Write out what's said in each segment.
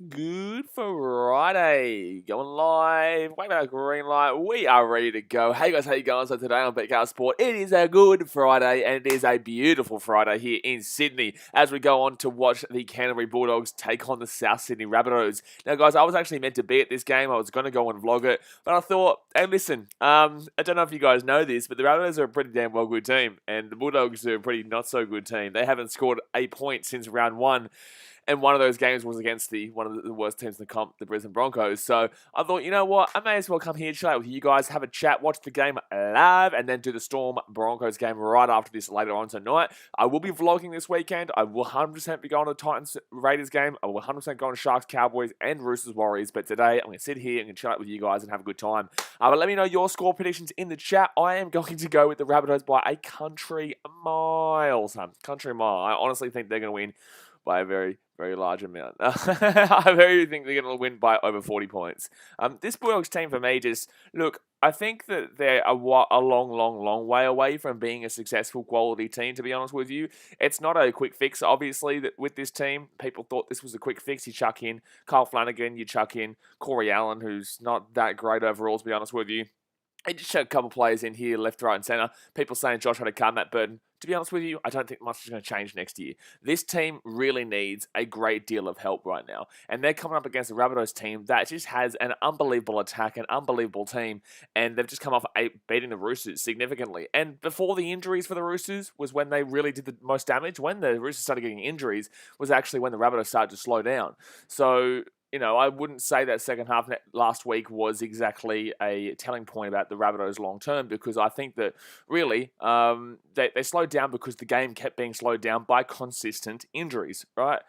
Good Friday. Going live. Wait about green light. We are ready to go. Hey guys, how you going? So today on Betcast Sport, it is a good Friday and it is a beautiful Friday here in Sydney as we go on to watch the Canterbury Bulldogs take on the South Sydney Rabbitohs. Now guys, I was actually meant to be at this game. I was going to go and vlog it, but I thought, hey listen, I don't know if you guys know this, but the Rabbitohs are a pretty damn well good team and the Bulldogs are a pretty not so good team. They haven't scored a point since round one. And one of those games was against one of the worst teams in the comp, the Brisbane Broncos. So I thought, you know what? I may as well come here, chill out with you guys, have a chat, watch the game live, and then do the Storm Broncos game right after this later on tonight. I will be vlogging this weekend. I will 100% be going to the Titans Raiders game. I will 100% go to Sharks Cowboys and Roosters Warriors. But today, I'm going to sit here and chill out with you guys and have a good time. But let me know your score predictions in the chat. I am going to go with the Rabbitohs by a country mile, son. Country mile. I honestly think they're going to win by a very, very large amount. I very think they're going to win by over 40 points. This Bulldogs team for me look, I think that they're a long way away from being a successful quality team, to be honest with you. It's not a quick fix, obviously, that with this team. People thought this was a quick fix. You chuck in Kyle Flanagan, you chuck in Corey Allen, who's not that great overall, to be honest with you. And just chuck a couple players in here, left, right, and centre. People saying Josh Addo-Carr, Matt Burton. To be honest with you, I don't think much is going to change next year. This team really needs a great deal of help right now. And they're coming up against the Rabbitohs team that just has an unbelievable attack, an unbelievable team. And they've just come off beating the Roosters significantly. And before the injuries for the Roosters was when they really did the most damage. When the Roosters started getting injuries was actually when the Rabbitohs started to slow down. So I wouldn't say that second half last week was exactly a telling point about the Rabbitohs long term, because I think that really they slowed down because the game kept being slowed down by consistent injuries, right?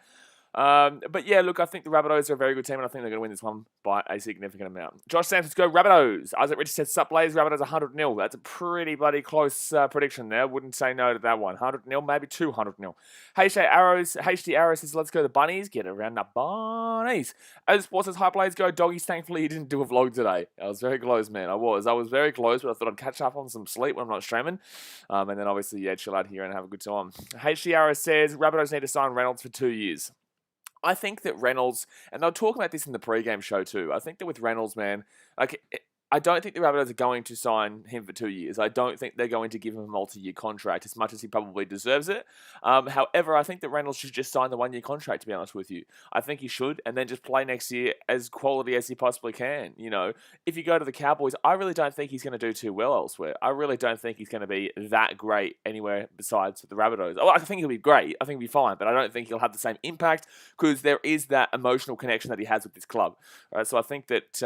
But yeah, look, I think the Rabbitohs are a very good team, and I think they're going to win this one by a significant amount. Josh Sampson's go Rabbitohs. Isaac Richards said, sup, Blaze, Rabbitohs 100-0. That's a pretty bloody close prediction there. Wouldn't say no to that one. 100-0, maybe 200-0. HD Arrows says, let's go the Bunnies. Get around the Bunnies. As Sports says, hi, Blaze, go Doggies. Thankfully, he didn't do a vlog today. I was very close, man. I was very close, but I thought I'd catch up on some sleep when I'm not streaming. And then obviously, yeah, chill out here and have a good time. HD Arrows says, Rabbitohs need to sign Reynolds for 2 years. I think that Reynolds, and they'll talk about this in the pre-game show too, I think that with Reynolds, man, I don't think the Rabbitohs are going to sign him for 2 years. I don't think they're going to give him a multi-year contract as much as he probably deserves it. However, I think that Reynolds should just sign the 1 year contract, to be honest with you. I think he should, and then just play next year as quality as he possibly can. If you go to the Cowboys, I really don't think he's going to do too well elsewhere. I really don't think he's going to be that great anywhere besides the Rabbitohs. Oh, I think he'll be great. I think he'll be fine, but I don't think he'll have the same impact because there is that emotional connection that he has with this club. Right? So I think that,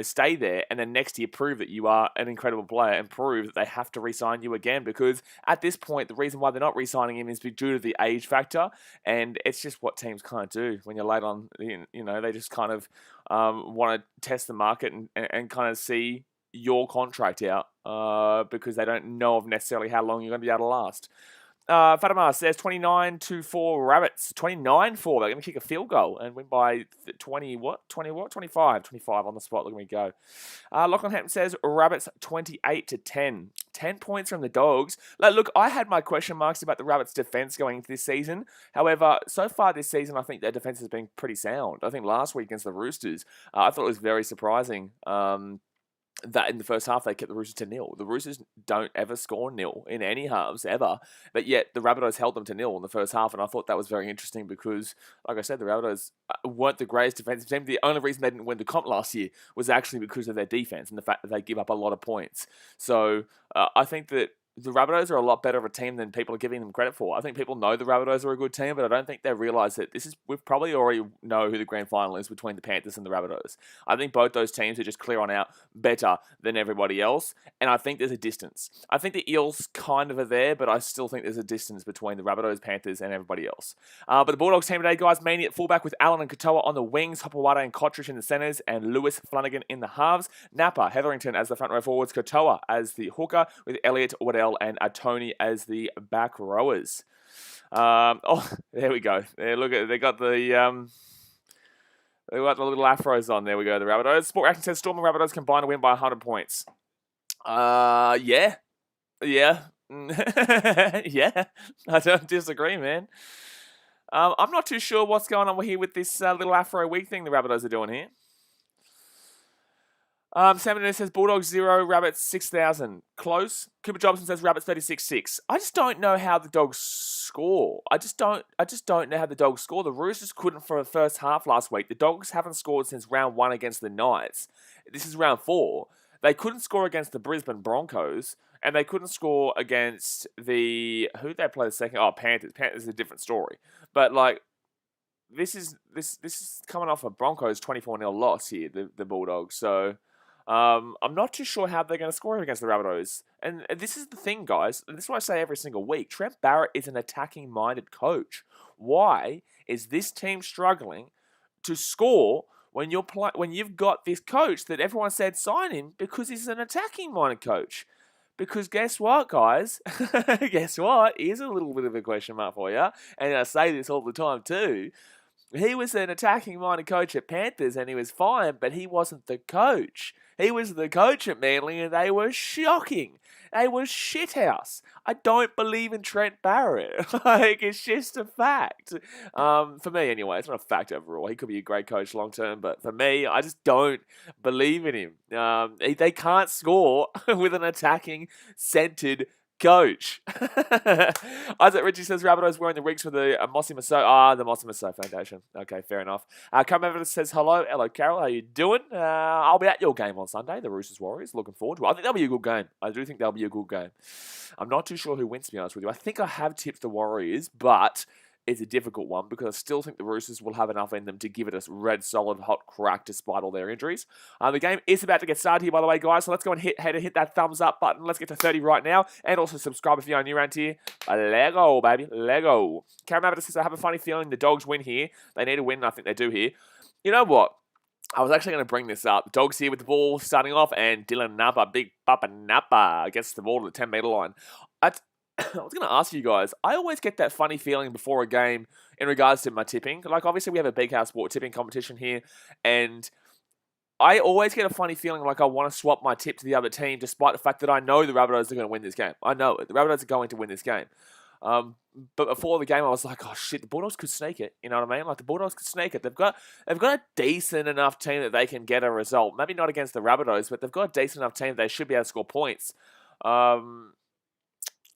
stay there and then next year prove that you are an incredible player and prove that they have to re-sign you again, because at this point the reason why they're not re-signing him is due to the age factor, and it's just what teams kind of do when you're late on. They just kind of want to test the market and kind of see your contract out because they don't know of necessarily how long you're going to be able to last. Fatima says 29-4 Rabbits. 29-4. They're going to kick a field goal and win by 20 what? 20 what? 25. 25 on the spot. Look at me go. Lachlan Hampton says Rabbits 28-10. 10 points from the Dogs. Look, I had my question marks about the Rabbits' defense going into this season. However, so far this season, I think their defense has been pretty sound. I think last week against the Roosters, I thought it was very surprising. That in the first half they kept the Roosters to nil. The Roosters don't ever score nil in any halves ever, but yet the Rabbitohs held them to nil in the first half, and I thought that was very interesting because, like I said, the Rabbitohs weren't the greatest defensive team. The only reason they didn't win the comp last year was actually because of their defense and the fact that they give up a lot of points. So I think that the Rabbitohs are a lot better of a team than people are giving them credit for. I think people know the Rabbitohs are a good team, but I don't think they realise that we've probably already know who the grand final is between the Panthers and the Rabbitohs. I think both those teams are just clear on out better than everybody else, and I think there's a distance. I think the Eels kind of are there, but I still think there's a distance between the Rabbitohs, Panthers, and everybody else. But the Bulldogs team today, guys, mainly at fullback with Allen and Katoa on the wings, Hopewada and Kotrish in the centres, and Lewis Flanagan in the halves. Napa, Hetherington as the front row forwards, Katoa as the hooker, with Elliott, Waddell, and Tony as the back rowers. There we go. Look at they got the little afros on. There we go. The Rabbitohs. Sport Reaction says Storm and Rabbitohs combine to win by 100 points. Yeah. Yeah. I don't disagree, man. I'm not too sure what's going on here with this little Afro wig thing the Rabbitohs are doing here. Sam says Bulldogs 0, Rabbits 6,000. Close. Cooper Jobson says Rabbits 36-6. I just don't know how the Dogs score. I just don't know how the Dogs score. The Roosters couldn't for the first half last week. The Dogs haven't scored since round 1 against the Knights. This is round 4. They couldn't score against the Brisbane Broncos, and they couldn't score against the who they play the second. Oh, Panthers. Panthers is a different story. But like this is coming off a Broncos 24-0 loss here, the Bulldogs. So I'm not too sure how they're going to score against the Rabbitohs. And this is the thing, guys. And this is what I say every single week. Trent Barrett is an attacking-minded coach. Why is this team struggling to score when you've got this coach that everyone said sign him because he's an attacking-minded coach? Because guess what, guys? Guess what? Here's a little bit of a question mark for you. And I say this all the time too. He was an attacking-minded coach at Panthers and he was fine, but he wasn't the coach. He was the coach at Manly and they were shocking. They were shithouse. I don't believe in Trent Barrett. Like, it's just a fact. For me, anyway, it's not a fact overall. He could be a great coach long-term, but for me, I just don't believe in him. They can't score with an attacking-centered coach. Isaac Ritchie says Rabbitohs wearing the rigs for the Mossy Maso. The Mossy Maso Foundation. Okay, fair enough. Come over says hello. Hello, Carol. How you doing? I'll be at your game on Sunday, the Roosters Warriors. Looking forward to it. I think that'll be a good game. I do think that'll be a good game. I'm not too sure who wins, to be honest with you. I think I have tipped the Warriors, but it's a difficult one because I still think the Roosters will have enough in them to give it a red, solid, hot crack despite all their injuries. The game is about to get started here, by the way, guys. So let's go and hit that thumbs up button. Let's get to 30 right now. And also subscribe if you're new around here. Lego, baby. Lego. Karen Abbott says, I have a funny feeling the Dogs win here. They need to win, and I think they do here. You know what? I was actually going to bring this up. Dogs here with the ball starting off, and Dylan Napa, big Papa Napa, gets the ball to the 10-metre line. I was going to ask you guys, I always get that funny feeling before a game in regards to my tipping. Like, obviously, we have a Big House Sport tipping competition here, and I always get a funny feeling like I want to swap my tip to the other team, despite the fact that I know the Rabbitohs are going to win this game. I know it. The Rabbitohs are going to win this game. But before the game, I was like, oh, shit, the Bulldogs could sneak it. You know what I mean? Like, the Bulldogs could sneak it. They've got a decent enough team that they can get a result. Maybe not against the Rabbitohs, but they've got a decent enough team that they should be able to score points.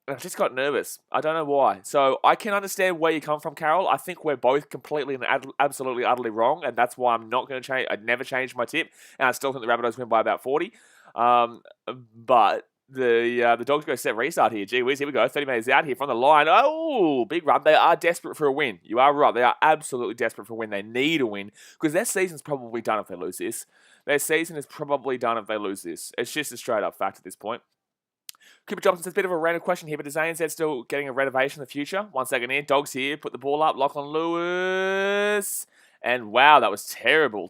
I just got nervous. I don't know why. So I can understand where you come from, Carol. I think we're both completely and absolutely, utterly wrong, and that's why I'm not going to change. I'd never change my tip, and I still think the Rabbitohs win by about 40. But the Dogs go set restart here. Gee whiz, here we go. 30 metres out here from the line. Oh, big run. They are desperate for a win. You are right. They are absolutely desperate for a win. They need a win because their season's probably done if they lose this. Their season is probably done if they lose this. It's just a straight up fact at this point. Cooper Johnson says, bit of a random question here, but is ANZ still getting a renovation in the future? 1 second here. Dogs here. Put the ball up. Lachlan Lewis. And wow, that was terrible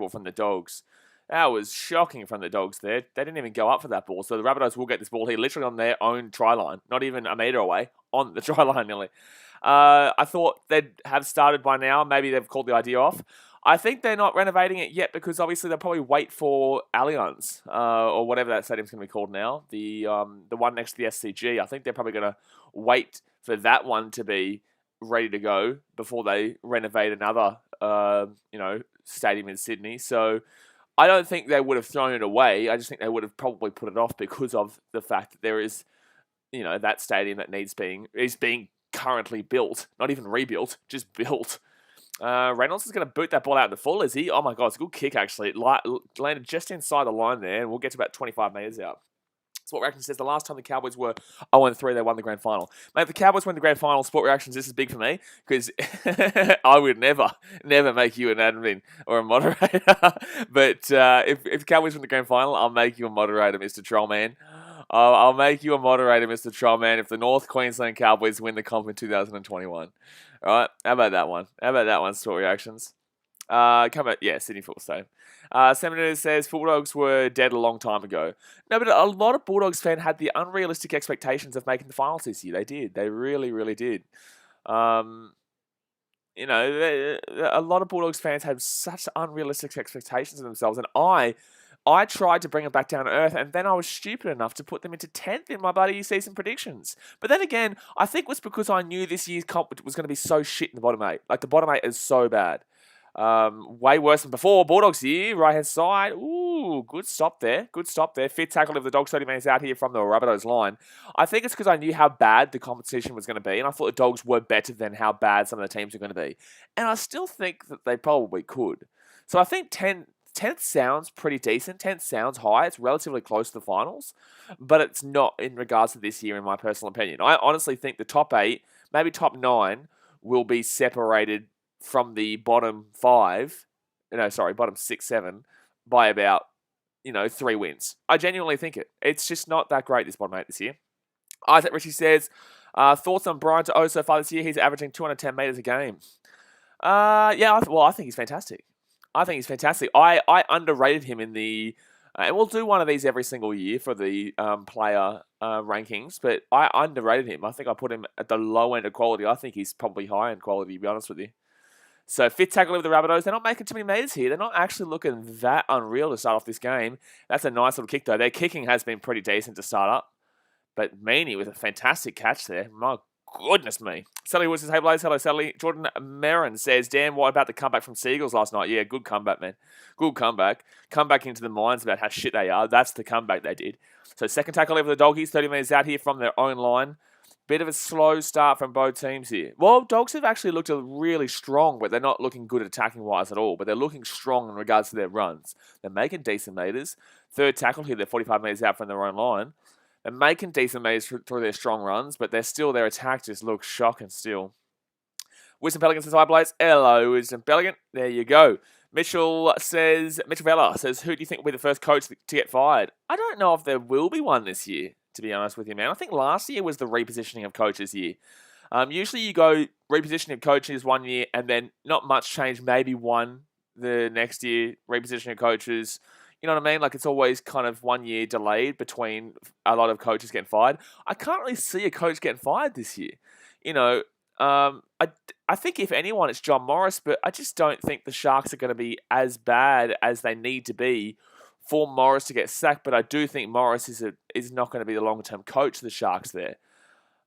from the Dogs. That was shocking from the Dogs there. They didn't even go up for that ball. So the Rabbitohs will get this ball here literally on their own try line. Not even a metre away. On the try line nearly. I thought they'd have started by now. Maybe they've called the idea off. I think they're not renovating it yet because obviously they'll probably wait for Allianz or whatever that stadium's going to be called now. The one next to the SCG. I think they're probably going to wait for that one to be ready to go before they renovate another stadium in Sydney. So I don't think they would have thrown it away. I just think they would have probably put it off because of the fact that there is, that stadium that is being currently built, not even rebuilt, just built. Reynolds is going to boot that ball out in the full, is he? Oh my God, it's a good kick actually. It landed just inside the line there, and we'll get to about 25 metres out. Sport Reactions says the last time the Cowboys were 0-3, they won the grand final. Mate, if the Cowboys win the grand final, Sport Reactions, this is big for me because I would never make you an admin or a moderator. But if the Cowboys win the grand final, I'll make you a moderator, Mr. Trollman. I'll make you a moderator, Mr. Trollman, if the North Queensland Cowboys win the comp in 2021. All right, how about that one? Sport Reactions. Sydney Football Stadium. Seminator says Bulldogs were dead a long time ago. No, but a lot of Bulldogs fans had the unrealistic expectations of making the finals this year. They did. They really, really did. A lot of Bulldogs fans had such unrealistic expectations of themselves, and I I tried to bring them back down to earth, and then I was stupid enough to put them into 10th in my bloody season predictions. But then again, I think it was because I knew this year's comp was going to be so shit in the bottom 8. Like, the bottom 8 is so bad. Way worse than before. Bulldogs here, right hand side. Ooh, good stop there. Good stop there. Fit tackle of the Dogs 30 minutes out here from the Rabbitohs line. I think it's because I knew how bad the competition was going to be, and I thought the Dogs were better than how bad some of the teams were going to be. And I still think that they probably could. So I think 10th sounds pretty decent. 10th sounds high. It's relatively close to the finals, but it's not in regards to this year, in my personal opinion. I honestly think the top 8, maybe top 9, will be separated from the bottom 5, bottom 6, 7, by about, 3 wins. I genuinely think it. It's just not that great, this bottom 8 this year. Isaac Ritchie says, thoughts on Brian To'o so far this year? He's averaging 210 metres a game. I think he's fantastic. I underrated him in the... and we'll do one of these every single year for the player rankings, but I underrated him. I think I put him at the low end of quality. I think he's probably high end quality, to be honest with you. So, fit tackle with the Rabbitohs. They're not making too many metres here. They're not actually looking that unreal to start off this game. That's a nice little kick, though. Their kicking has been pretty decent to start up. But Meaney with a fantastic catch there. My goodness me. Sally Wood says, hey, Blaze. Hello, Sally. Jordan Marin says, damn, what about the comeback from Seagulls last night? Yeah, good comeback, man. Good comeback. Comeback into the minds about how shit they are. That's the comeback they did. So, second tackle over the Doggies. 30 metres out here from their own line. Bit of a slow start from both teams here. Well, Dogs have actually looked really strong, but they're not looking good attacking-wise at all. But they're looking strong in regards to their runs. They're making decent metres. Third tackle here, they're 45 metres out from their own line. They're making decent metres through their strong runs, but their attack just looks shocking still. Wisdom Pelican says, hi, Blaze. Hello, Wisdom Pelican. There you go. Mitchell Vella says, who do you think will be the first coach to get fired? I don't know if there will be one this year, to be honest with you, man. I think last year was the repositioning of coaches year. Usually you go repositioning of coaches 1 year and then not much change, maybe one the next year, repositioning of coaches. You know what I mean? Like, it's always kind of 1 year delayed between a lot of coaches getting fired. I can't really see a coach getting fired this year. I think if anyone, it's John Morris, but I just don't think the Sharks are going to be as bad as they need to be for Morris to get sacked. But I do think Morris is not going to be the long-term coach of the Sharks there,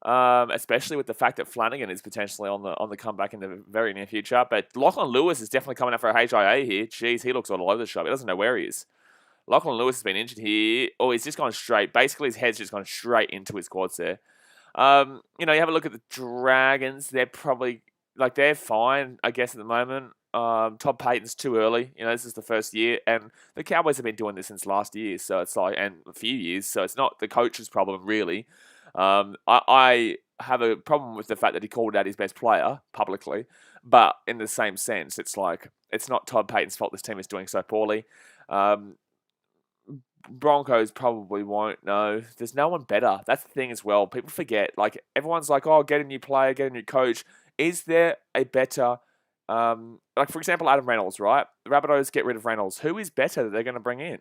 especially with the fact that Flanagan is potentially on the comeback in the very near future. But Lachlan Lewis is definitely coming out for a HIA here. Jeez, he looks all over the shop. He doesn't know where he is. Lachlan Lewis has been injured here. Oh, he's just gone straight. Basically, his head's just gone straight into his quads there. You have a look at the Dragons. They're probably, they're fine, I guess, at the moment. Todd Payton's too early. This is the first year. And the Cowboys have been doing this since last year. So it's and a few years. So it's not the coach's problem, really. I have a problem with the fact that he called out his best player publicly. But in the same sense, it's not Todd Payton's fault this team is doing so poorly. Broncos probably won't. No, there's no one better. That's the thing as well. People forget. Everyone's like, oh, get a new player, get a new coach. Is there a better, for example, Adam Reynolds, right? The Rabbitohs get rid of Reynolds. Who is better that they're going to bring in?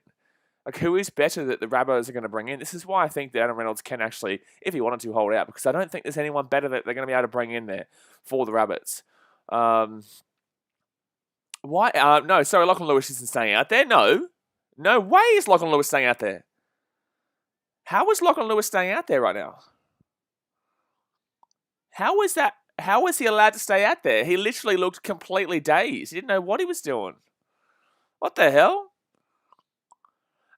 Who is better that the Rabbitohs are going to bring in? This is why I think that Adam Reynolds can actually, if he wanted to, hold out, because I don't think there's anyone better that they're going to be able to bring in there for the Rabbits. Why? No, sorry, Lachlan Lewis isn't staying out there. No way is Lachlan Lewis staying out there. How is Lachlan Lewis staying out there right now? How is that? How is he allowed to stay out there? He literally looked completely dazed. He didn't know what he was doing. What the hell?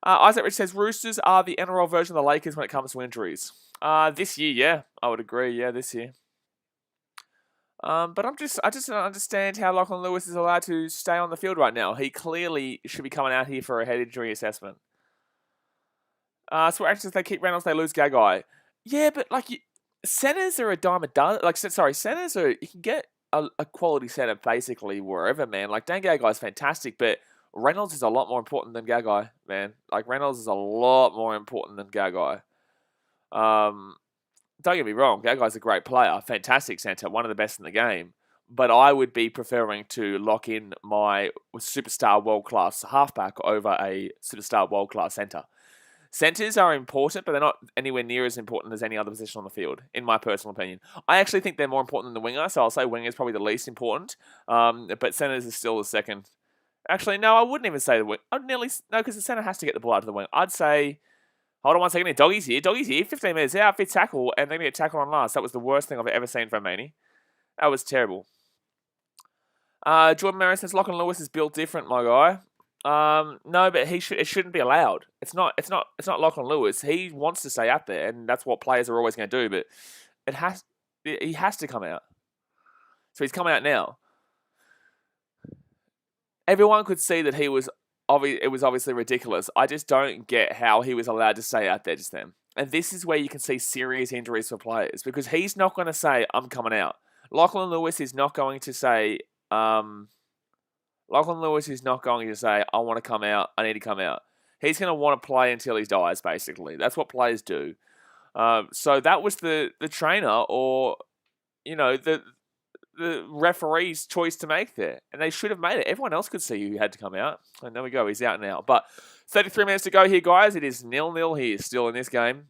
Isaac Rich says, Roosters are the NRL version of the Lakers when it comes to injuries. This year, yeah. I would agree, yeah, this year. But I just don't understand how Lachlan Lewis is allowed to stay on the field right now. He clearly should be coming out here for a head injury assessment. So actually, if they keep Reynolds, they lose Gagai. Yeah, but centers are a dime a dozen. Centers are, you can get a quality center basically wherever, man. Dan Gagai is fantastic, but Reynolds is a lot more important than Gagai, man. Reynolds is a lot more important than Gagai. Don't get me wrong, Gagai's a great player, fantastic centre, one of the best in the game. But I would be preferring to lock in my superstar world-class halfback over a superstar world-class centre. Centres are important, but they're not anywhere near as important as any other position on the field, in my personal opinion. I actually think they're more important than the winger, so I'll say winger is probably the least important. But centres is still the second. Actually, no, I wouldn't even say the wing. I'd nearly no, because the centre has to get the ball out to the wing. I'd say, hold on one second. Doggy's here. Doggy's here. 15 minutes out. Fit tackle, and they're gonna get tackled on last. That was the worst thing I've ever seen from Maney. That was terrible. Jordan Merritt says Lachlan Lewis is built different, my guy. No, but it shouldn't be allowed. It's not Lachlan Lewis. He wants to stay out there, and that's what players are always going to do. But he has to come out. So he's coming out now. Everyone could see that it was obviously ridiculous. I just don't get how he was allowed to stay out there just then. And this is where you can see serious injuries for players, because he's not going to say, I'm coming out. Lachlan Lewis is not going to say, I want to come out, I need to come out. He's going to want to play until he dies, basically. That's what players do. So that was the trainer or, the referee's choice to make there. And they should have made it. Everyone else could see who had to come out. And there we go. He's out now. But 33 minutes to go here, guys. It is 0-0 here still in this game.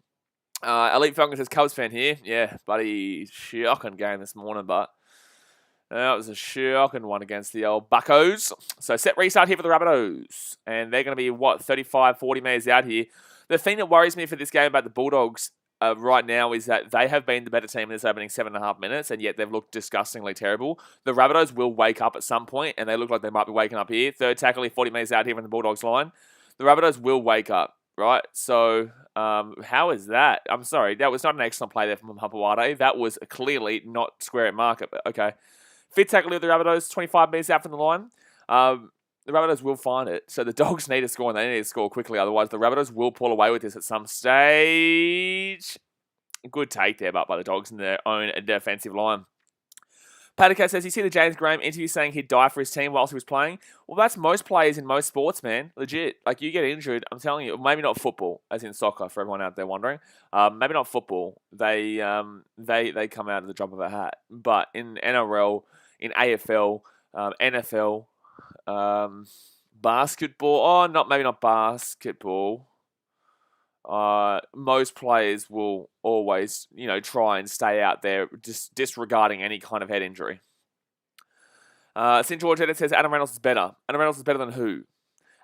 Elite Falcon says, Cubs fan here. Yeah, buddy. Shocking game this morning, but that was a shocking one against the old Buccos. So set restart here for the Rabbitohs. And they're going to be, 35, 40 minutes out here. The thing that worries me for this game about the Bulldogs right now is that they have been the better team in this opening 7.5 minutes, and yet they've looked disgustingly terrible. The Rabbitohs will wake up at some point, and they look like they might be waking up here. Third tackle here, 40 minutes out here from the Bulldogs line. The Rabbitohs will wake up, right? So, how is that? I'm sorry, that was not an excellent play there from Hapawade. That was clearly not square at market, but okay. Fifth tackle here, the Rabbitohs, 25 minutes out from the line. The Rabbitohs will find it. So the Dogs need to score, and they need to score quickly. Otherwise, the Rabbitohs will pull away with this at some stage. Good take there, but by the Dogs in their own defensive line. Patacat says, you see the James Graham interview saying he'd die for his team whilst he was playing? Well, that's most players in most sports, man. Legit. Like, you get injured, I'm telling you, maybe not football, as in soccer, for everyone out there wondering. Maybe not football. They come out at the drop of a hat. But in NRL, in AFL, NFL, basketball. Maybe not basketball. Most players will always, try and stay out there, disregarding any kind of head injury. St. George Edit says Adam Reynolds is better. Adam Reynolds is better than who?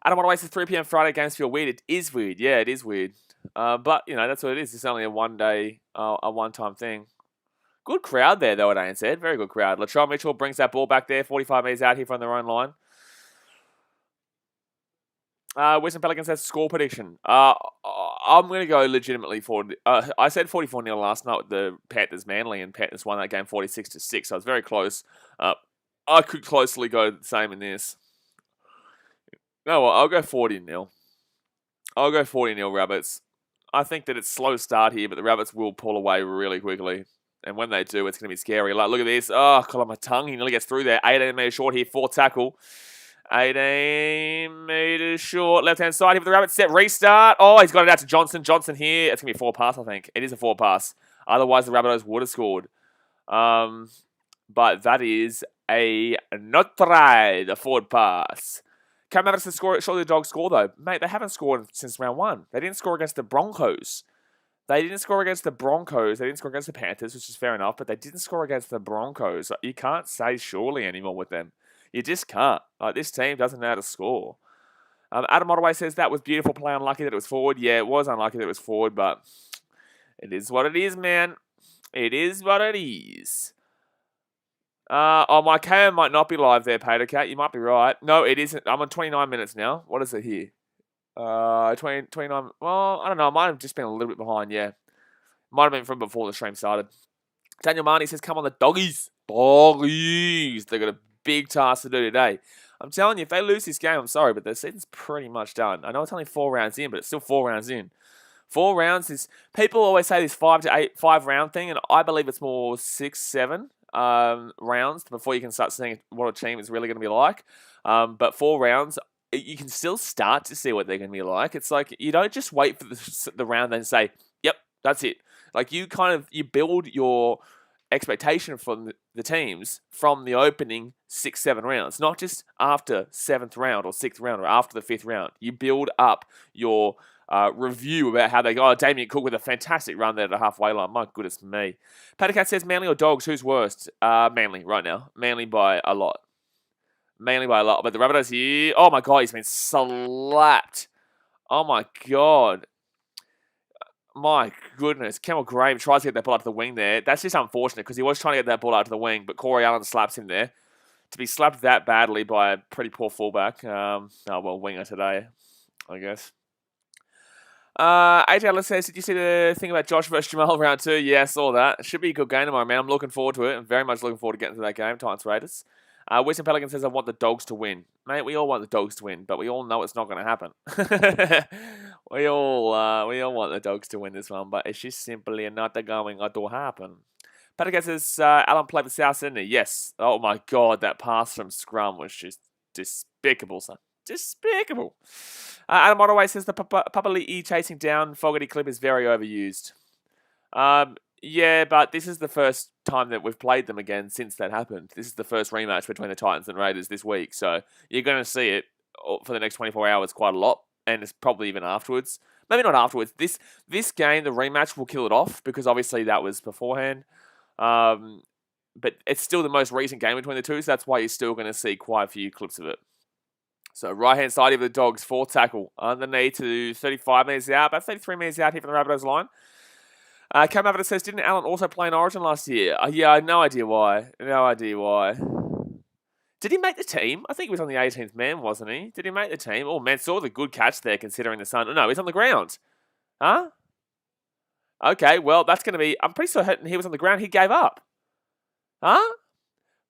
Adam Waterway says 3 p.m. Friday games feel weird. It is weird. Yeah, it is weird. But, that's what it is. It's only a one-time thing. Good crowd there, though, at ANZ. Very good crowd. Latrell Mitchell brings that ball back there. 45 metres out here from their own line. Western Pelicans says score prediction. I'm going to go legitimately for. I said 44-0 last night with the Panthers Manly, and Panthers won that game 46-6. So it's very close. I could closely go the same in this. No, well, I'll go 40-0. I'll go 40-0 Rabbits. I think that it's a slow start here, but the Rabbits will pull away really quickly. And when they do, it's going to be scary. Like, look at this. Oh, God, on my tongue. He nearly gets through there. 18 metres short here. 4th tackle. 18 metres short. Left-hand side here for the Rabbits. Set restart. Oh, he's got it out to Johnson. Johnson here. It's going to be a 4 pass, I think. It is a 4 pass. Otherwise, the Rabbitohs would have scored. But that is a not tried. A forward pass. Cam Mavericks to score. Surely the Dogs score, though. Mate, they haven't scored since round 1. They didn't score against the Broncos. They didn't score against the Broncos. They didn't score against the Panthers, which is fair enough. But they didn't score against the Broncos. You can't say surely anymore with them. You just can't. Like, this team doesn't know how to score. Adam Ottaway says that was beautiful play. Unlucky that it was forward. Yeah, it was unlucky that it was forward, but it is what it is, man. It is what it is. My KO might not be live there, Patercat. You might be right. No, it isn't. I'm on 29 minutes now. What is it here? 29. Well, I don't know. I might have just been a little bit behind, yeah. Might have been from before the stream started. Daniel Marnie says, come on, the Doggies. Doggies. They've got a big task to do today. I'm telling you, if they lose this game, I'm sorry, but the season's pretty much done. I know it's only 4 rounds in, but it's still 4 rounds in. 4 rounds is... People always say this 5 round thing, and I believe it's more 6, 7 rounds before you can start seeing what a team is really going to be like. But 4 rounds, you can still start to see what they're going to be like. It's like, you don't just wait for the round and say, yep, that's it. Like, you build your expectation from the teams from the opening 6, 7 rounds, not just after 7th round or 6th round or after the 5th round. You build up your review about how they go. Oh, Damien Cook with a fantastic run there at the halfway line. My goodness me. Patacat says Manly or Dogs, who's worst? Manly right now. Manly by a lot. mainly by a lot. But the Rabbitohs here, oh my god, he's been slapped. Oh my god. My goodness. Campbell Graham tries to get that ball out to the wing there. That's just unfortunate because he was trying to get that ball out to the wing, but Corey Allen slaps him there. To be slapped that badly by a pretty poor fullback. Winger today, I guess. AJ Ellis says, did you see the thing about Josh versus Jamal round 2? Yeah, I saw that. It should be a good game tomorrow, man. I'm looking forward to it. I'm very much looking forward to getting to that game, Titans Raiders. Winston Pelican says, I want the Dogs to win. Mate, we all want the Dogs to win, but we all know it's not going to happen. we all want the Dogs to win this one, but it's just simply not going to happen. Patrick says, Alan played for South Sydney. Yes. Oh my god, that pass from scrum was just despicable, son. Despicable. Adam Ottaway says the Papali'i chasing down Fogarty clip is very overused. Yeah, but this is the first time that we've played them again since that happened. This is the first rematch between the Titans and Raiders this week, so you're going to see it for the next 24 hours quite a lot, and it's probably even afterwards. Maybe not afterwards. This game, the rematch, will kill it off because obviously that was beforehand. But it's still the most recent game between the two, so that's why you're still going to see quite a few clips of it. So right-hand side of the Dogs, 4th tackle, underneath to 35 metres out, about 33 metres out here from the Rabbitohs line. Cam Avitter says, didn't Allen also play in Origin last year? Yeah, I have no idea why. No idea why. Did he make the team? I think he was on the 18th man, wasn't he? Did he make the team? Oh, man, saw the good catch there considering the sun. No, he's on the ground. Huh? Okay, well, that's going to be... I'm pretty certain he was on the ground. He gave up. Huh?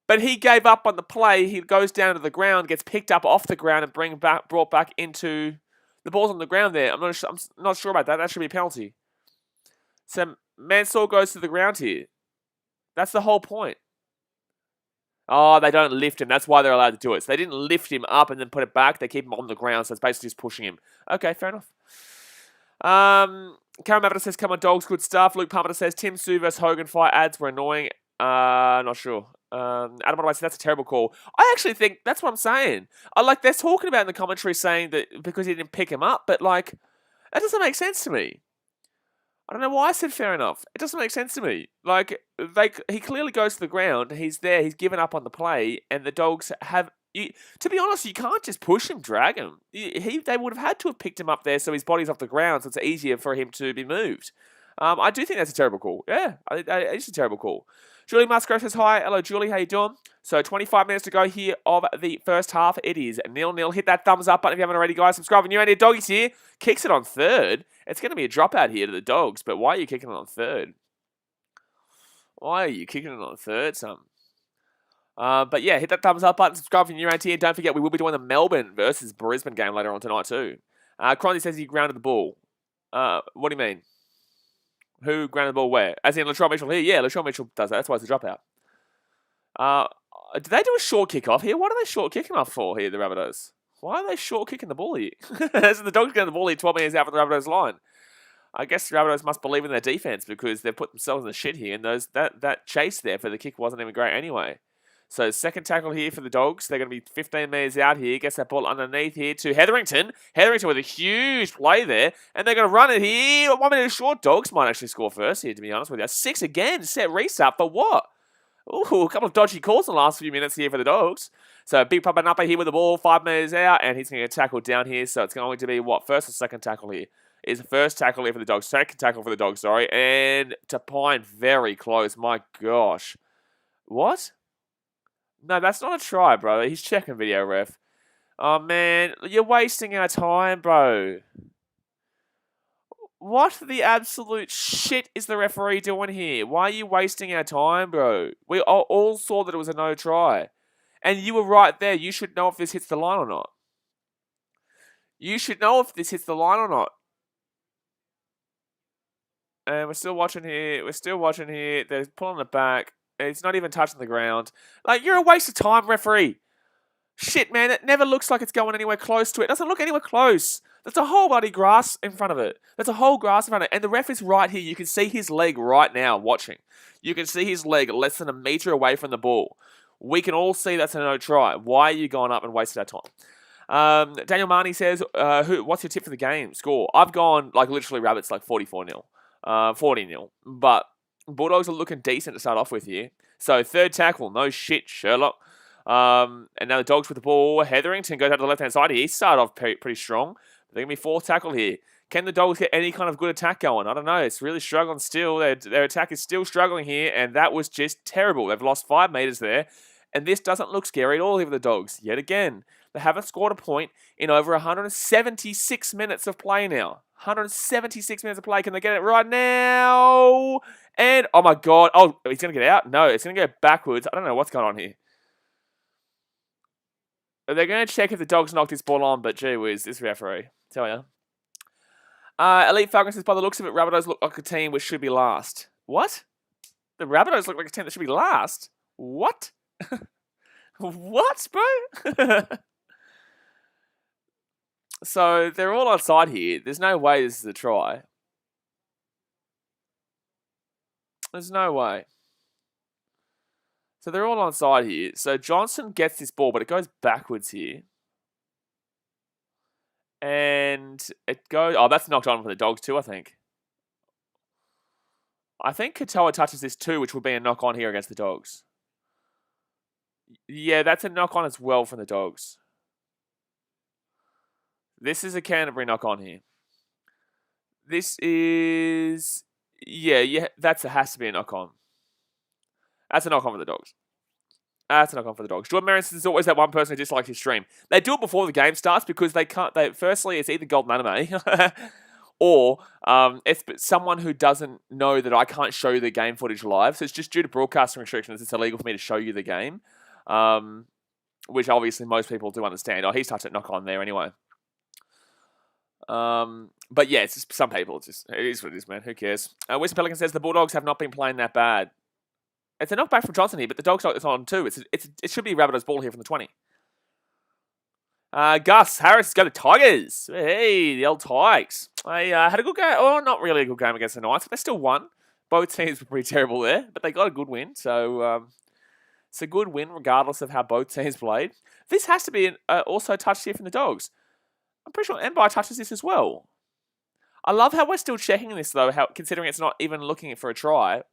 But he gave up on the play. He goes down to the ground, gets picked up off the ground and brought back into... The ball's on the ground there. I'm not sure about that. That should be a penalty. So Mansour goes to the ground here. That's the whole point. Oh, they don't lift him. That's why they're allowed to do it. So they didn't lift him up and then put it back. They keep him on the ground. So it's basically just pushing him. Okay, fair enough. Karen Mavita says, come on, Dogs, good stuff. Luke Palmer says, Tim Sue versus Hogan fight ads were annoying. Not sure. Adam Otherwise, that's a terrible call. I actually think that's what I'm saying. They're talking about in the commentary saying that because he didn't pick him up, but that doesn't make sense to me. I don't know why I said fair enough. It doesn't make sense to me. He clearly goes to the ground. He's there. He's given up on the play, and the Dogs have. To be honest, you can't just push him, drag him. They would have had to have picked him up there so his body's off the ground, so it's easier for him to be moved. I do think that's a terrible call. Yeah, it's a terrible call. Julie Musgrove says, hi. Hello, Julie. How you doing? So 25 minutes to go here of the first half. It is 0-0. Hit that thumbs up button if you haven't already, guys. Subscribe. And you any Doggies here. Kicks it on third. It's going to be a dropout here to the Dogs, but why are you kicking it on third? Why are you kicking it on third, son? But yeah, hit that thumbs up button. Subscribe if you're new around here. Don't forget, we will be doing the Melbourne versus Brisbane game later on tonight too. Cronley says he grounded the ball. What do you mean? Who grounded the ball where? As in Latrell Mitchell here? Yeah, Latrell Mitchell does that. That's why it's a dropout. Did they do a short kick off here? What are they short kicking off for here, the Rabbitohs? Why are they short kicking the ball here? So the Dogs getting the ball here 12 metres out from the Rabbitohs line. I guess the Rabbitohs must believe in their defense because they've put themselves in the shit here, and that chase there for the kick wasn't even great anyway. So second tackle here for the Dogs. They're going to be 15 metres out here. Gets that ball underneath here to Hetherington. Hetherington with a huge play there. And they're going to run it here. 1 minute short. Dogs might actually score first here, to be honest with you. 6 again. Set restart for what? Ooh, a couple of dodgy calls in the last few minutes here for the Dogs. So Big Papa Napa here with the ball. 5 metres out. And he's going to get tackled down here. So it's going to be what? First or second tackle here? Is the first tackle here for the Dogs. Second tackle for the Dogs, sorry. And Tapine very close. My gosh. What? No, that's not a try, brother. He's checking video, ref. Oh, man. You're wasting our time, bro. What the absolute shit is the referee doing here? Why are you wasting our time, bro? We all saw that it was a no try. And you were right there. You should know if this hits the line or not. You should know if this hits the line or not. And we're still watching here. They're pulling it back. It's not even touching the ground. You're a waste of time, referee. Shit, man, it never looks like it's going anywhere close to it. It doesn't look anywhere close. There's a whole bloody grass in front of it. There's a whole grass in front of it. And the ref is right here. You can see his leg right now watching. You can see his leg less than a metre away from the ball. We can all see that's a no try. Why are you going up and wasting our time? Daniel Marnie says, what's your tip for the game? Score. I've gone, literally Rabbits 44-0. 40-0. But Bulldogs are looking decent to start off with here. So third tackle, no shit, Sherlock. And now the Dogs with the ball. Hetherington goes out to the left-hand side. He started off pretty strong. They're going to be fourth tackle here. Can the Dogs get any kind of good attack going? I don't know. It's really struggling still. Their attack is still struggling here, and that was just terrible. They've lost 5 metres there, and this doesn't look scary at all here for the Dogs. Yet again, they haven't scored a point in over 176 minutes of play now. 176 minutes of play. Can they get it right now? And, oh my God. Oh, he's going to get out? No, it's going to go backwards. I don't know what's going on here. They're going to check if the Dogs knocked this ball on, but gee whiz, this referee. Tell ya. Elite Falcon says, by the looks of it, Rabbitohs look like a team which should be last. What? The Rabbitohs look like a team that should be last? What? What, bro? So, they're all outside here. There's no way this is a try. There's no way. So, they're all onside here. So, Johnson gets this ball, but it goes backwards here. And it goes... Oh, that's knocked on for the Dogs too, I think. I think Katoa touches this too, which will be a knock-on here against the Dogs. Yeah, that's a knock-on as well from the Dogs. This is a Canterbury knock-on here. This is... Yeah, that has to be a knock-on. That's a knock-on for the Dogs. That's a knock-on for the Dogs. Jordan Merritt is always that one person who dislikes his stream. They do it before the game starts because they can't... Firstly, it's either Golden Anime or it's someone who doesn't know that I can't show you the game footage live. So it's just due to broadcasting restrictions, it's illegal for me to show you the game. Which obviously most people do understand. Oh, he's touched it knock-on there anyway. But yeah, it's just some people. It is what it is, man. Who cares? Western Pelican says the Bulldogs have not been playing that bad. It's a knockback from Johnson here, but the Dogs it's on too. It should be Rabbitohs ball here from the 20. Gus Harris go to Tigers. Hey, the old Tigers. They had a good game. Oh, not really a good game against the Knights, but they still won. Both teams were pretty terrible there, but they got a good win. So it's a good win regardless of how both teams played. This has to be also touched here from the Dogs. I'm pretty sure Mbai touches this as well. I love how we're still checking this though, considering it's not even looking for a try.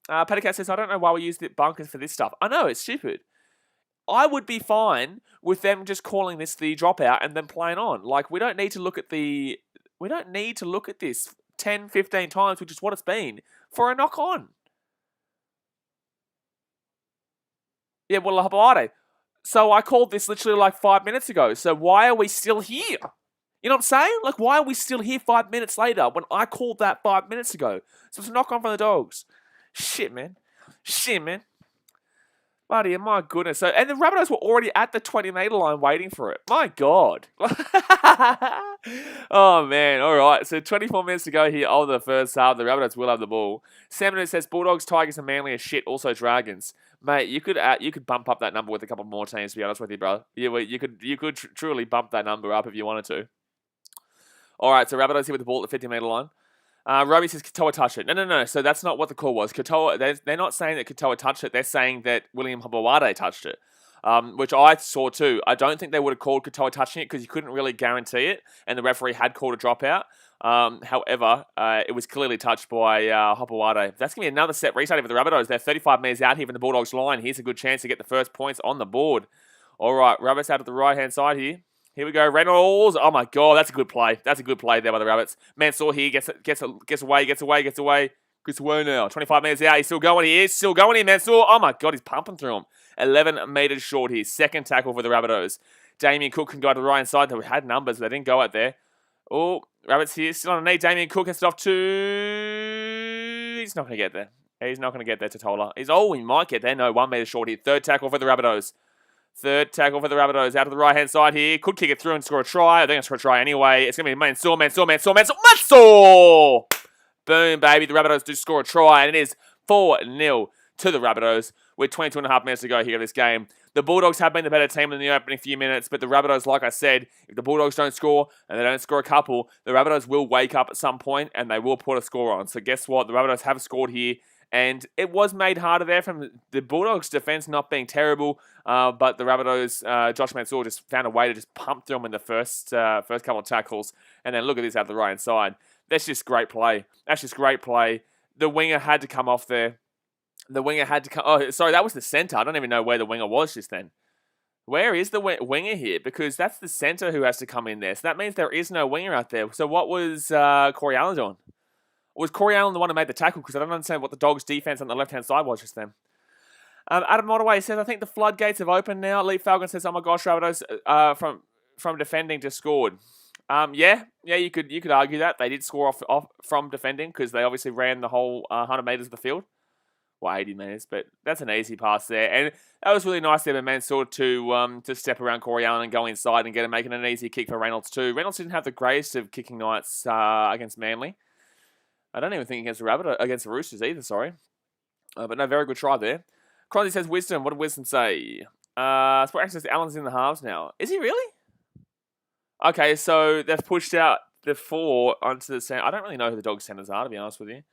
Petticat says, I don't know why we use the bunkers for this stuff. I know, it's stupid. I would be fine with them just calling this the dropout and then playing on. Like, we don't need to look at this 10, 15 times, which is what it's been, for a knock-on. Yeah, well, Habade. So I called this literally like 5 minutes ago. So why are we still here? You know what I'm saying? Like, why are we still here 5 minutes later when I called that 5 minutes ago? So it's a knock-on from the Dogs. Shit, man. Buddy, my goodness. So, and the Rabbitohs were already at the 20-metre line waiting for it. My God. Oh, man. All right. So 24 minutes to go here of the first half. The Rabbitohs will have the ball. Sam says Bulldogs, Tigers, and Manly are shit. Also Dragons. Mate, you could bump up that number with a couple more teams, to be honest with you, bro. You could truly bump that number up if you wanted to. All right. So Rabbitohs here with the ball at the 50-metre line. Roby says Katoa touched it. No. So that's not what the call was. Katoa, they're not saying that Katoa touched it. They're saying that William Habawade touched it, which I saw too. I don't think they would have called Katoa touching it because you couldn't really guarantee it, and the referee had called a dropout. However, it was clearly touched by Habawade. That's going to be another set restart for the Rabbitohs. They're 35 metres out here from the Bulldogs line. Here's a good chance to get the first points on the board. All right, Rabbits out of the right-hand side here. Here we go, Reynolds. Oh my God, that's a good play. That's a good play there by the Rabbits. Mansour here gets away now. 25 metres out. He's still going. He is still going here, Mansour. Oh my God, he's pumping through him. 11 metres short here. Second tackle for the Rabbitohs. Damien Cook can go to the right hand side. They had numbers, but they didn't go out there. Oh, Rabbits here, still on a knee. Damien Cook has it off to... He's not going to get there. He's not going to get there to Tola. He might get there. No, 1 metre short here. Third tackle for the Rabbitohs. Third tackle for the Rabbitohs out of the right-hand side here. Could kick it through and score a try. I think it's score a try anyway. It's going to be Mansour. Boom, baby. The Rabbitohs do score a try, and it is 4-0 to the Rabbitohs with 22.5 minutes to go here in this game. The Bulldogs have been the better team in the opening few minutes, but the Rabbitohs, like I said, if the Bulldogs don't score and they don't score a couple, the Rabbitohs will wake up at some point and they will put a score on. So guess what? The Rabbitohs have scored here. And it was made harder there from the Bulldogs' defense not being terrible, but the Rabbitohs, Josh Mansour just found a way to just pump through them in the first couple of tackles. And then look at this out the right-hand side. That's just great play. The winger had to come off there. The winger had to come. Oh, sorry, that was the centre. I don't even know where the winger was just then. Where is the winger here? Because that's the centre who has to come in there. So that means there is no winger out there. So what was Corey Allen doing? Was Corey Allen the one who made the tackle? Because I don't understand what the Dogs' defense on the left-hand side was just then. Adam Ottaway says, I think the floodgates have opened now. Lee Falcon says, oh my gosh, Rabbitohs from defending just scored. Yeah, you could argue that. They did score off from defending because they obviously ran the whole 100 metres of the field. Well, 80 metres, but that's an easy pass there. And that was really nice there by Mansour to step around Corey Allen and go inside and get him making an easy kick for Reynolds too. Reynolds didn't have the greatest of kicking nights against Manly. I don't even think against the Roosters either, sorry. But no, very good try there. Cronzy says, Wisdom. What did Wisdom say? Sport Access, Allen's in the halves now. Is he really? Okay, so they've pushed out the 4 onto the centre. I don't really know who the Dogs' centres are, to be honest with you. I'm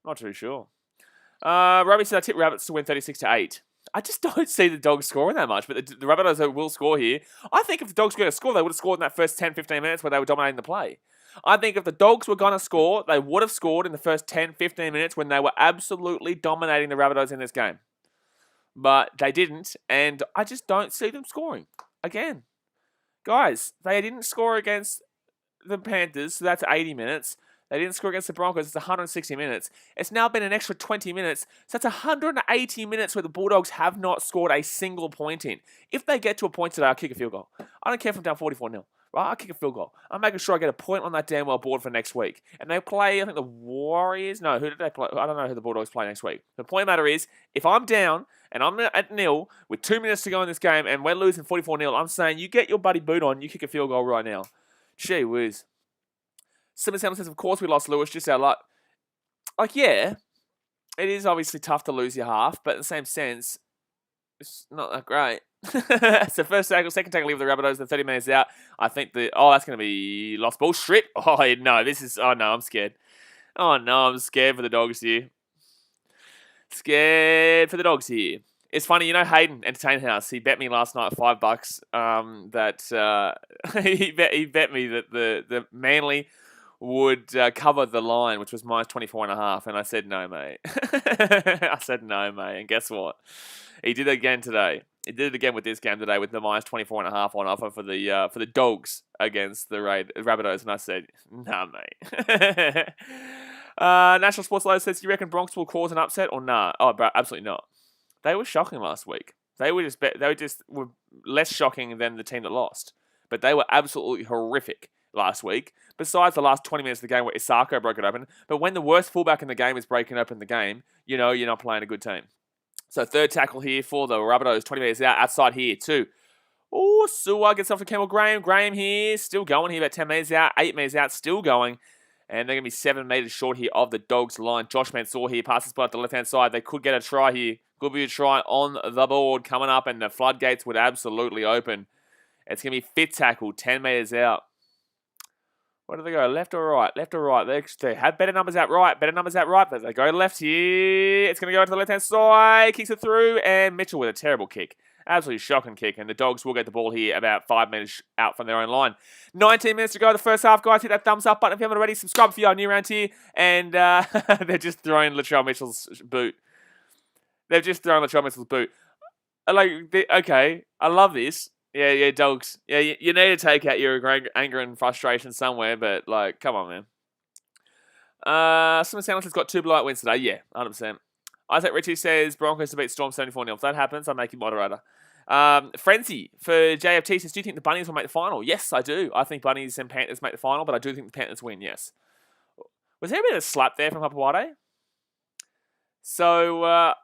not too sure. Robbie said, I tip Rabbits to win 36-8. I just don't see the Dogs scoring that much, but the Rabbitohs will score here. I think if the Dogs were going to score, they would have scored in that first 10-15 minutes where they were dominating the play. I think if the Dogs were going to score, they would have scored in the first 10-15 minutes when they were absolutely dominating the Rabbitohs in this game. But they didn't, and I just don't see them scoring. Again, guys, they didn't score against the Panthers, so that's 80 minutes. They didn't score against the Broncos, it's 160 minutes. It's now been an extra 20 minutes, so that's 180 minutes where the Bulldogs have not scored a single point in. If they get to a point today, I'll kick a field goal. I don't care if I'm down 44-0. Right, I'll kick a field goal. I'm making sure I get a point on that damn well board for next week. And they play, I think, the Warriors. No, who did they play? I don't know who the Bulldogs play next week. The point of the matter is, if I'm down and I'm at 0 with 2 minutes to go in this game and we're losing 44-0, I'm saying you get your buddy boot on, you kick a field goal right now. Gee whiz. Simmons says, of course we lost Lewis, just our luck. Like, yeah, it is obviously tough to lose your half, but in the same sense, it's not that great. So first tackle, second tackle, leave the Rabbitohs, the 30 minutes out. I think that's going to be lost ball. Strip. Oh, no, I'm scared. Oh, no, I'm scared for the Dogs here. Scared for the Dogs here. It's funny, Hayden, Entertainment House, he bet me last night $5 that he bet me that the Manly would cover the line, which was minus 24.5, and I said no, mate. I said no, mate, and guess what? He did it again today. He did it again with this game today with the minus 24.5 on offer for the Dogs against the Rabbitohs, and I said, nah, mate. National Sports Low says, you reckon Bronx will cause an upset or nah? Oh, bro, absolutely not. They were shocking last week. They were less shocking than the team that lost, but they were absolutely horrific last week. Besides the last 20 minutes of the game where Isako broke it open, but when the worst fullback in the game is breaking open the game, you're not playing a good team. So third tackle here for the Rabbitohs, 20 metres outside here too. Oh, Suwa gets off to Campbell Graham. Graham here, still going here, about 10 metres out, 8 metres out, still going. And they're going to be 7 metres short here of the Dogs' line. Josh Mansour here, passes by at the left-hand side. They could get a try here. Could be a try on the board coming up, and the floodgates would absolutely open. It's going to be fifth tackle, 10 metres out. Where do they go? Left or right? Left or right? They have better numbers out right. But they go left here. It's going to go to the left-hand side. Kicks it through. And Mitchell with a terrible kick. Absolutely shocking kick. And the Dogs will get the ball here about 5 minutes out from their own line. 19 minutes to go the first half. Guys, hit that thumbs up button if you haven't already. Subscribe if you are new around here. And they're just throwing Latrell Mitchell's boot. Okay, I love this. Yeah, Dogs. Yeah, you need to take out your anger and frustration somewhere, but, come on, man. Someone Sandwich has got 2 blowout wins today. Yeah, 100%. Isaac Ritchie says Broncos to beat Storm 74-0. If that happens, I'll make you moderator. Frenzy for JFT says, do you think the Bunnies will make the final? Yes, I do. I think Bunnies and Panthers make the final, but I do think the Panthers win, yes. Was there a bit of a slap there from Papawade? So,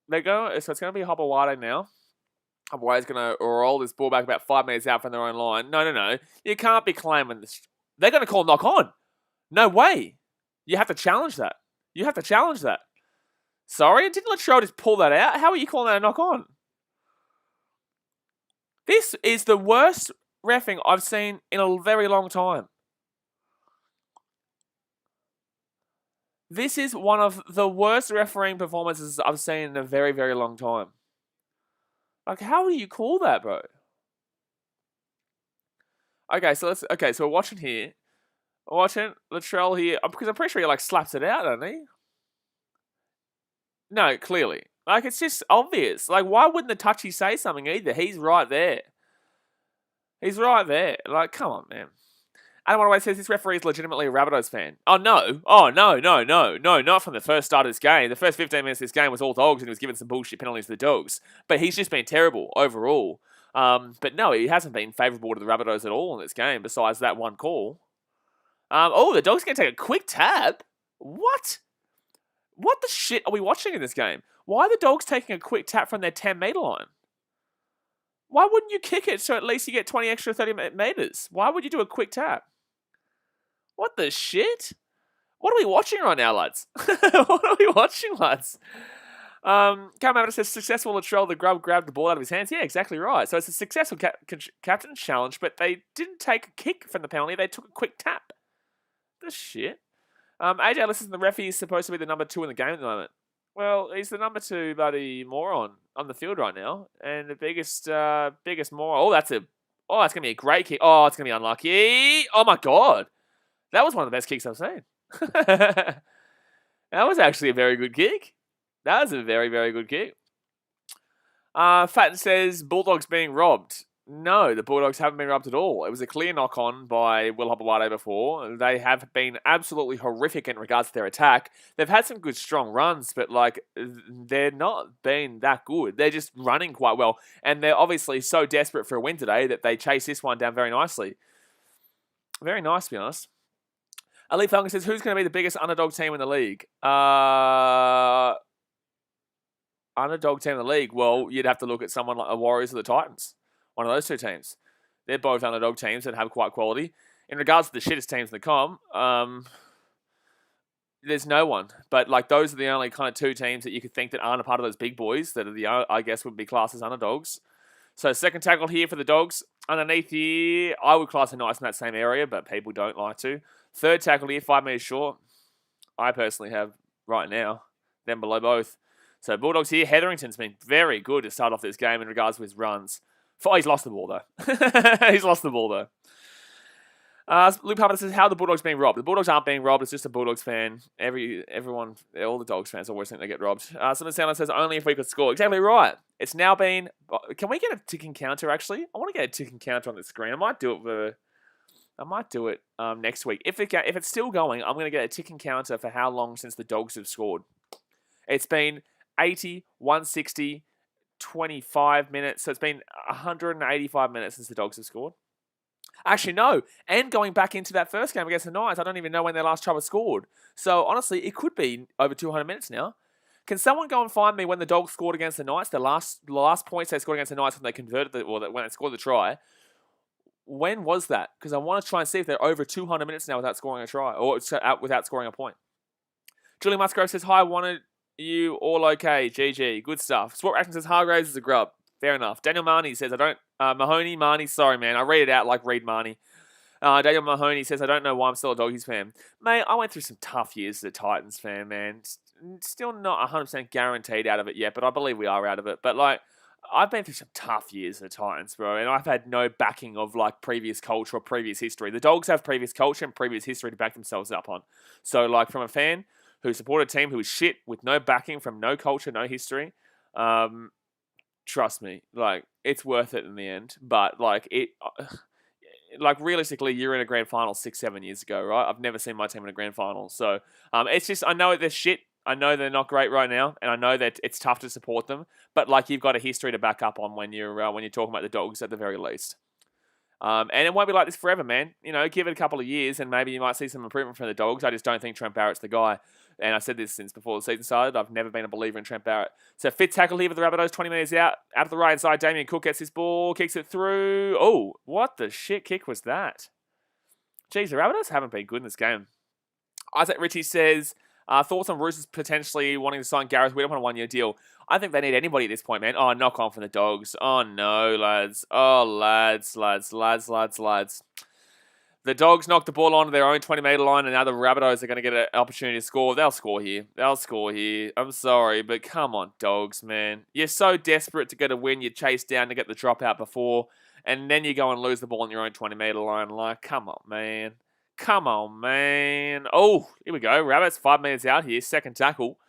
it's going to be Papawade now. Hawaii is going to roll this ball back about 5 metres out from their own line. No. You can't be claiming this. They're going to call knock on. No way. You have to challenge that. Sorry? Didn't Latrell just pull that out? How are you calling that a knock on? This is the worst reffing I've seen in a very long time. This is one of the worst refereeing performances I've seen in a very, very long time. How do you call that, bro? Okay, so we're watching here. We're watching Latrell here, because I'm pretty sure he, slaps it out, doesn't he? No, clearly. Like, it's just obvious. Like, why wouldn't the touchy say something either? He's right there. He's right there. Like, come on, man. Adam One Way says this referee is legitimately a Rabbitohs fan. Oh, no. Oh, no, no, no. No, not from the first start of this game. The first 15 minutes of this game was all Dogs and he was giving some bullshit penalties to the Dogs. But he's just been terrible overall. But no, he hasn't been favourable to the Rabbitohs at all in this game besides that one call. The Dogs going to take a quick tab? What? What the shit are we watching in this game? Why are the Dogs taking a quick tap from their 10-metre line? Why wouldn't you kick it so at least you get 20 extra 30 metres? Why would you do a quick tap? What the shit? What are we watching right now, lads? What are we watching, lads? Cam Abbott says, successful Latrell, the grub grabbed the ball out of his hands. Yeah, exactly right. So it's a successful captain challenge, but they didn't take a kick from the penalty. They took a quick tap. The shit. AJ listens, the referee is supposed to be the number 2 in the game at the moment. Well, he's the number 2 bloody moron on the field right now. And the biggest moron. That's going to be a great kick. Oh, it's going to be unlucky. Oh, my God. That was one of the best kicks I've seen. That was actually a very good kick. That was a very, very good kick. Fatten says, Bulldogs being robbed. No, the Bulldogs haven't been robbed at all. It was a clear knock-on by Will Hopoate before. They have been absolutely horrific in regards to their attack. They've had some good, strong runs, but, like, they're not been that good. They're just running quite well. And they're obviously so desperate for a win today that they chase this one down very nicely. Very nice, to be honest. Elite Falcon says, who's going to be the biggest underdog team in the league? Underdog team in the league? Well, you'd have to look at someone like the Warriors or the Titans. One of those two teams. They're both underdog teams that have quite quality. In regards to the shittest teams in the comp, there's no one. But like those are the only kind of two teams that you could think that aren't a part of those big boys that are the, I guess, would be classed as underdogs. So second tackle here for the Dogs. Underneath here, I would class the Knights in that same area, but people don't like to. Third tackle here, 5 metres short. I personally have right now. Them below both. So Bulldogs here. Hetherington's been very good to start off this game in regards to his runs. He's lost the ball, though. He's lost the ball, though. Luke Harper says, how are the Bulldogs being robbed? The Bulldogs aren't being robbed. It's just a Bulldogs fan. Everyone, all the Dogs fans always think they get robbed. Someone says, only if we could score. Exactly right. It's now been... Can we get a ticking counter, actually? I want to get a ticking counter on the screen. I might do it next week. If it's still going, I'm going to get a ticking counter for how long since the Dogs have scored. It's been 80, 160, 25 minutes. So it's been 185 minutes since the Dogs have scored. Actually, no. And going back into that first game against the Knights, I don't even know when their last try was scored. So, honestly, it could be over 200 minutes now. Can someone go and find me when the Dogs scored against the Knights? The last points they scored against the Knights when they converted when they scored the try. When was that? Because I want to try and see if they're over 200 minutes now without scoring a try or without scoring a point. Julie Musgrove says, hi, wanted you all okay. GG. Good stuff. Sport Action says, Hargraves is a grub. Fair enough. Daniel Marnie says, Marnie, sorry, man. I read it out like Reed Marnie. Daniel Mahoney says, I don't know why I'm still a Doggies fan. Mate, I went through some tough years as a Titans fan, man. Still not 100% guaranteed out of it yet, but I believe we are out of it. But, like, I've been through some tough years as a Titans, bro, and I've had no backing of, like, previous culture or previous history. The Dogs have previous culture and previous history to back themselves up on. So, like, from a fan who supported a team who was shit with no backing from no culture, no history, trust me, like, it's worth it in the end. But, like, like, realistically, you're in a grand final 6-7 years ago, right? I've never seen my team in a grand final. So, it's just, I know they're shit. I know they're not great right now, and I know that it's tough to support them. But, like, you've got a history to back up on when you're talking about the Dogs at the very least. And it won't be like this forever, man. You know, give it a couple of years, and maybe you might see some improvement from the Dogs. I just don't think Trent Barrett's the guy. And I've said this since before the season started. I've never been a believer in Trent Barrett. So fifth tackle here for the Rabbitohs, 20 metres out of the right side. Damien Cook gets his ball, kicks it through. Oh, what the shit kick was that? Jeez, the Rabbitohs haven't been good in this game. Isaac Ritchie says, thoughts on Roosters potentially wanting to sign Gareth Widdop on a 1-year deal. I think they need anybody at this point, man. Oh, knock on from the Dogs. Oh, no, lads. Oh, lads. The Dogs knocked the ball onto their own 20-metre line, and now the Rabbitohs are going to get an opportunity to score. They'll score here. I'm sorry, but come on, Dogs, man. You're so desperate to get a win. You chase down to get the dropout before, and then you go and lose the ball on your own 20-metre line. Like, come on, man. Oh, here we go. Rabbits 5 metres out here. Second tackle.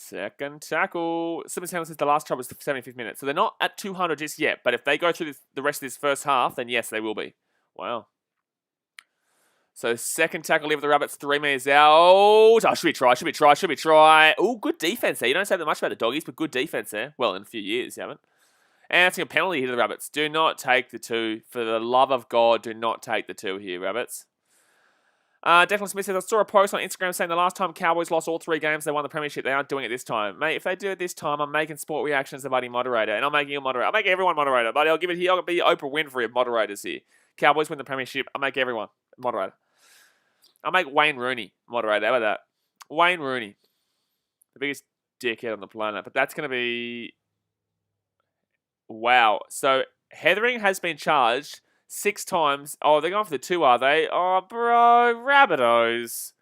Second tackle. Simmons since the last try was the 75th minute. So they're not at 200 just yet. But if they go through the rest of this first half, then yes, they will be. Wow. So second tackle leave the Rabbits, 3 meters out. Oh, should we try? Oh, good defense there. You don't say that much about the Doggies, but good defense there. Well, in a few years, you haven't. And it's a penalty here to the Rabbits. Do not take the 2. For the love of God, do not take the 2 here, Rabbits. Declan Smith says, I saw a post on Instagram saying the last time Cowboys lost all 3 games, they won the premiership. They aren't doing it this time. Mate, if they do it this time, I'm making sport reactions a buddy moderator. And I'm making you a moderator. I'll make everyone moderator. Buddy, I'll give it here. I'll be Oprah Winfrey of moderators here. Cowboys win the premiership. I'll make everyone moderator. I'll make Wayne Rooney moderator. How about that? Wayne Rooney. The biggest dickhead on the planet. But that's going to be... Wow. So, Heathering has been charged 6 times. Oh, they're going for the 2, are they? Oh, bro. Rabbitohs.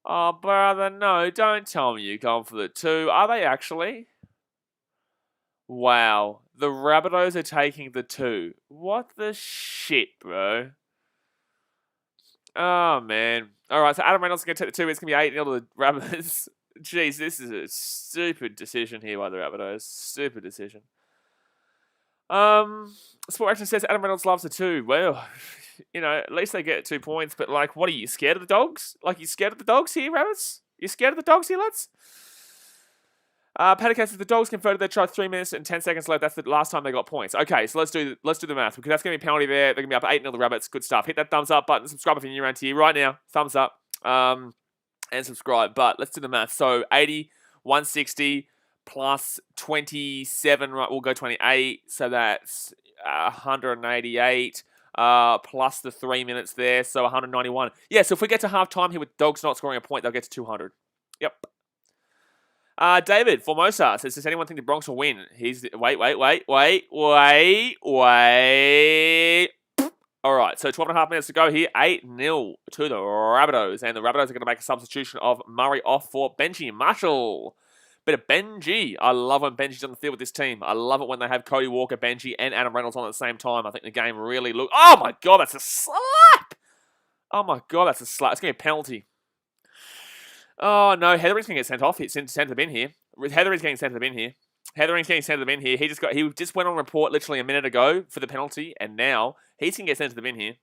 Oh, brother, no. Don't tell me you're going for the 2. Are they actually? Wow. The Rabbitohs are taking the 2. What the shit, bro? Oh, man. All right, so Adam Reynolds is going to take the 2. It's going to be 8-0 to the Rabbitohs. Jeez, this is a stupid decision here by the Rabbitohs. Stupid decision. Sport Action says Adam Reynolds loves the 2. Well, you know, at least they get 2 points. But, like, what are you, scared of the Dogs? Like, you scared of the Dogs here, Rabbits? You scared of the Dogs here, lads? Paddock says the Dogs converted their try 3 minutes and 10 seconds left. That's the last time they got points. Okay, so let's do the math because that's going to be a penalty there. They're going to be up 8-0 the Rabbits. Good stuff. Hit that thumbs up button. Subscribe if you're new around here right now. Thumbs up and subscribe. But let's do the math. So 80, 160 plus 27. Right, we'll go 28. So that's 188 plus the 3 minutes there. So 191. Yeah, so if we get to half time here with Dogs not scoring a point, they'll get to 200. Yep. David Formosa says, does anyone think the Bronx will win? He's wait. All right, so 12.5 minutes to go here. 8-0 to the Rabbitohs. And the Rabbitohs are going to make a substitution of Murray off for Benji Marshall. Bit of Benji. I love when Benji's on the field with this team. I love it when they have Cody Walker, Benji, and Adam Reynolds on at the same time. I think the game really looks... Oh, my God, that's a slap! Oh, my God, that's a slap. It's going to be a penalty. Oh, no, Hethering's going to get sent off. He's sent to the bin here. Hethering's getting sent to the bin here. He just went on report literally a minute ago for the penalty, and now he's going to get sent to the bin here.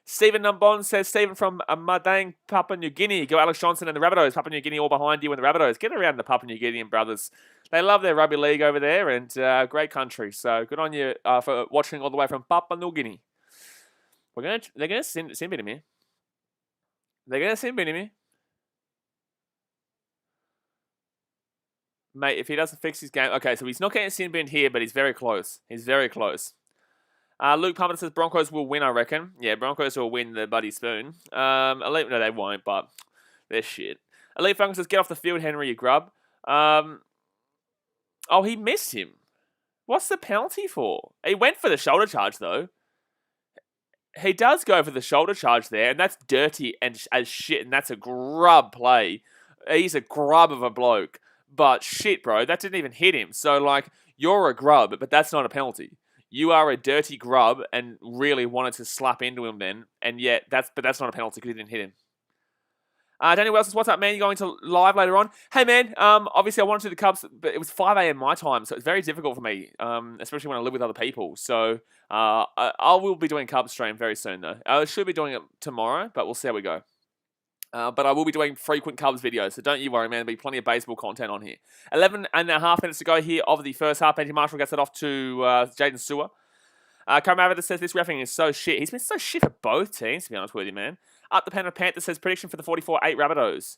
Stephen Numbon says, Stephen from Madang, Papua New Guinea. Go Alex Johnson and the Rabbitohs. Papua New Guinea all behind you and the Rabbitohs. Get around the Papua New Guinean brothers. They love their rugby league over there, and great country. So good on you for watching all the way from Papua New Guinea. They're going to sin bin him here. They're going to sin bin him. Mate, if he doesn't fix his game... Okay, so he's not getting sin bin here, but he's very close. Luke Palmer says Broncos will win, I reckon. Yeah, Broncos will win the Buddy Spoon. No, they won't, but they're shit. Elite Falcon says, get off the field, Henry, you grub. Oh, he missed him. What's the penalty for? He went for the shoulder charge, though. He does go for the shoulder charge there, and that's dirty and as shit, and that's a grub play. He's a grub of a bloke. But shit, bro, that didn't even hit him. So, like, you're a grub, but that's not a penalty. You are a dirty grub and really wanted to slap into him then, and yet that's not a penalty because he didn't hit him. Daniel Wells says, what's up, man? You going to live later on? Hey, man, obviously I wanted to do the Cubs, but it was 5 a.m. my time, so it's very difficult for me, especially when I live with other people. So I will be doing Cubs stream very soon, though. I should be doing it tomorrow, but we'll see how we go. But I will be doing frequent Cubs videos, so don't you worry, man. There'll be plenty of baseball content on here. 11.5 minutes to go here of the first half. Benji Marshall gets it off to Jaden Sewer. Karamavida says this refereeing is so shit. He's been so shit for both teams, to be honest with you, man. Up the Panther Panther says prediction for the 44-8 Rabbitohs.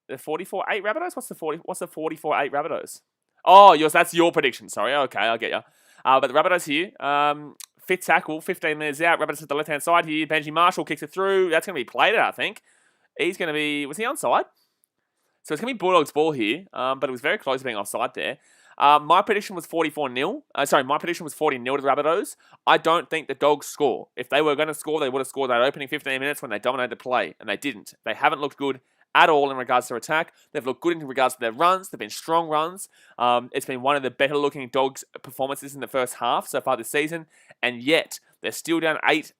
The 44-8 Rabbitohs? What's the 44-8 Rabbitohs? Oh, that's your prediction. Sorry. Okay, I'll get you. But the Rabbitohs here. Fifth tackle, 15 minutes out. Rabbitohs at the left-hand side here. Benji Marshall kicks it through. That's going to be played out, I think. He's going to be... Was he onside? So it's going to be Bulldogs ball here. But it was very close to being offside there. My prediction was 44-0. My prediction was 40-0 to the Rabbitohs. I don't think the Dogs score. If they were going to score, they would have scored that opening 15 minutes when they dominated the play. And they didn't. They haven't looked good at all in regards to attack. They've looked good in regards to their runs. They've been strong runs. It's been one of the better looking Dogs performances in the first half so far this season. And yet, They're still down 8-0.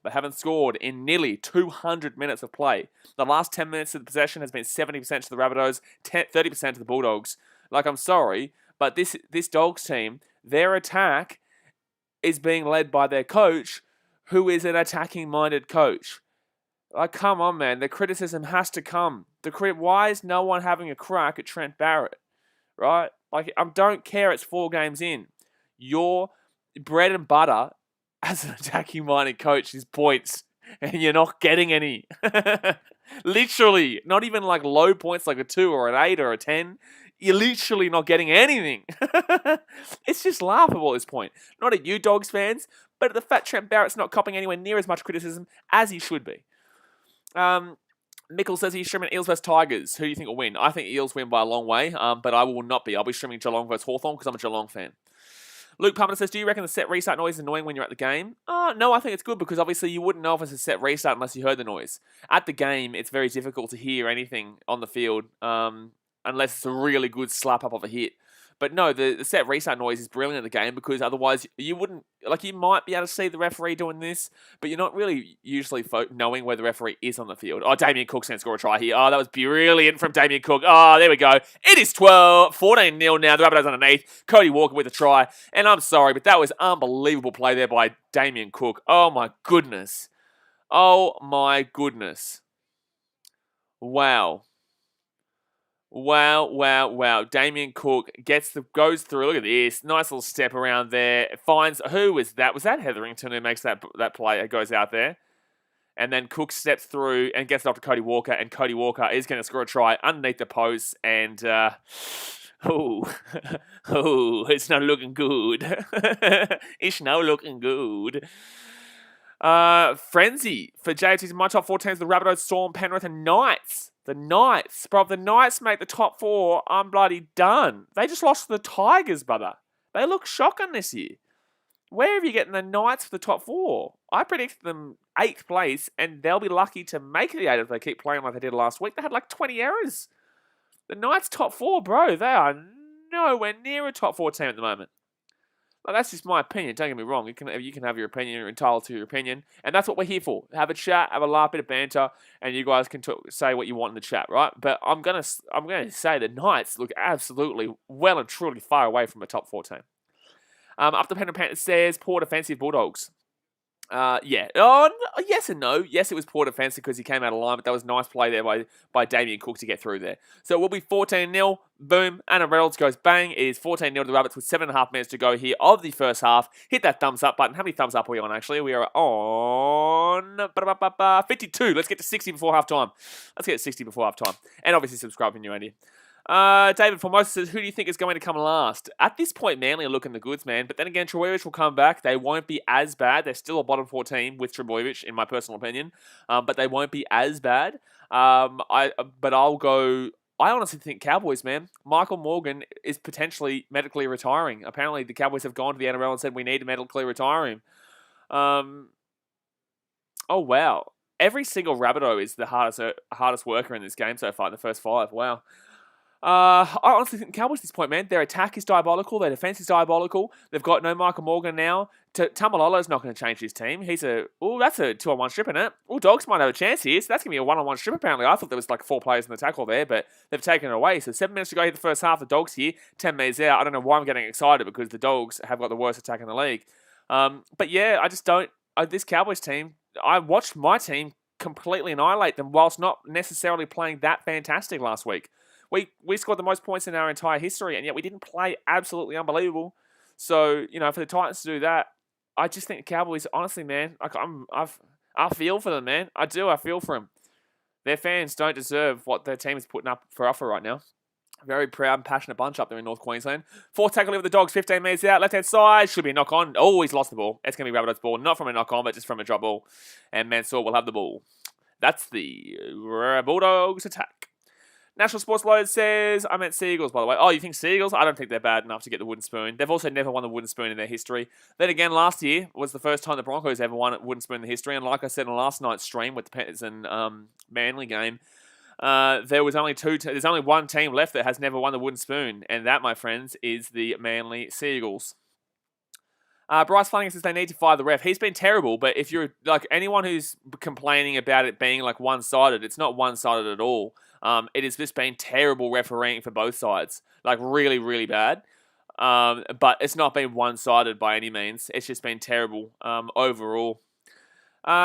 They haven't scored in nearly 200 minutes of play. The last 10 minutes of the possession has been 70% to the Rabbitohs, 30% to the Bulldogs. Like, I'm sorry, but this Dogs team, their attack is being led by their coach, who is an attacking-minded coach. Like, come on, man. The criticism has to come. Why is no one having a crack at Trent Barrett? Right? Like, I don't care. It's 4 games in. Your bread and butter as an attacking-minded coach is points, and you're not getting any. Literally. Not even like low points like a 2 or an 8 or a 10. You're literally not getting anything. It's just laughable at this point. Not at you, Dogs fans, but at the fact Trent Barrett's not copping anywhere near as much criticism as he should be. Mickle says he's streaming Eels vs Tigers. Who do you think will win? I think Eels win by a long way, but I will not be. I'll be streaming Geelong vs Hawthorn because I'm a Geelong fan. Luke Palmer says, do you reckon the set restart noise is annoying when you're at the game? No, I think it's good because obviously you wouldn't know if it's a set restart unless you heard the noise. At the game, it's very difficult to hear anything on the field unless it's a really good slap up of a hit. But no, the set restart noise is brilliant in the game because otherwise you wouldn't, like, you might be able to see the referee doing this, but you're not really usually knowing where the referee is on the field. Oh, Damien Cook's going to score a try here. Oh, that was brilliant from Damien Cook. Oh, there we go. It is 14-0 now. The Rabbitohs underneath. Cody Walker with a try. And I'm sorry, but that was unbelievable play there by Damien Cook. Oh, my goodness. Oh, my goodness. Wow. Wow. Damien Cook goes through. Look at this. Nice little step around there. Finds, who was that? Was that Hetherington who makes that play? It goes out there. And then Cook steps through and gets it off to Cody Walker. And Cody Walker is going to score a try underneath the post. And, it's not looking good. It's not looking good. Frenzy for JT's in my top 4 teams. The Rabbitohs, Storm, Penrith, and Knights. The Knights. Bro, if the Knights make the top 4, I'm bloody done. They just lost to the Tigers, brother. They look shocking this year. Where are you getting the Knights for the top 4? I predicted them 8th place, and they'll be lucky to make the 8 if they keep playing like they did last week. They had like 20 errors. The Knights top 4, bro. They are nowhere near a top 4 team at the moment. Well, that's just my opinion. Don't get me wrong. You can have your opinion. You're entitled to your opinion. And that's what we're here for. Have a chat, have a laugh, bit of banter, and you guys can say what you want in the chat, right? But I'm gonna say the Knights look absolutely well and truly far away from a top 4 team. Up the Penrith says, poor defensive Bulldogs. Yeah. Oh, yes and no. Yes, it was poor defense because he came out of line, but that was a nice play there by Damien Cook to get through there. So it will be 14-0. Boom. Anna Reynolds goes bang. It is 14-0 to the Rabbits with 7.5 minutes to go here of the first half. Hit that thumbs up button. How many thumbs up are we on, actually? We are on 52. Let's get to 60 before half time. Let's get to 60 before half time. And obviously subscribe if you're new, Andy. David Formosa says, who do you think is going to come last? At this point, Manly are looking the goods, man. But then again, Trbojevic will come back. They won't be as bad. They're still a bottom 4 team with Trbojevic, in my personal opinion. But they won't be as bad. But I'll go... I honestly think Cowboys, man. Michael Morgan is potentially medically retiring. Apparently, the Cowboys have gone to the NRL and said, we need to medically retire him. Oh, wow. Every single Rabbitoh is the hardest worker in this game so far in the first 5. Wow. I honestly think the Cowboys at this point, man, their attack is diabolical, their defense is diabolical. They've got no Michael Morgan now. Tamalolo's not going to change his team. That's a 2-on-1 strip, isn't it? Dogs might have a chance here. So that's going to be a 1-on-1 strip, apparently. I thought there was like 4 players in the tackle there, but they've taken it away. So 7 minutes to go here the first half. The Dogs here, 10 minutes out. I don't know why I'm getting excited because the Dogs have got the worst attack in the league. But yeah, I just don't... this Cowboys team, I watched my team completely annihilate them whilst not necessarily playing that fantastic last week. We scored the most points in our entire history, and yet we didn't play absolutely unbelievable. So, for the Titans to do that, I just think the Cowboys, honestly, man, I feel for them, man. I do. I feel for them. Their fans don't deserve what their team is putting up for offer right now. Very proud and passionate bunch up there in North Queensland. 4th tackle with the Dogs, 15 metres out, left-hand side. Should be a knock-on. Oh, he's lost the ball. It's going to be Rabbitoh's ball. Not from a knock-on, but just from a drop ball. And Mansour will have the ball. That's the Bulldogs attack. National Sports Load says, I meant Seagulls, by the way. Oh, you think Seagulls? I don't think they're bad enough to get the wooden spoon. They've also never won the wooden spoon in their history. Then again, last year was the first time the Broncos ever won a wooden spoon in the history. And like I said on last night's stream with the Panthers and Manly game, there's only one team left that has never won the wooden spoon. And that, my friends, is the Manly Seagulls. Bryce Fleming says they need to fire the ref. He's been terrible, but if you're like anyone who's complaining about it being like one-sided, it's not one-sided at all. It has just been terrible refereeing for both sides, like really, really bad. But it's not been one-sided by any means. It's just been terrible overall.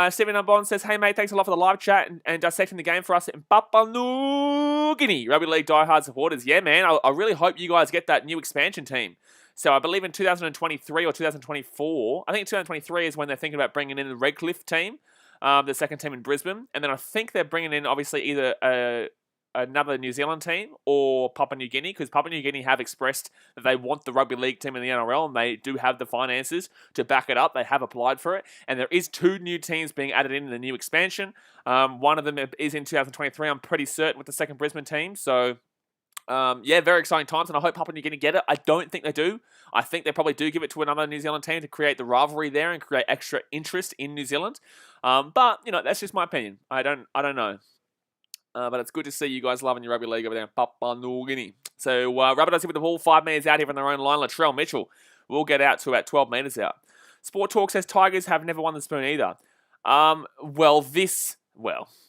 Stephen Unbond says, hey mate, thanks a lot for the live chat and dissecting the game for us in Papua New Guinea. Rugby League diehard supporters. Yeah, man, I really hope you guys get that new expansion team. So I believe in 2023 or 2024, I think 2023 is when they're thinking about bringing in the Redcliffe team, the second team in Brisbane. And then I think they're bringing in, obviously, either another New Zealand team or Papua New Guinea, because Papua New Guinea have expressed that they want the rugby league team in the NRL, and they do have the finances to back it up. They have applied for it, and there is 2 new teams being added in the new expansion. One of them is in 2023, I'm pretty certain, with the second Brisbane team. So yeah, very exciting times, and I hope Papua New Guinea get it. I don't think they do. I think they probably do give it to another New Zealand team to create the rivalry there and create extra interest in New Zealand. But you know, that's just my opinion. I don't know. But it's good to see you guys loving your rugby league over there in Papua New Guinea. So Rabbitohs here with the ball, 5 metres out here from their own line. Latrell Mitchell will get out to about 12 metres out. Sport Talk says Tigers have never won the spoon either.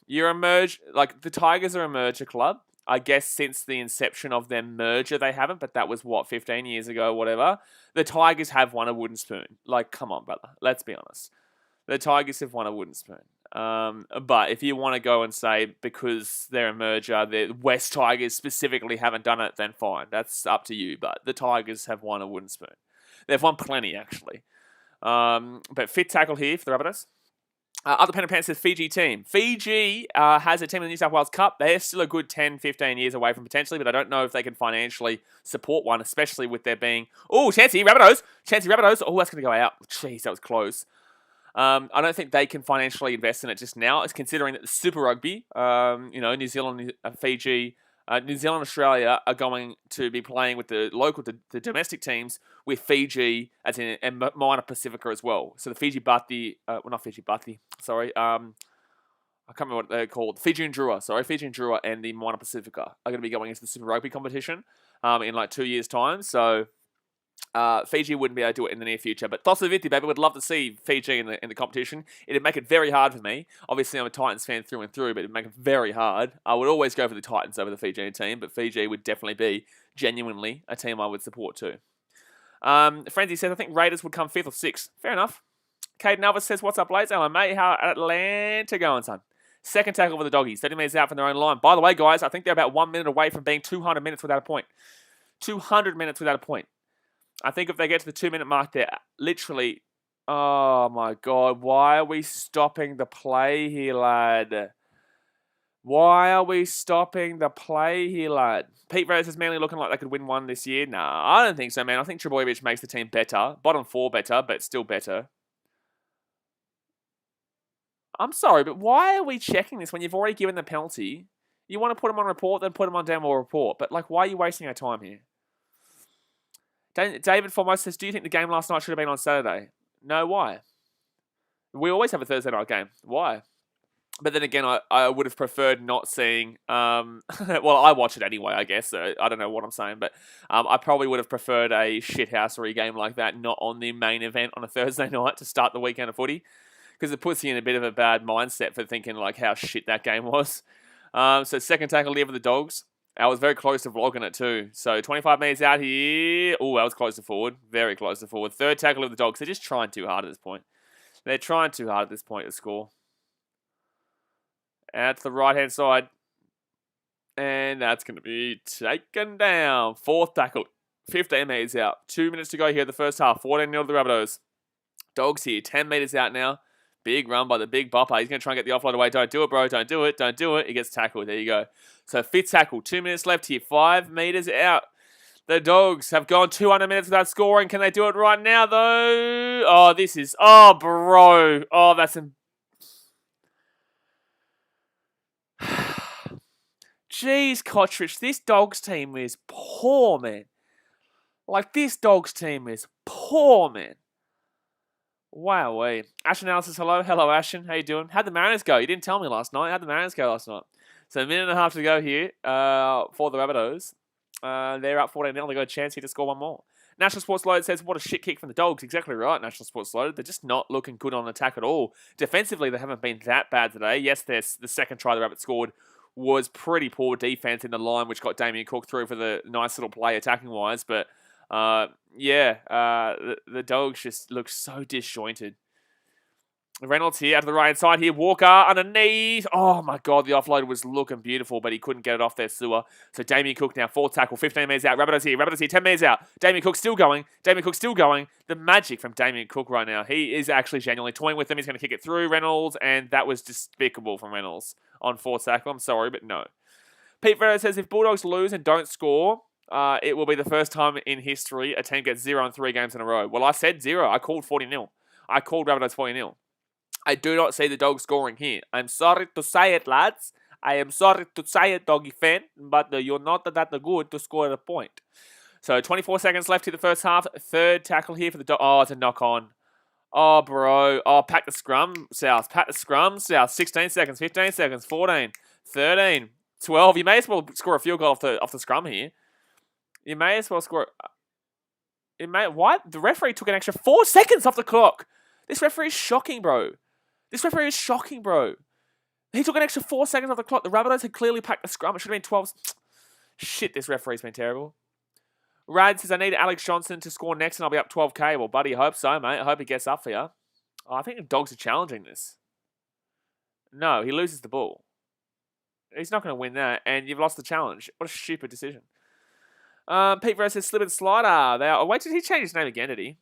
You're a merge, like the Tigers are a merger club. I guess since the inception of their merger, they haven't, but that was, 15 years ago, whatever. The Tigers have won a wooden spoon. Like, come on, brother. Let's be honest. The Tigers have won a wooden spoon. But if you want to go and say because they're a merger, the West Tigers specifically haven't done it, then fine. That's up to you. But the Tigers have won a wooden spoon. They've won plenty, actually. But fit tackle here for the Rabbitohs. Other pen and pen says Fiji team. Fiji has a team in the New South Wales Cup. They're still a good 10, 15 years away from potentially, but I don't know if they can financially support one, especially with there being... Oh, Chancey Rabbitohs. Oh, that's going to go out. Jeez, that was close. I don't think they can financially invest in it just now. It's considering that the Super Rugby, New Zealand, Fiji, New Zealand, Australia are going to be playing with the domestic teams with Fiji and Moana Pacifica as well. So the Fiji Bati, not Fiji Bati, sorry. I can't remember what they're called. Fiji and Drua and the Moana Pacifica are going to be going into the Super Rugby competition in like 2 years' time. So Fiji wouldn't be able to do it in the near future, but Tosaviti, baby, would love to see Fiji in the competition. It'd make it very hard for me. Obviously, I'm a Titans fan through and through, but it'd make it very hard. I would always go for the Titans over the Fijian team, but Fiji would definitely be genuinely a team I would support too. Frenzy says, I think Raiders would come 5th or 6th. Fair enough. Caden Elvis says, what's up, Blades? Hello, mate. How Atlanta going, son? Second tackle for the Doggies. 30 minutes out from their own line. By the way, guys, I think they're about 1 minute away from being 200 minutes without a point. 200 minutes without a point. I think if they get to the 2-minute mark, they're literally... Oh, my God. Why are we stopping the play here, lad? Why are we stopping the play here, lad? Pete Rose is mainly looking like they could win one this year. Nah, I don't think so, man. I think Trebojevic makes the team better. Bottom 4 better, but still better. I'm sorry, but why are we checking this when you've already given the penalty? You want to put him on report, then put him on Danwell report. But, like, why are you wasting our time here? David Foremost says, do you think the game last night should have been on Saturday? No, why? We always have a Thursday night game. Why? But then again, I would have preferred not seeing... well, I watch it anyway, I guess. So I don't know what I'm saying. But I probably would have preferred a shithousery game like that, not on the main event on a Thursday night to start the weekend of footy. Because it puts you in a bit of a bad mindset for thinking like how shit that game was. So second tackle here for the Dogs. I was very close to vlogging it too. So 25 metres out here. Oh, that was close to forward. Very close to forward. Third tackle of the Dogs. They're just trying too hard at this point. They're trying too hard at this point to score. Out to the right-hand side. And that's going to be taken down. Fourth tackle. 15 metres out. 2 minutes to go here in the first half. 14-0 to the Rabbitohs. Dogs here. 10 metres out now. Big run by the big bopper. He's going to try and get the offload away. Don't do it, bro. Don't do it. Don't do it. He gets tackled. There you go. So fifth tackle. 2 minutes left here. 5 metres out. The Dogs have gone 200 minutes without scoring. Can they do it right now, though? Oh, this is... Oh, bro. Oh, that's... Jeez, Kotrich. This Dogs team is poor, man. Like, this Dogs team is poor, man. Wowee. Ashen Analysis, hello. Hello, Ashen. How you doing? How'd the Mariners go? You didn't tell me last night. How'd the Mariners go last night? So a minute and a half to go here for the Rabbitohs. They're up 14-0. They got a chance here to score one more. National Sports Loaded says, what a shit kick from the Dogs. Exactly right, National Sports Loaded. They're just not looking good on attack at all. Defensively, they haven't been that bad today. Yes, the second try the Rabbits scored was pretty poor defense in the line, which got Damien Cook through for the nice little play attacking-wise. But, the Dogs just look so disjointed. Reynolds here out to the right-hand side here. Walker underneath. Oh, my God. The offload was looking beautiful, but he couldn't get it off their sewer. So Damien Cook now, fourth tackle, 15 metres out. Rabbitohs here, 10 metres out. Damien Cook still going. The magic from Damien Cook right now. He is actually genuinely toying with them. He's going to kick it through Reynolds, and that was despicable from Reynolds on fourth tackle. I'm sorry, but no. Pete Ferrer says, if Bulldogs lose and don't score, it will be the first time in history a team gets 0 in 3 games in a row. Well, I said 0. I called 40-0. I called Rabbitohs 40-0. I do not see the Dogs scoring here. I'm sorry to say it, lads. I am sorry to say it, doggy fan, but you're not that good to score a point. So 24 seconds left in the first half. Third tackle here for the Dogs. Oh, it's a knock on. Oh, bro. Oh, pack the scrum, South. 16 seconds, 15 seconds, 14, 13, 12. You may as well score a field goal off the scrum here. You may as well score. What? The referee took an extra 4 seconds off the clock. This referee is shocking, bro. He took an extra 4 seconds off the clock. The Rabbitohs had clearly packed the scrum. It should have been 12. Shit, this referee's been terrible. Rad says, I need Alex Johnson to score next and I'll be up 12k. Well, buddy, I hope so, mate. I hope he gets up for you. Oh, I think the Dogs are challenging this. No, he loses the ball. He's not going to win that, and you've lost the challenge. What a stupid decision. Pete Rose says, slip and slider. Wait, did he change his name again, did he?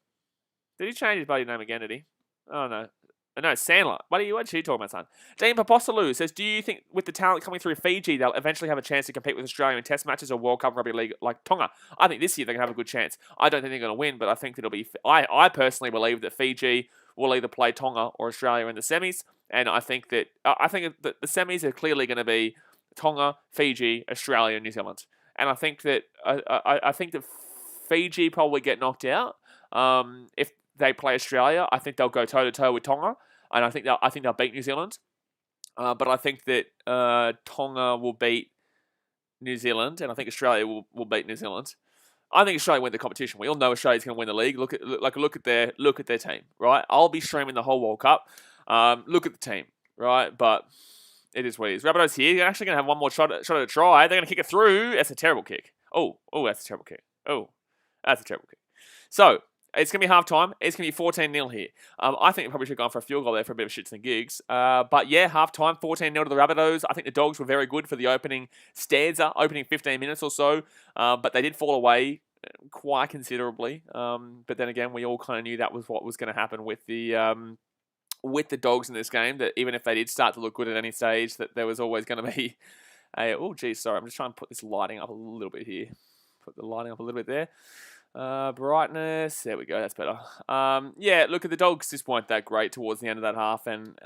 Did he change his bloody name again, did he? Oh, no. No, Sandler. What are you talking about, son? Dean Papostolou says, do you think with the talent coming through Fiji, they'll eventually have a chance to compete with Australia in test matches or World Cup Rugby League like Tonga? I think this year they're going to have a good chance. I don't think they're going to win, but I think it'll be... I personally believe that Fiji will either play Tonga or Australia in the semis, and I think that the semis are clearly going to be Tonga, Fiji, Australia, and New Zealand. And I think that Fiji probably get knocked out. If they play Australia, I think they'll go toe-to-toe with Tonga. And I think they'll beat New Zealand. But I think that Tonga will beat New Zealand, and I think Australia will beat New Zealand. I think Australia win the competition. We all know Australia's going to win the league. Look at their team, right? I'll be streaming the whole World Cup. Look at the team, right? But it is what it is. Rabbitohs here. They're actually going to have one more shot at a try. They're going to kick it through. That's a terrible kick. Oh, that's a terrible kick. Oh, that's a terrible kick. So it's going to be half-time. It's going to be 14-0 here. I think they probably should have gone for a field goal there for a bit of shits and gigs. But yeah, half-time, 14-0 to the Rabbitohs. I think the Dogs were very good for the opening stanza, opening 15 minutes or so. But they did fall away quite considerably. But then again, we all kind of knew that was what was going to happen with the Dogs in this game, that even if they did start to look good at any stage, that there was always going to be I'm just trying to put this lighting up a little bit here. Put the lighting up a little bit there. Brightness, there we go, that's better. Yeah, look, at the Dogs just weren't that great towards the end of that half, and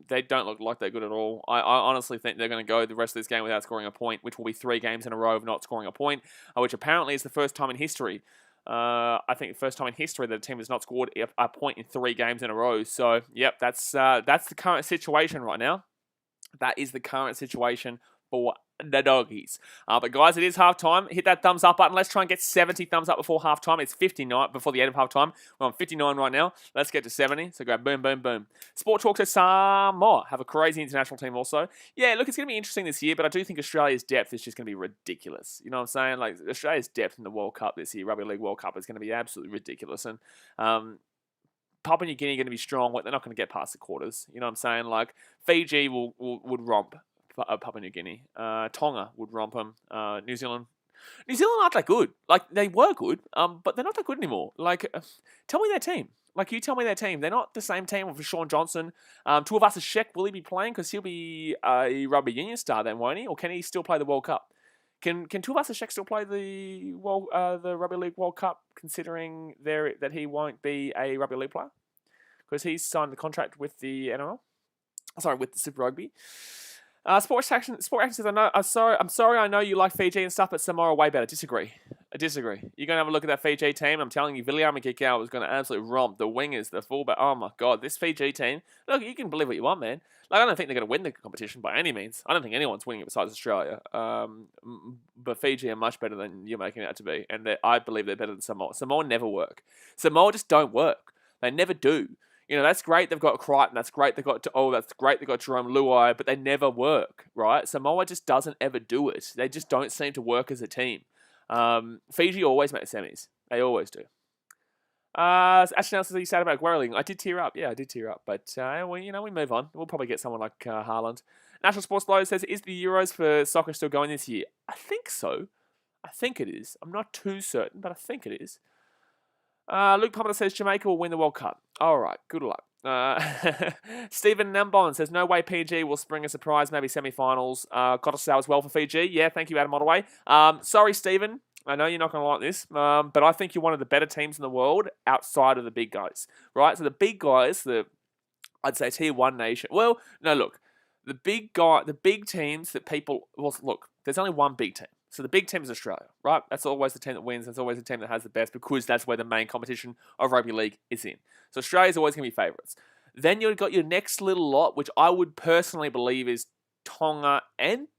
they don't look like they're good at all. I honestly think they're going to go the rest of this game without scoring a point, which will be 3 games in a row of not scoring a point, which apparently is the first time in history. I think the first time in history that a team has not scored a point in 3 games in a row. So, yep, that's the current situation right now. That is the current situation for the Doggies. But guys, it is halftime. Hit that thumbs up button. Let's try and get 70 thumbs up before halftime. It's 59 before the end of halftime. We're on 59 right now. Let's get to 70. So go boom, boom, boom. Sport Talk to Samoa. Have a crazy international team also. Yeah, look, it's going to be interesting this year, but I do think Australia's depth is just going to be ridiculous. You know what I'm saying? Like, Australia's depth in the World Cup this year, Rugby League World Cup, is going to be absolutely ridiculous. And Papua New Guinea are going to be strong. They're not going to get past the quarters. You know what I'm saying? Like, Fiji would romp Papua New Guinea. Tonga would romp them. New Zealand aren't that good. Like, they were good, but they're not that good anymore. Like, tell me their team. Like, you tell me their team. They're not the same team with Sean Johnson. Tuivasa-Sheck, will he be playing? Because he'll be a rugby union star then, won't he? Or can he still play the World Cup? Can Tuivasa-Sheck still play the Rugby League World Cup, considering that he won't be a Rugby League player? Because he's signed the contract with the NRL. Sorry, with the Super Rugby. Sport Action says, I'm sorry, I know you like Fiji and stuff, but Samoa are way better. Disagree. I disagree. You're going to have a look at that Fiji team. I'm telling you, Viliame Kikau was going to absolutely romp the wingers, the fullback. Oh my God, this Fiji team. Look, you can believe what you want, man. Like, I don't think they're going to win the competition by any means. I don't think anyone's winning it besides Australia. But Fiji are much better than you're making it out to be. And I believe they're better than Samoa. Samoa never work. Samoa just don't work. They never do. You know, that's great. They've got Crichton. That's great. That's great. They've got Jerome Luai, but they never work, right? Samoa just doesn't ever do it. They just don't seem to work as a team. Fiji always make the semis. They always do. Actually, now you said about Guerrling. I did tear up. Yeah, I did tear up. But, we move on. We'll probably get someone like Haaland. National Sports Blow says, is the Euros for soccer still going this year? I think so. I think it is. I'm not too certain, but I think it is. Luke Potter says Jamaica will win the World Cup. All right, good luck. Stephen Nambon says, no way PNG will spring a surprise, maybe semi-finals. Kotosawa as well for Fiji. Yeah, thank you, Adam Ottaway. Sorry, Stephen. I know you're not going to like this, but I think you're one of the better teams in the world outside of the big guys, right? So the big guys, I'd say tier 1 nation. Well, no, look, the big teams that people, well, look, there's only one big team. So the big team is Australia, right? That's always the team that wins. That's always the team that has the best because that's where the main competition of rugby league is in. So Australia's always going to be favourites. Then you've got your next little lot, which I would personally believe is Tonga and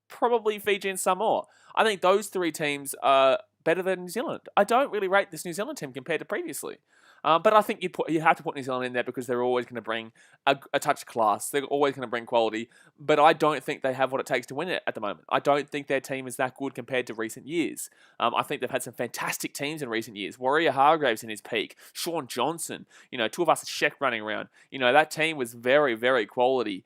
probably Fiji and Samoa. I think those three teams are better than New Zealand. I don't really rate this New Zealand team compared to previously. But I think you have to put New Zealand in there because they're always going to bring a touch of class. They're always going to bring quality. But I don't think they have what it takes to win it at the moment. I don't think their team is that good compared to recent years. I think they've had some fantastic teams in recent years. Warrior Hargraves in his peak. Sean Johnson. Tuivasa-Sheck running around. That team was very, very quality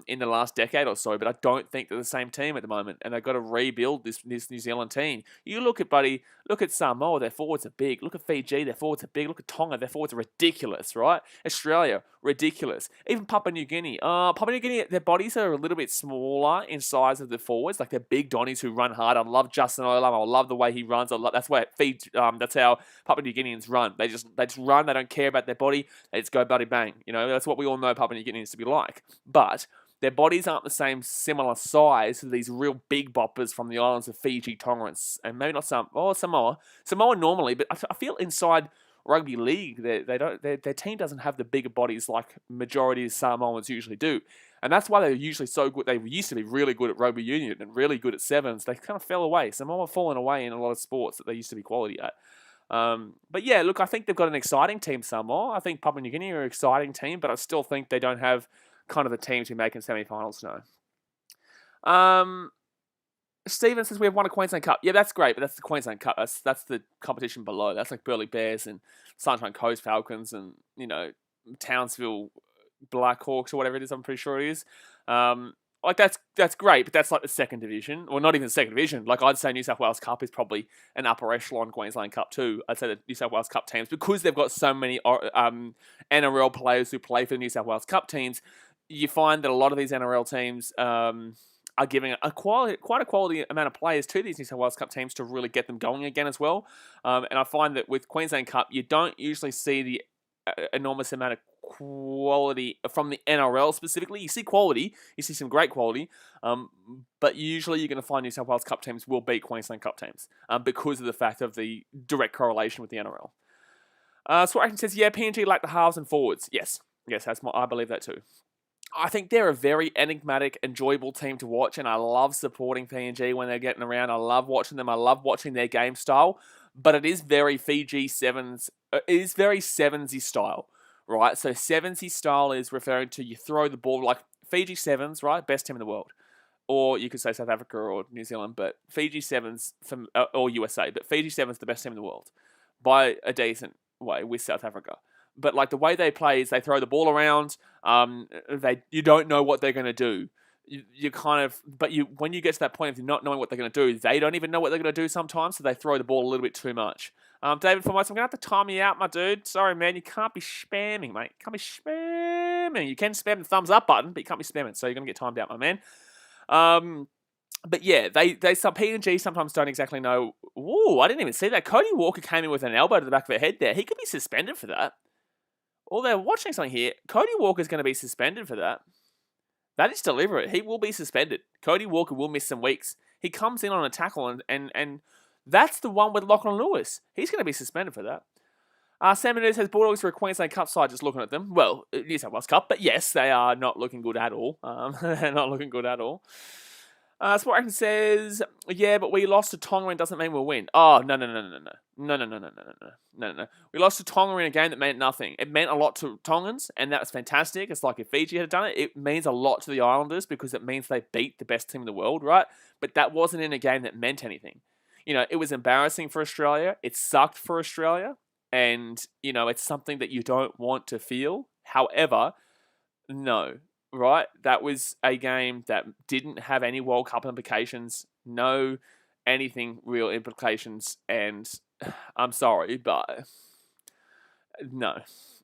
in the last decade or so. But I don't think they're the same team at the moment. And they've got to rebuild this New Zealand team. You look at Samoa, their forwards are big. Look at Fiji, their forwards are big. Look at Tonga, their forwards are ridiculous, right? Australia, ridiculous. Even Papua New Guinea. Papua New Guinea, their bodies are a little bit smaller in size of the forwards. Like they're big Donnies who run hard. I love Justin Olam. I love the way he runs. That's how Papua New Guineans run. They just run. They don't care about their body. They just go buddy bang. That's what we all know Papua New Guineans to be like. But their bodies aren't the same similar size to these real big boppers from the islands of Fiji, Tonga, and maybe not Samoa. Samoa normally, but I feel inside rugby league, their team doesn't have the bigger bodies like majority of Samoans usually do. And that's why they're usually so good. They used to be really good at rugby union and really good at sevens. They kind of fell away. Samoa have fallen away in a lot of sports that they used to be quality at. But yeah, look, I think they've got an exciting team, Samoa. I think Papua New Guinea are an exciting team, but I still think they don't have kind of the teams who make in semi-finals now. Steven says we have won a Queensland Cup. Yeah, that's great, but that's the Queensland Cup. That's the competition below. That's like Burleigh Bears and Sunshine Coast Falcons and, Townsville Blackhawks or whatever it is. I'm pretty sure it is. That's great, but that's like the second division. Well, not even the second division. Like I'd say New South Wales Cup is probably an upper echelon Queensland Cup too. I'd say the New South Wales Cup teams, because they've got so many NRL players who play for the New South Wales Cup teams, you find that a lot of these NRL teams are giving quite a quality amount of players to these New South Wales Cup teams to really get them going again as well. And I find that with Queensland Cup, you don't usually see the enormous amount of quality from the NRL specifically. You see quality, you see some great quality, but usually you're going to find New South Wales Cup teams will beat Queensland Cup teams because of the fact of the direct correlation with the NRL. Swatton says, yeah, PNG lack the halves and forwards. Yes, I believe that too. I think they're a very enigmatic, enjoyable team to watch, and I love supporting PNG when they're getting around. I love watching them. I love watching their game style, but it is very Fiji Sevens. It is very Sevensy style, right? So Sevensy style is referring to you throw the ball like Fiji Sevens, right? Best team in the world. Or you could say South Africa or New Zealand, but Fiji Sevens or USA, but Fiji Sevens the best team in the world by a decent way with South Africa. But like the way they play is they throw the ball around. You don't know what they're going to do. When you get to that point of not knowing what they're going to do, they don't even know what they're going to do sometimes. So they throw the ball a little bit too much. David Formosa, I'm going to have to time you out, my dude. Sorry, man. You can't be spamming, mate. You can't be spamming. You can spam the thumbs up button, but you can't be spamming. So you're going to get timed out, my man. But yeah, some PNG sometimes don't exactly know. Ooh, I didn't even see that. Cody Walker came in with an elbow to the back of the head there. He could be suspended for that. Or they're watching something here. Cody Walker's going to be suspended for that. That is deliberate. He will be suspended. Cody Walker will miss some weeks. He comes in on a tackle and That's the one with Lachlan Lewis. He's going to be suspended for that. Sam Mendes says Bulldogs are a Queensland Cup side, just looking at them. Well, New South Wales Cup, but yes, they are not looking good at all. They're not looking good at all. Sport Action says, yeah, but we lost to Tonga doesn't mean we'll win. Oh, no. We lost to Tonga in a game that meant nothing. It meant a lot to Tongans, and that was fantastic. It's like if Fiji had done it, it means a lot to the Islanders because it means they beat the best team in the world, right? But that wasn't in a game that meant anything. It was embarrassing for Australia. It sucked for Australia. And, it's something that you don't want to feel. However, no. Right? That was a game that didn't have any World Cup implications, no anything real implications, and I'm sorry, but no.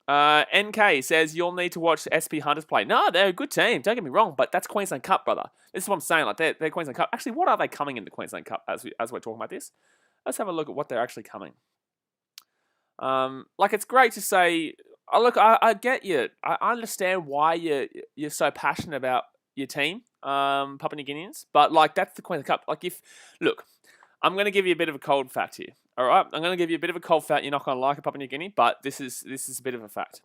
NK says you'll need to watch SP Hunters play. No, they're a good team, don't get me wrong, but that's Queensland Cup, brother. This is what I'm saying, like they're Queensland Cup. Actually, what are they coming in the Queensland Cup as we're talking about this? Let's have a look at what they're actually coming. It's great to say. Look, I get you. I understand why you're so passionate about your team, Papua New Guineans. But that's the Queensland Cup. I'm going to give you a bit of a cold fact here. All right, I'm going to give you a bit of a cold fact. You're not going to like it, Papua New Guinea, but this is a bit of a fact.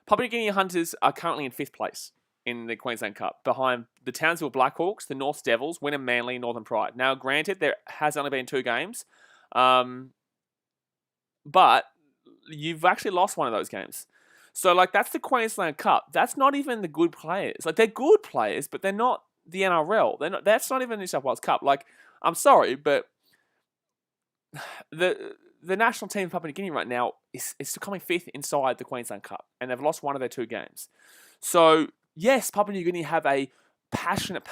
Papua New Guinea Hunters are currently in 5th place in the Queensland Cup, behind the Townsville Blackhawks, the North Devils, Wynnum Manly, Northern Pride. Now, granted, there has only been 2 games, but you've actually lost one of those games. So, that's the Queensland Cup. That's not even the good players. They're good players, but they're not the NRL. That's not even the New South Wales Cup. I'm sorry, but the national team of Papua New Guinea right now is still coming 5th inside the Queensland Cup, and they've lost one of their 2 games. So, yes, Papua New Guinea have a passionate,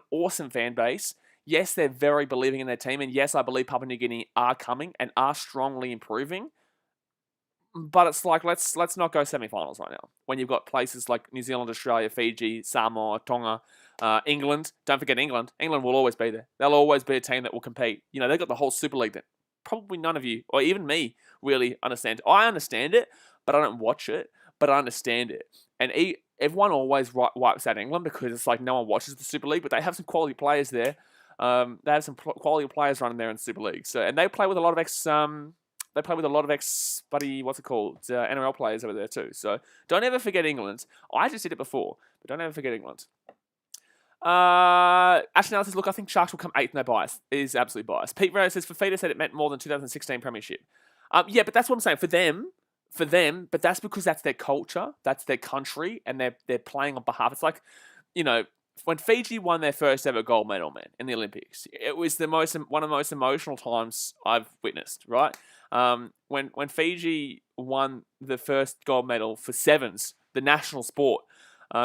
awesome fan base. Yes, they're very believing in their team, and yes, I believe Papua New Guinea are coming and are strongly improving. But it's let's not go semi-finals right now. When you've got places like New Zealand, Australia, Fiji, Samoa, Tonga, England. Don't forget England. England will always be there. They'll always be a team that will compete. They've got the whole Super League that probably none of you, or even me, really understand. I understand it, but I don't watch it. But I understand it. And everyone always wipes out England because it's no one watches the Super League, but they have some quality players there. They have some quality players running there in the Super League. So, and they play with a lot of NRL players over there too. So don't ever forget England. I just did it before, but don't ever forget England. Ashton says, look, I think Sharks will come 8th in their bias. It is absolutely biased. Pete Rose says, Fafita said it meant more than 2016 premiership. Yeah, but that's what I'm saying. For them, but that's because that's their culture, that's their country, and they're playing on behalf. It's when Fiji won their first ever gold medal, man, in the Olympics, it was one of the most emotional times I've witnessed, right? When Fiji won the first gold medal for sevens, the national sport,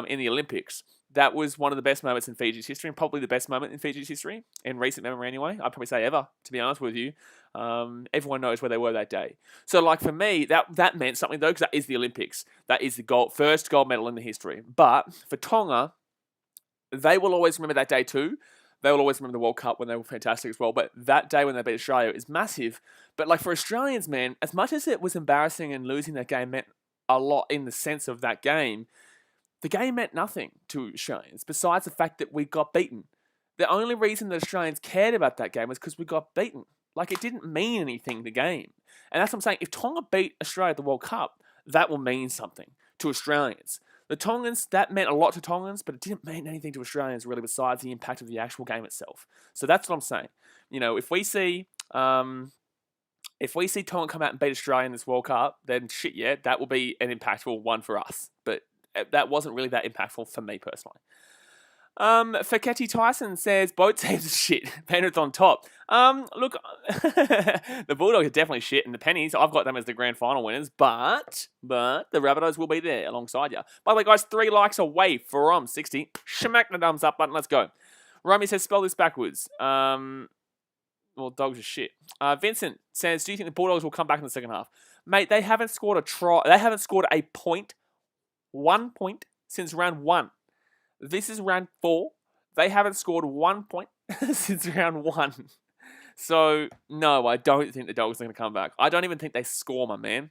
in the Olympics, that was one of the best moments in Fiji's history, and probably the best moment in Fiji's history, in recent memory anyway. I'd probably say ever, to be honest with you. Everyone knows where they were that day. So, for me, that meant something, though, because that is the Olympics. That is the first gold medal in the history. But for Tonga, they will always remember that day too. They will always remember the World Cup when they were fantastic as well. But that day when they beat Australia is massive. But for Australians, man, as much as it was embarrassing and losing that game meant a lot in the sense of that game, the game meant nothing to Australians besides the fact that we got beaten. The only reason that Australians cared about that game was because we got beaten. It didn't mean anything, the game. And that's what I'm saying. If Tonga beat Australia at the World Cup, that will mean something to Australians. The Tongans, that meant a lot to Tongans, but it didn't mean anything to Australians really besides the impact of the actual game itself. So that's what I'm saying. If we see Tonga come out and beat Australia in this World Cup, then shit, yeah, that will be an impactful one for us. But that wasn't really that impactful for me personally. Faketi Tyson says, both teams are shit. Penrith on top. Look, the Bulldogs are definitely shit, and the Pennies, I've got them as the grand final winners, but the Rabbitohs will be there alongside you. By the way, guys, 3 likes away from 60. Smack the thumbs up button, let's go. Romy says, spell this backwards. Well, dogs are shit. Vincent says, do you think the Bulldogs will come back in the second half? Mate, they haven't scored a point, 1 point, since round 1. This is round 4. They haven't scored 1 point since round 1. So, no, I don't think the Dogs are going to come back. I don't even think they score, my man.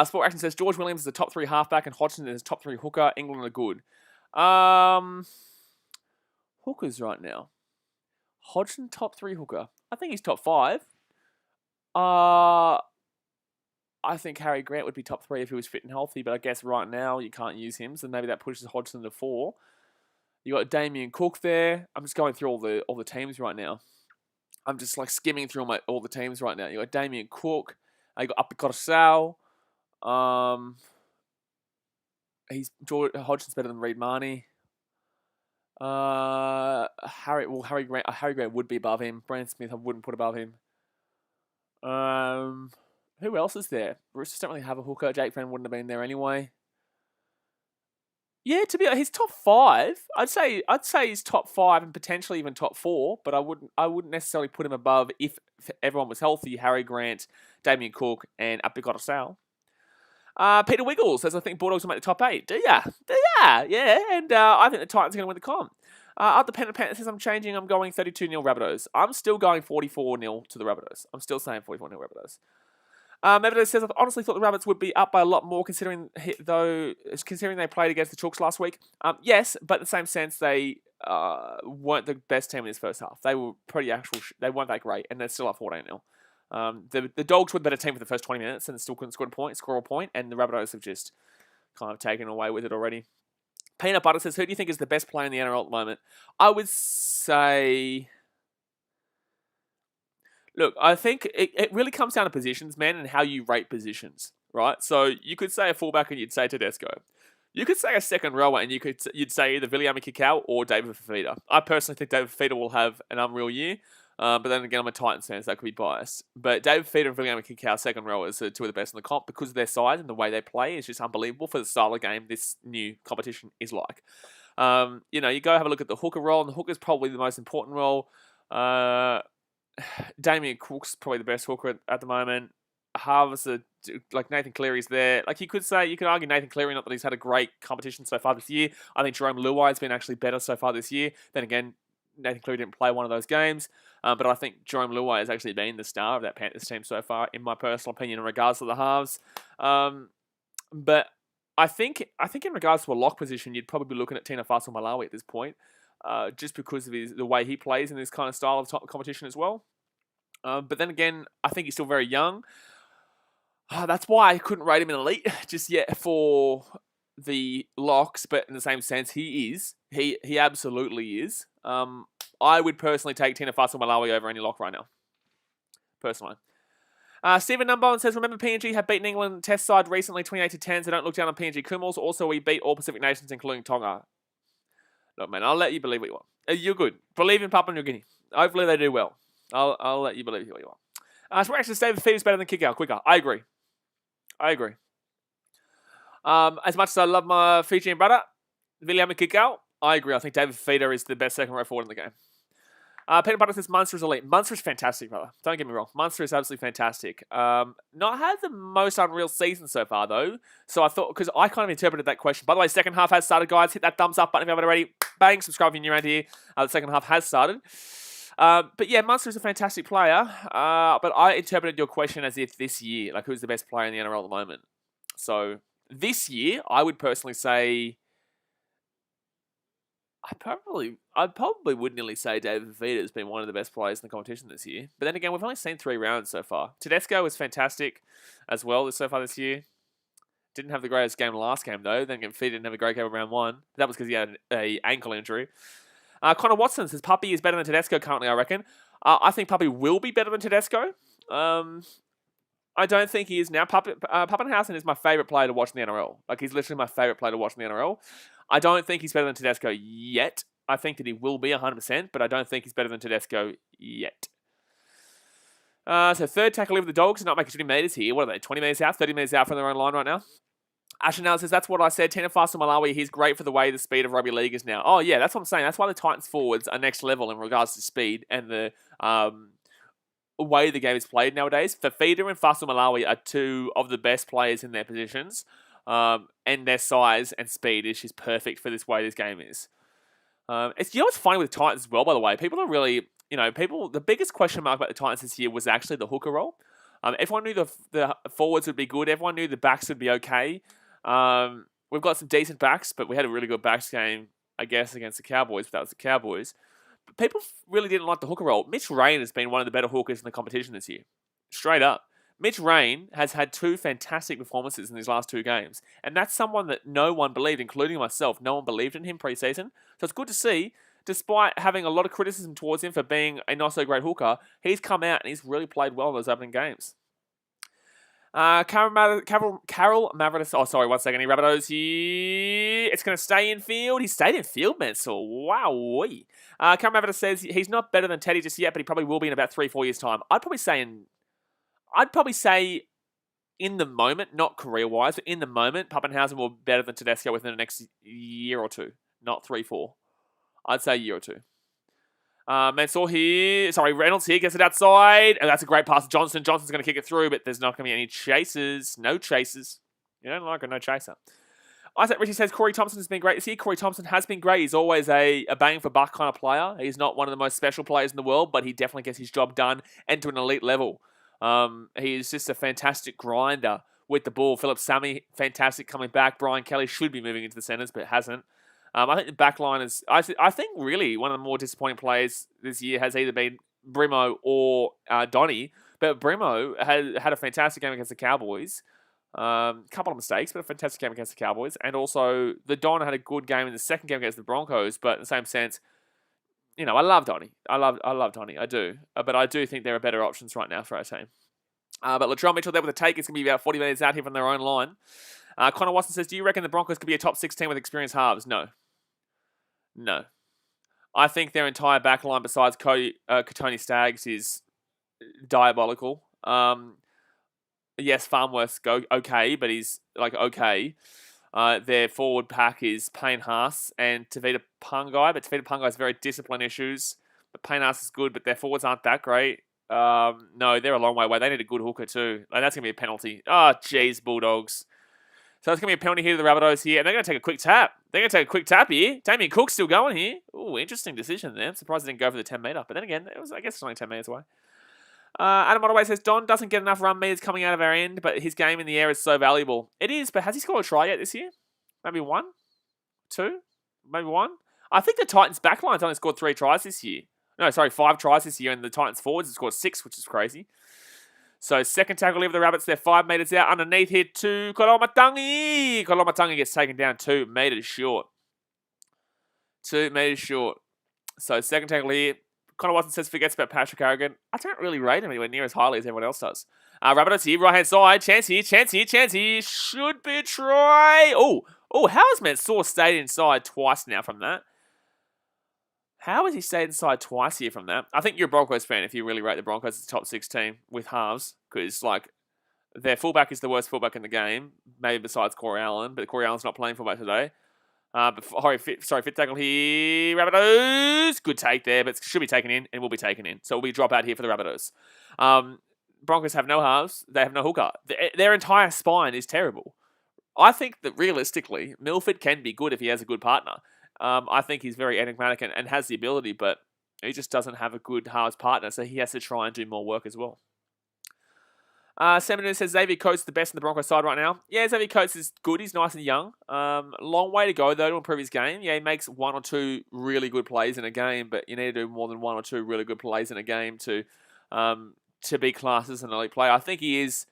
Sport Action says, George Williams is a top 3 halfback and Hodgson is top 3 hooker. England are good. Hookers right now. Hodgson, top 3 hooker. I think he's top 5. I think Harry Grant would be top 3 if he was fit and healthy, but I guess right now you can't use him, so maybe that pushes Hodgson to 4. You got Damien Cook there. I'm just going through all the teams right now. I'm just like skimming through all the teams right now. You got Damien Cook. You got Upicott Sal. Hodgson's better than Reed Marnie. Harry Grant would be above him. Brandon Smith I wouldn't put above him. Who else is there? Roosters don't really have a hooker. Jake Friend wouldn't have been there anyway. Yeah, to be honest, he's top 5. I'd say he's top 5 and potentially even top 4, but I wouldn't necessarily put him above if everyone was healthy. Harry Grant, Damien Cook, and Upicott Sal. Peter Wiggles says, I think Bulldogs will make the top 8. Do ya? Yeah. And I think the Titans are going to win the comp. Up the Pen says, I'm changing. I'm going 32-0 Rabbitohs. I'm still going 44-0 to the Rabbitohs. I'm still saying 44-0 Rabbitohs. Meadows says, I honestly thought the Rabbits would be up by a lot more considering they played against the Chooks last week. Yes, but in the same sense, they weren't the best team in this first half. They were they weren't that great, and they're still up 14-0. The Dogs were the better team for the first 20 minutes and still couldn't score a point, and the Rabbitohs have just kind of taken away with it already. Peanut Butter says, who do you think is the best player in the NRL at the moment? I would say... Look, I think it really comes down to positions, man, and how you rate positions, right? So you could say a fullback and you'd say Tedesco. You could say a second rower and you'd say either Viliami Kikau or David Fifita. I personally think David Fifita will have an unreal year, but then again, I'm a Titans fan, so that could be biased. But David Fifita and Viliami Kikau, second rowers, are two of the best in the comp because of their size and the way they play. It's just unbelievable for the style of game this new competition is like. You go have a look at the hooker role, and the hooker is probably the most important role. Damien Cook's probably the best hooker at the moment. Halves like Nathan Cleary's there. Like you could argue Nathan Cleary, not that he's had a great competition so far this year. I think Jerome Luai's been actually better so far this year. Then again, Nathan Cleary didn't play one of those games. But I think Jerome Luai has actually been the star of that Panthers team so far, in my personal opinion, in regards to the halves. But I think in regards to a lock position, you'd probably be looking at Tina Fa'asuamaleaui at this point. Just because of the way he plays in this kind of style of competition as well. But then again, I think he's still very young. That's why I couldn't rate him in elite just yet for the locks, but in the same sense, he is. He absolutely is. I would personally take Tina Fa'asuamaleaui over any lock right now. Personally. Stephen Numbone says, remember PNG have beaten England test side recently 28-10, so don't look down on PNG Kumals. Also, we beat all Pacific nations, including Tonga. Look, man, I'll let you believe what you want. You're good. Believe in Papua New Guinea. Hopefully they do well. I'll let you believe what you want. So we're actually David Fifita is better than Kikau. Quicker. I agree. As much as I love my Fijian brother, Viliami Kikau, I agree. I think David Fifita is the best second row forward in the game. Peter Butter says Munster is elite. Munster is fantastic, brother. Don't get me wrong. Munster is absolutely fantastic. Not had the most unreal season so far, though. So I thought, because I kind of interpreted that question. By the way, second half has started, guys. Hit that thumbs up button if you haven't already. Bang, subscribe if you're new around here. The second half has started. But yeah, Munster is a fantastic player. But I interpreted your question as if this year, like who's the best player in the NRL at the moment. So this year, I would personally say... I probably would nearly say David Fifita has been one of the best players in the competition this year. But then again, we've only seen 3 rounds so far. Tedesco was fantastic as well so far this year. Didn't have the greatest game last game, though. Then again, Fifita didn't have a great game in round 1. That was because he had an ankle injury. Connor Watson says Puppy is better than Tedesco currently, I reckon. I think Puppy will be better than Tedesco. I don't think he is now. Pappenhausen is my favourite player to watch in the NRL. Like, he's literally my favourite player to watch in the NRL. I don't think he's better than Tedesco yet. I think that he will be 100%, but I don't think he's better than Tedesco yet. So third tackle with the Dogs, not making 20 metres here. What are they, 20 metres out, 30 metres out from their own line right now? Ashanel says, that's what I said. Tina Fa'asuamaleaui, he's great for the way the speed of rugby league is now. Oh, yeah, that's what I'm saying. That's why the Titans forwards are next level in regards to speed and the way the game is played nowadays. Fifita and Fa'asuamaleaui are 2 of the best players in their positions. And their size and speed is just perfect for this way this game is. What's funny with the Titans as well, by the way? People are really, the biggest question mark about the Titans this year was actually the hooker role. Everyone knew the forwards would be good. Everyone knew the backs would be okay. We've got some decent backs, but we had a really good backs game, I guess, against the Cowboys, but that was the Cowboys. people really didn't like the hooker role. Mitch Rain has been one of the better hookers in the competition this year. Straight up. Mitch Rain has had 2 fantastic performances in his last 2 games. And that's someone that no one believed, including myself. No one believed in him pre-season. So it's good to see, despite having a lot of criticism towards him for being a not-so-great hooker, he's come out and he's really played well in those opening games. Carol Mavridis. Oh, sorry, 1 second. Rabbitohs here. It's going to stay in field. He stayed in field, Mansell. Wowee. Carol Mavridis says he's not better than Teddy just yet, but he probably will be in about 3-4 years' time. I'd probably say in the moment, not career-wise, but in the moment, Pappenhausen will be better than Tedesco within the next year or 2. Not 3-4. I'd say a year or 2. Mansell here. Sorry, Reynolds here gets it outside. And that's a great pass to Johnson. Johnson's going to kick it through, but there's not going to be any chases. No chases. You don't like a no chaser. Isaac Ritchie says Corey Thompson has been great this year. Corey Thompson has been great. He's always a bang for buck kind of player. He's not one of the most special players in the world, but he definitely gets his job done and to an elite level. He's just a fantastic grinder with the ball. Philip Sammy, fantastic coming back. Brian Kelly should be moving into the centres, but hasn't. I think the back line is... I think really one of the more disappointing players this year has either been Brimo or Donny. But Brimo had a fantastic game against the Cowboys. Couple of mistakes, but a fantastic game against the Cowboys. And also, the Don had a good game in the second game against the Broncos. But in the same sense, I love Donny. I love Donny. I do. But I do think there are better options right now for our team. But Latrell Mitchell there with a take. It's going to be about 40 minutes out here from their own line. Connor Watson says, do you reckon the Broncos could be a top 16 with experienced halves? No. I think their entire back line besides Katoni Staggs is diabolical. Yes, Farnworth's okay, but he's okay. Their forward pack is Payne Haas and Tavita Pangai, but Tavita Pangai has very discipline issues. But Payne Haas is good, but their forwards aren't that great. No, they're a long way away. They need a good hooker too. And that's going to be a penalty. Oh, jeez, Bulldogs. So it's going to be a penalty here to the Rabbitohs here. And they're going to take a quick tap. Here. Damien Cook's still going here. Ooh, interesting decision there. I'm surprised they didn't go for the 10 metre. But then again, I guess it's only 10 metres away. Adam Ottaway says, Don doesn't get enough run meters coming out of our end, but his game in the air is so valuable. It is, but has he scored a try yet this year? Maybe 1? 2? Maybe 1? I think the Titans' backline's only scored 3 tries this year. No, sorry, 5 tries this year, and the Titans' forwards have scored 6, which is crazy. So, second tackle here for the Rabbits. They're 5 metres out. Underneath here to Koloamatangi. Koloamatangi gets taken down 2 metres short. 2 metres short. So, second tackle here. Connor Watson says forgets about Patrick Carrigan. I don't really rate him anywhere near as highly as everyone else does. Rabbitohs here, right-hand side. Chance here. Should be a try. Oh, how has Mansour stayed inside twice now from that? How has he stayed inside twice here from that? I think you're a Broncos fan if you really rate the Broncos as a top 6 team with halves, because their fullback is the worst fullback in the game, maybe besides Corey Allen, but Corey Allen's not playing fullback today. Fifth tackle here, Rabbitohs. Good take there, but should be taken in and will be taken in. So it'll be a drop out here for the Rabbitohs. Broncos have no halves. They have no hooker. Their entire spine is terrible. I think that realistically, Milford can be good if he has a good partner. I think he's very enigmatic and has the ability, but he just doesn't have a good halves partner, so he has to try and do more work as well. Seminole says Xavier Coates is the best in the Broncos side right now. Yeah, Xavier Coates is good. He's nice and young. Long way to go, though, to improve his game. Yeah, he makes 1 or 2 really good plays in a game, but you need to do more than 1 or 2 really good plays in a game to be classed as an elite player. I think he is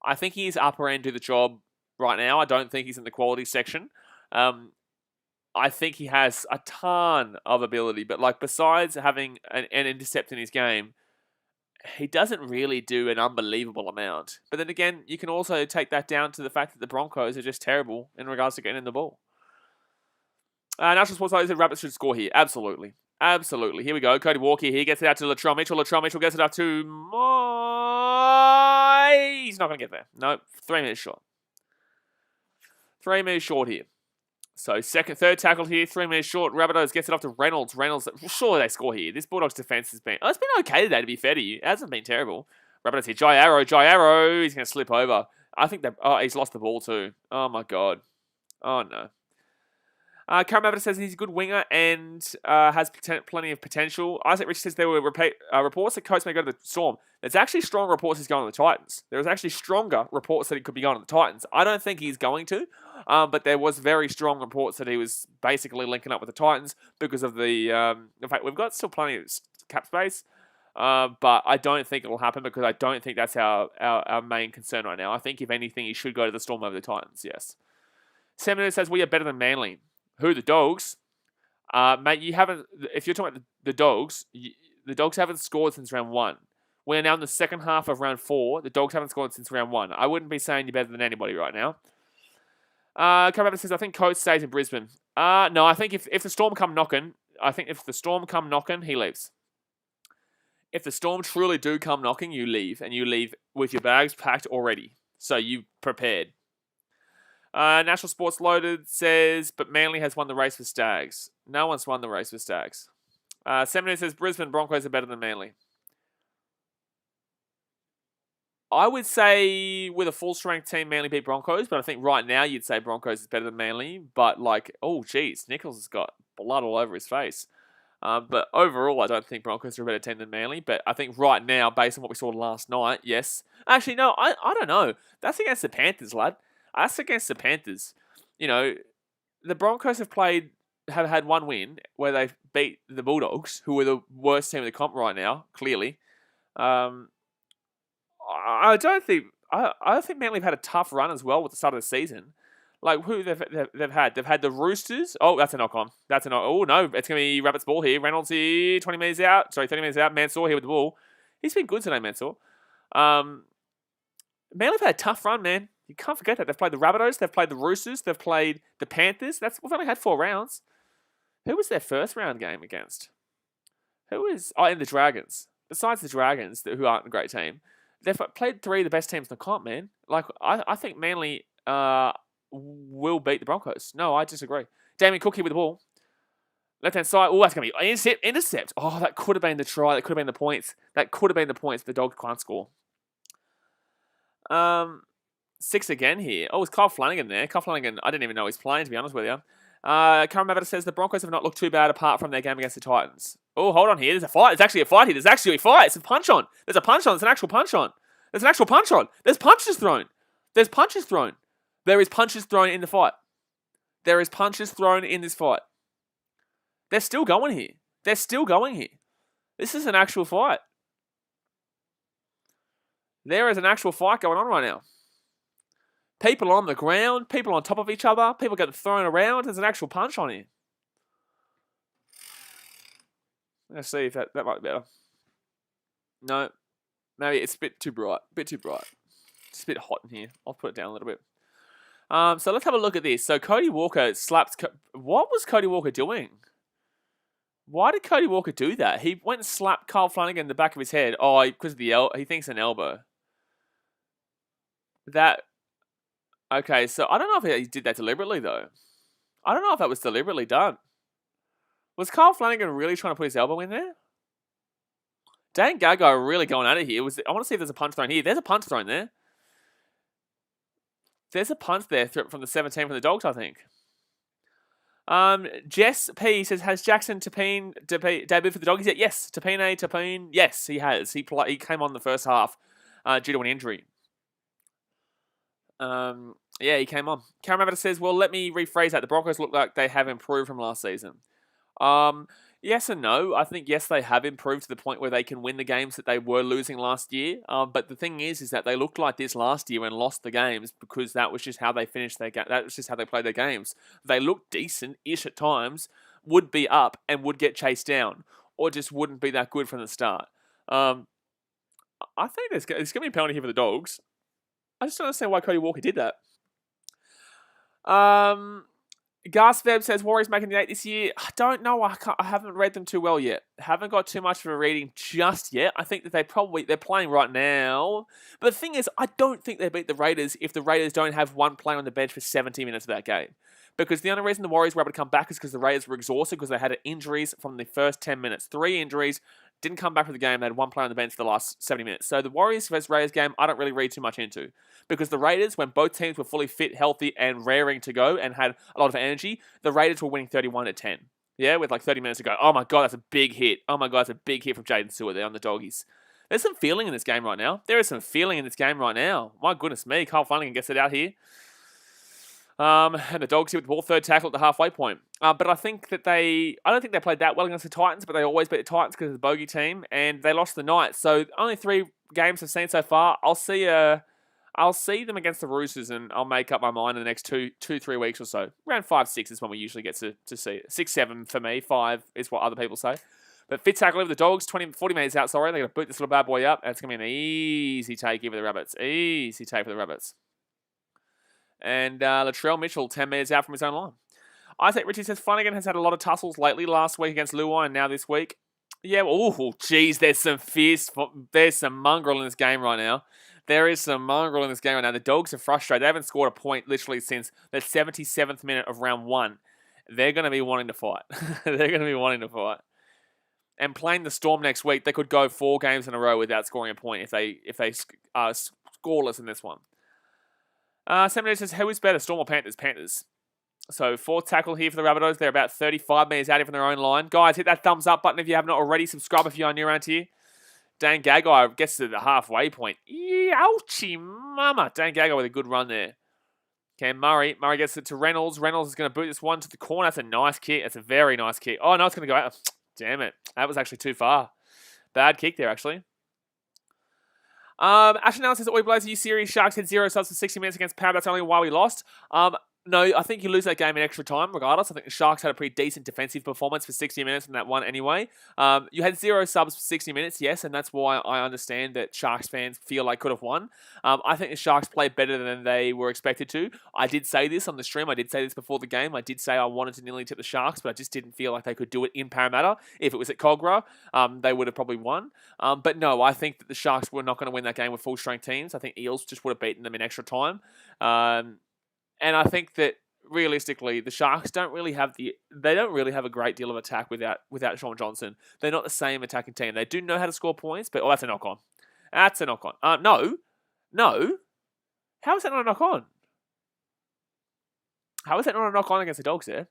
upper end to the job right now. I don't think he's in the quality section. I think he has a ton of ability, but besides having an intercept in his game, he doesn't really do an unbelievable amount. But then again, you can also take that down to the fact that the Broncos are just terrible in regards to getting in the ball. National Sports Live said Rabbits should score here. Absolutely. Here we go. Cody Walker here. He gets it out to Latrell Mitchell. Latrell Mitchell gets it up to He's not going to get there. No, 3 minutes short. 3 minutes short here. So third tackle here, 3 minutes short. Rabbitohs gets it off to Reynolds. Surely they score here. This Bulldogs defense has been... it's been okay today, to be fair to you. It hasn't been terrible. Rabbitohs here, Jai Arrow. He's going to slip over. I think that... he's lost the ball too. Oh, my God. Oh, no. Karen Maverick says he's a good winger and has plenty of potential. Isaac Rich says there were reports that Coates may go to the Storm. There's actually strong reports he's going to the Titans. There's actually stronger reports that he could be going to the Titans. I don't think he's going to, but there was very strong reports that he was basically linking up with the Titans because of the fact we've got still plenty of cap space. But I don't think it'll happen because I don't think that's our main concern right now. I think if anything, he should go to the Storm over the Titans, yes. Seminole says we are better than Manly. Who, the Dogs? Mate, you haven't. If you're talking about the Dogs, the Dogs haven't scored since round 1. We're now in the second half of round 4. The Dogs haven't scored since round 1. I wouldn't be saying you're better than anybody right now. Come says I think Coates stays in Brisbane. No, I think if the Storm come knocking, he leaves. If the Storm truly do come knocking, you leave, and you leave with your bags packed already, so you prepared. National Sports Loaded says, but Manly has won the race with Stags. No one's won the race with Stags. Seminole says Brisbane Broncos are better than Manly. I would say with a full-strength team, Manly beat Broncos, but I think right now you'd say Broncos is better than Manly. But oh, geez, Nichols has got blood all over his face. But overall, I don't think Broncos are a better team than Manly. But I think right now, based on what we saw last night, yes. Actually, no, I don't know. That's against the Panthers, lad. That's against the Panthers. You know, the Broncos have had one win where they've beat the Bulldogs, who are the worst team in the comp right now, clearly. I don't think Manly have had a tough run as well with the start of the season. Like who they've had the Roosters. Oh, that's a knock on. Oh no, it's gonna be Rabbit's ball here. Reynolds here, 30 minutes out. Mansour here with the ball. He's been good today, Mansour. Manly have had a tough run, man. You can't forget that. They've played the Rabbitohs, they've played the Roosters, they've played the Panthers. We've only had 4 rounds. Who was their first round game against? And the Dragons. Besides the Dragons, who aren't a great team, they've played 3 of the best teams in the comp, man. I think Manly will beat the Broncos. No, I disagree. Damien Cook here with the ball. Left-hand side. Oh, that's going to be intercept. Oh, that could have been the try. That could have been the points. The Dogs can't score. 6 again here. Oh, it's Kyle Flanagan there. Kyle Flanagan, I didn't even know he's playing, to be honest with you. Karen Maverick says the Broncos have not looked too bad apart from their game against the Titans. Oh, hold on here. There's a fight. There's actually a fight here. It's a punch on. There's a punch on. There's an actual punch on. There's punches thrown. There is punches thrown in the fight. There is punches thrown in this fight. They're still going here. This is an actual fight. There is an actual fight going on right now. People on the ground, people on top of each other, people getting thrown around. There's an actual punch on here. Let's see if that might be better. No. Maybe it's a bit too bright. It's a bit hot in here. I'll put it down a little bit. So let's have a look at this. So Cody Walker slapped... What was Cody Walker doing? Why did Cody Walker do that? He went and slapped Kyle Flanagan in the back of his head. Oh, because of he thinks an elbow. Okay, so I don't know if he did that deliberately, though. I don't know if that was deliberately done. Was Kyle Flanagan really trying to put his elbow in there? Dan Gago are really going at it here. I want to see if there's a punch thrown here. There's a punch thrown there. There's a punch there from the 17 from the Dogs, I think. Jess P says, has Jackson Tapine debuted for the Doggies yet? Yes. Tapine. Yes, he has. He came on the first half due to an injury. Yeah, he came on. Karen Maverick says, well, let me rephrase that. The Broncos look like they have improved from last season. Yes and no. I think, yes, they have improved to the point where they can win the games that they were losing last year. But the thing is that they looked like this last year and lost the games because that was just how they finished their game. That was just how they played their games. They looked decent-ish at times, would be up and would get chased down, or just wouldn't be that good from the start. I think there's going to be a penalty here for the Dogs. I just don't understand why Cody Walker did that. Gasveb says Warriors making the 8 this year. I don't know. I haven't read them too well yet. Haven't got too much of a reading just yet. I think that they're playing right now. But the thing is, I don't think they beat the Raiders if the Raiders don't have one player on the bench for 70 minutes of that game. Because the only reason the Warriors were able to come back is because the Raiders were exhausted because they had injuries from the first 10 minutes. 3 injuries, Didn't come back for the game. They had one player on the bench for the last 70 minutes. So the Warriors versus Raiders game, I don't really read too much into. Because the Raiders, when both teams were fully fit, healthy, and raring to go and had a lot of energy, the Raiders were winning 31-10. Yeah, with like 30 minutes to go. Oh my God, that's a big hit. Oh my God, that's a big hit from Jaden Stewart there on the Doggies. There's some feeling in this game right now. There is some feeling in this game right now. My goodness me, Kyle Flanagan gets it out here. And the Dogs here with the ball, third tackle at the halfway point. But I think that I don't think they played that well against the Titans, but they always beat the Titans because of the bogey team, and they lost the Knights. So only 3 games I've seen so far. I'll see them against the Roosters, and I'll make up my mind in the next 2-3 weeks or so. Around 5-6 is when we usually get to see it. 6-7 for me. 5 is what other people say. But fifth tackle over the Dogs, 40 minutes out, sorry. They're going to boot this little bad boy up. It's going to be an easy take here for the Rabbits. Easy take for the Rabbits. And Latrell Mitchell, 10 metres out from his own line. Isaac Ritchie says Flanagan has had a lot of tussles lately, last week against Luai and now this week. Yeah, oh, geez, there's some mongrel in this game right now. There is some mongrel in this game right now. The Dogs are frustrated. They haven't scored a point literally since the 77th minute of round 1. They're going to be wanting to fight. They're going to be wanting to fight. And playing the Storm next week, they could go 4 games in a row without scoring a point if they are scoreless in this one. Seminary says, who is better, Storm or Panthers? Panthers. So, 4th tackle here for the Rabbitohs. They're about 35 metres out from their own line. Guys, hit that thumbs up button if you have not already. Subscribe if you are new around here. Dan Gagai gets to the halfway point. Ouchie mama. Dan Gagai with a good run there. Cam Murray. Murray gets it to Reynolds. Reynolds is going to boot this one to the corner. That's a nice kick. That's a very nice kick. Oh, no, it's going to go out. Damn it. That was actually too far. Bad kick there, actually. Ashton Allen says, Oi Blazer, you serious? Sharks had 0 subs for 60 minutes against Power. That's only why we lost. No, I think you lose that game in extra time regardless. I think the Sharks had a pretty decent defensive performance for 60 minutes in that one anyway. You had 0 subs for 60 minutes, yes, and that's why I understand that Sharks fans feel like could have won. I think the Sharks played better than they were expected to. I did say this on the stream. I did say this before the game. I did say I wanted to nearly tip the Sharks, but I just didn't feel like they could do it in Parramatta. If it was at Cogra, they would have probably won. But no, I think that the Sharks were not going to win that game with full-strength teams. I think Eels just would have beaten them in extra time. And I think that realistically, the Sharks don't really have a great deal of attack without Sean Johnson. They're not the same attacking team. They do know how to score points, but that's a knock on. That's a knock on. No. How is that not a knock on? How is that not a knock on against the Dogs there?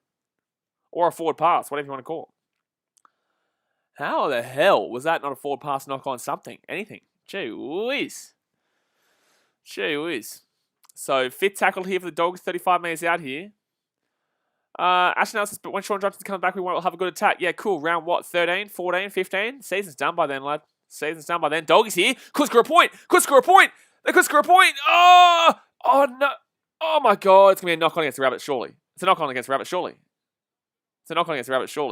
Or a forward pass, whatever you want to call it. How the hell was that not a forward pass knock on something? Anything? Gee whiz. So, 5th tackle here for the Dogs, 35 metres out here. Ashton says, but when Sean Johnson's coming back, we won't have a good attack. Yeah, cool. Round what? 13, 14, 15? Season's done by then, lad. Season's done by then. Doggies here. Could score a point. They could score a point. Oh no. Oh my God. It's going to be a knock on against the Rabbits, surely. It's a knock on against the Rabbits, surely.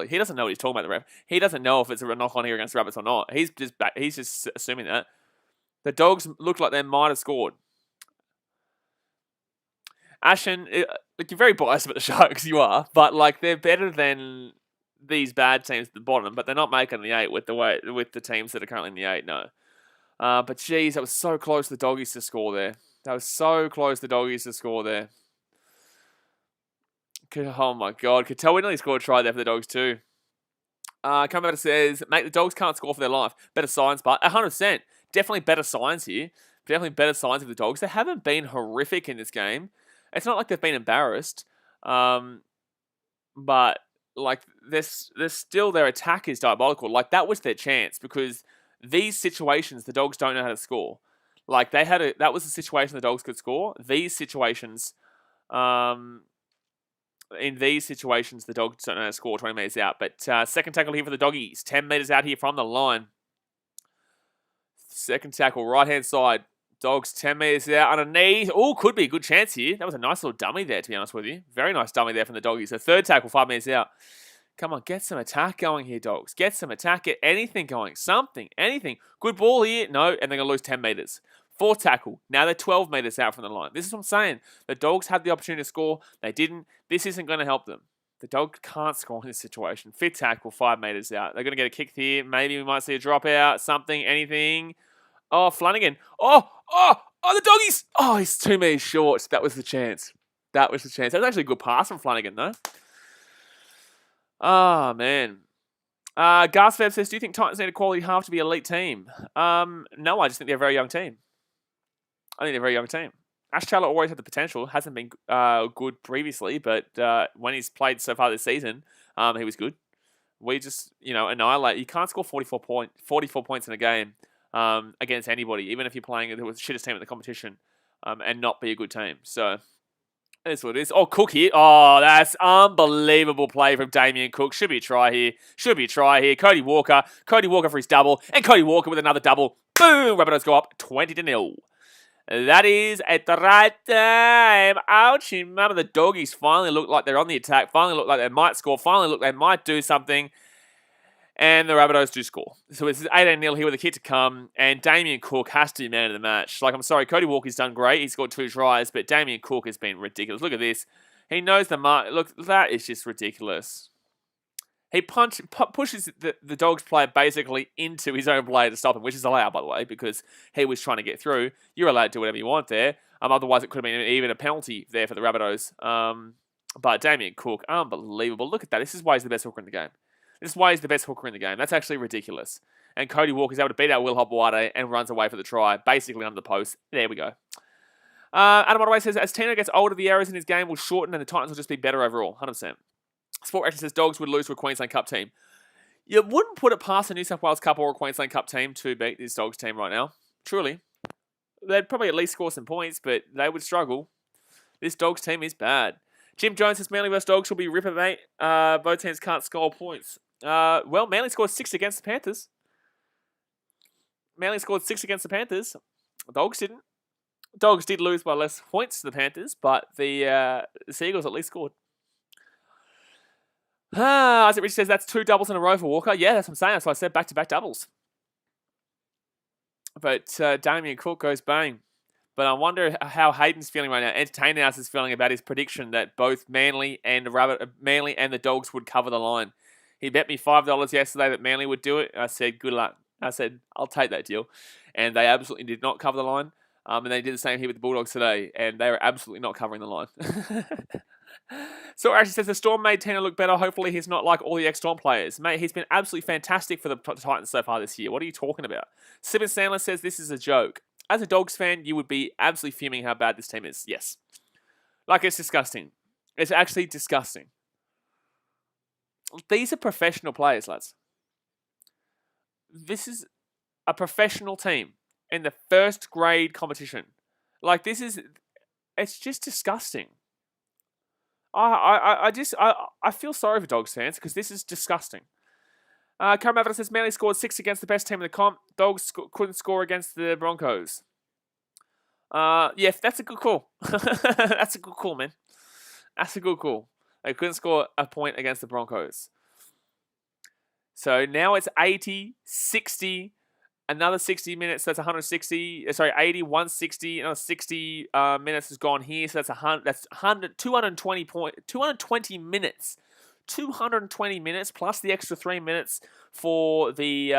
He doesn't know what he's talking about, the ref. He doesn't know if it's a knock on here against the Rabbits or not. He's just assuming that. The Dogs look like they might have scored. Ashen, you're very biased about the Sharks, you are, but they're better than these bad teams at the bottom, but they're not making the 8 with the teams that are currently in the 8, no. But geez, that was so close to the Doggies to score there. Oh my God, could tell we nearly scored a try there for the Dogs too. Comeback says, mate, the Dogs can't score for their life. Better signs, but 100%. Definitely better signs here. Definitely better signs of the Dogs. They haven't been horrific in this game. It's not like they've been embarrassed, but there's still, their attack is diabolical. That was their chance because these situations the Dogs don't know how to score. That was the situation the Dogs could score. These situations, in these situations the Dogs don't know how to score 20 metres out. But second tackle here for the Doggies, 10 metres out here from the line. Second tackle, right hand side. Dogs 10 metres out underneath. Oh, could be a good chance here. That was a nice little dummy there, to be honest with you. Very nice dummy there from the Doggies. So third tackle, 5 metres out. Come on, get some attack going here, Dogs. Get some attack. Get anything going. Something. Anything. Good ball here. No, and they're going to lose 10 metres. Fourth tackle. Now they're 12 metres out from the line. This is what I'm saying. The Dogs had the opportunity to score. They didn't. This isn't going to help them. The Dogs can't score in this situation. Fifth tackle, 5 metres out. They're going to get a kick here. Maybe we might see a dropout. Something. Anything. Oh, Flanagan. Oh, the Doggies. Oh, he's 2 metres short. That was the chance. That was actually a good pass from Flanagan, though. Oh, man. Garsfeb says, do you think Titans need a quality half to be an elite team? No, I just think they're a very young team. I think they're a very young team. Ash Taylor always had the potential. Hasn't been good previously, but when he's played so far this season, he was good. We just, annihilate. You can't score 44 points in a game against anybody, even if you're playing the shittest team in the competition, and not be a good team. So that's what it is. Oh, Cook here. Oh, that's unbelievable play from Damien Cook. Should be a try here. Cody Walker for his double, and Cody Walker with another double. Boom! Rabbitohs go up 20-0. That is at the right time. Ouchie, mama, the doggies finally look like they're on the attack. Finally look like they might score. Finally look like they might do something. And the Rabbitohs do score. So it's 18-0 here with a kick to come. And Damien Cook has to be man of the match. Like, I'm sorry, Cody Walker's done great. He's scored 2 tries. But Damien Cook has been ridiculous. Look at this. He knows the mark. Look, that is just ridiculous. He pushes the Dogs player basically into his own player to stop him, which is allowed, by the way, because he was trying to get through. You're allowed to do whatever you want there. Otherwise, it could have been even a penalty there for the Rabbitohs. But Damien Cook, unbelievable. Look at that. This is why he's the best hooker in the game. That's actually ridiculous. And Cody Walker's able to beat out Will Hopoate and runs away for the try, basically under the post. There we go. Adam Ottaway says, as Tino gets older, the errors in his game will shorten and the Titans will just be better overall. 100%. Sport actually says Dogs would lose to a Queensland Cup team. You wouldn't put it past a New South Wales Cup or a Queensland Cup team to beat this Dogs team right now. Truly. They'd probably at least score some points, but they would struggle. This Dogs team is bad. Jim Jones says Manly vs Dogs will be ripper, mate. Both teams can't score points. Well, Manly scored 6 against the Panthers. Dogs didn't. Dogs did lose by less points to the Panthers, but the Seagulls at least scored. Isaac Rich says that's 2 doubles in a row for Walker. Yeah, that's what I'm saying. That's why I said back-to-back doubles. But Damien Cook goes bang. But I wonder how Hayden's feeling right now. Entertainer House is feeling about his prediction that both Manly and the Dogs would cover the line. He bet me $5 yesterday that Manly would do it. I said, good luck. I said, I'll take that deal. And they absolutely did not cover the line. And they did the same here with the Bulldogs today. And they were absolutely not covering the line. So actually says the Storm made Tino look better. Hopefully he's not like all the ex-Storm players. Mate, he's been absolutely fantastic for the Titans so far this year. What are you talking about? Simmons Sandler says this is a joke. As a Dogs fan, you would be absolutely fuming how bad this team is. Yes. Like, it's disgusting. It's actually disgusting. These are professional players, lads. This is a professional team in the first grade competition. Like, it's just disgusting. I feel sorry for Dogs fans because this is disgusting. Cameron says Manly scored 6 against the best team in the comp. Dogs couldn't score against the Broncos. Yeah, that's a good call. That's a good call, man. That's a good call. They couldn't score a point against the Broncos. So now it's 80, 60, another 60 minutes. That's 160. Sorry, 80, 160. Another 60 minutes has gone here. So that's 100. That's 220 minutes. 220 minutes plus the extra 3 minutes for the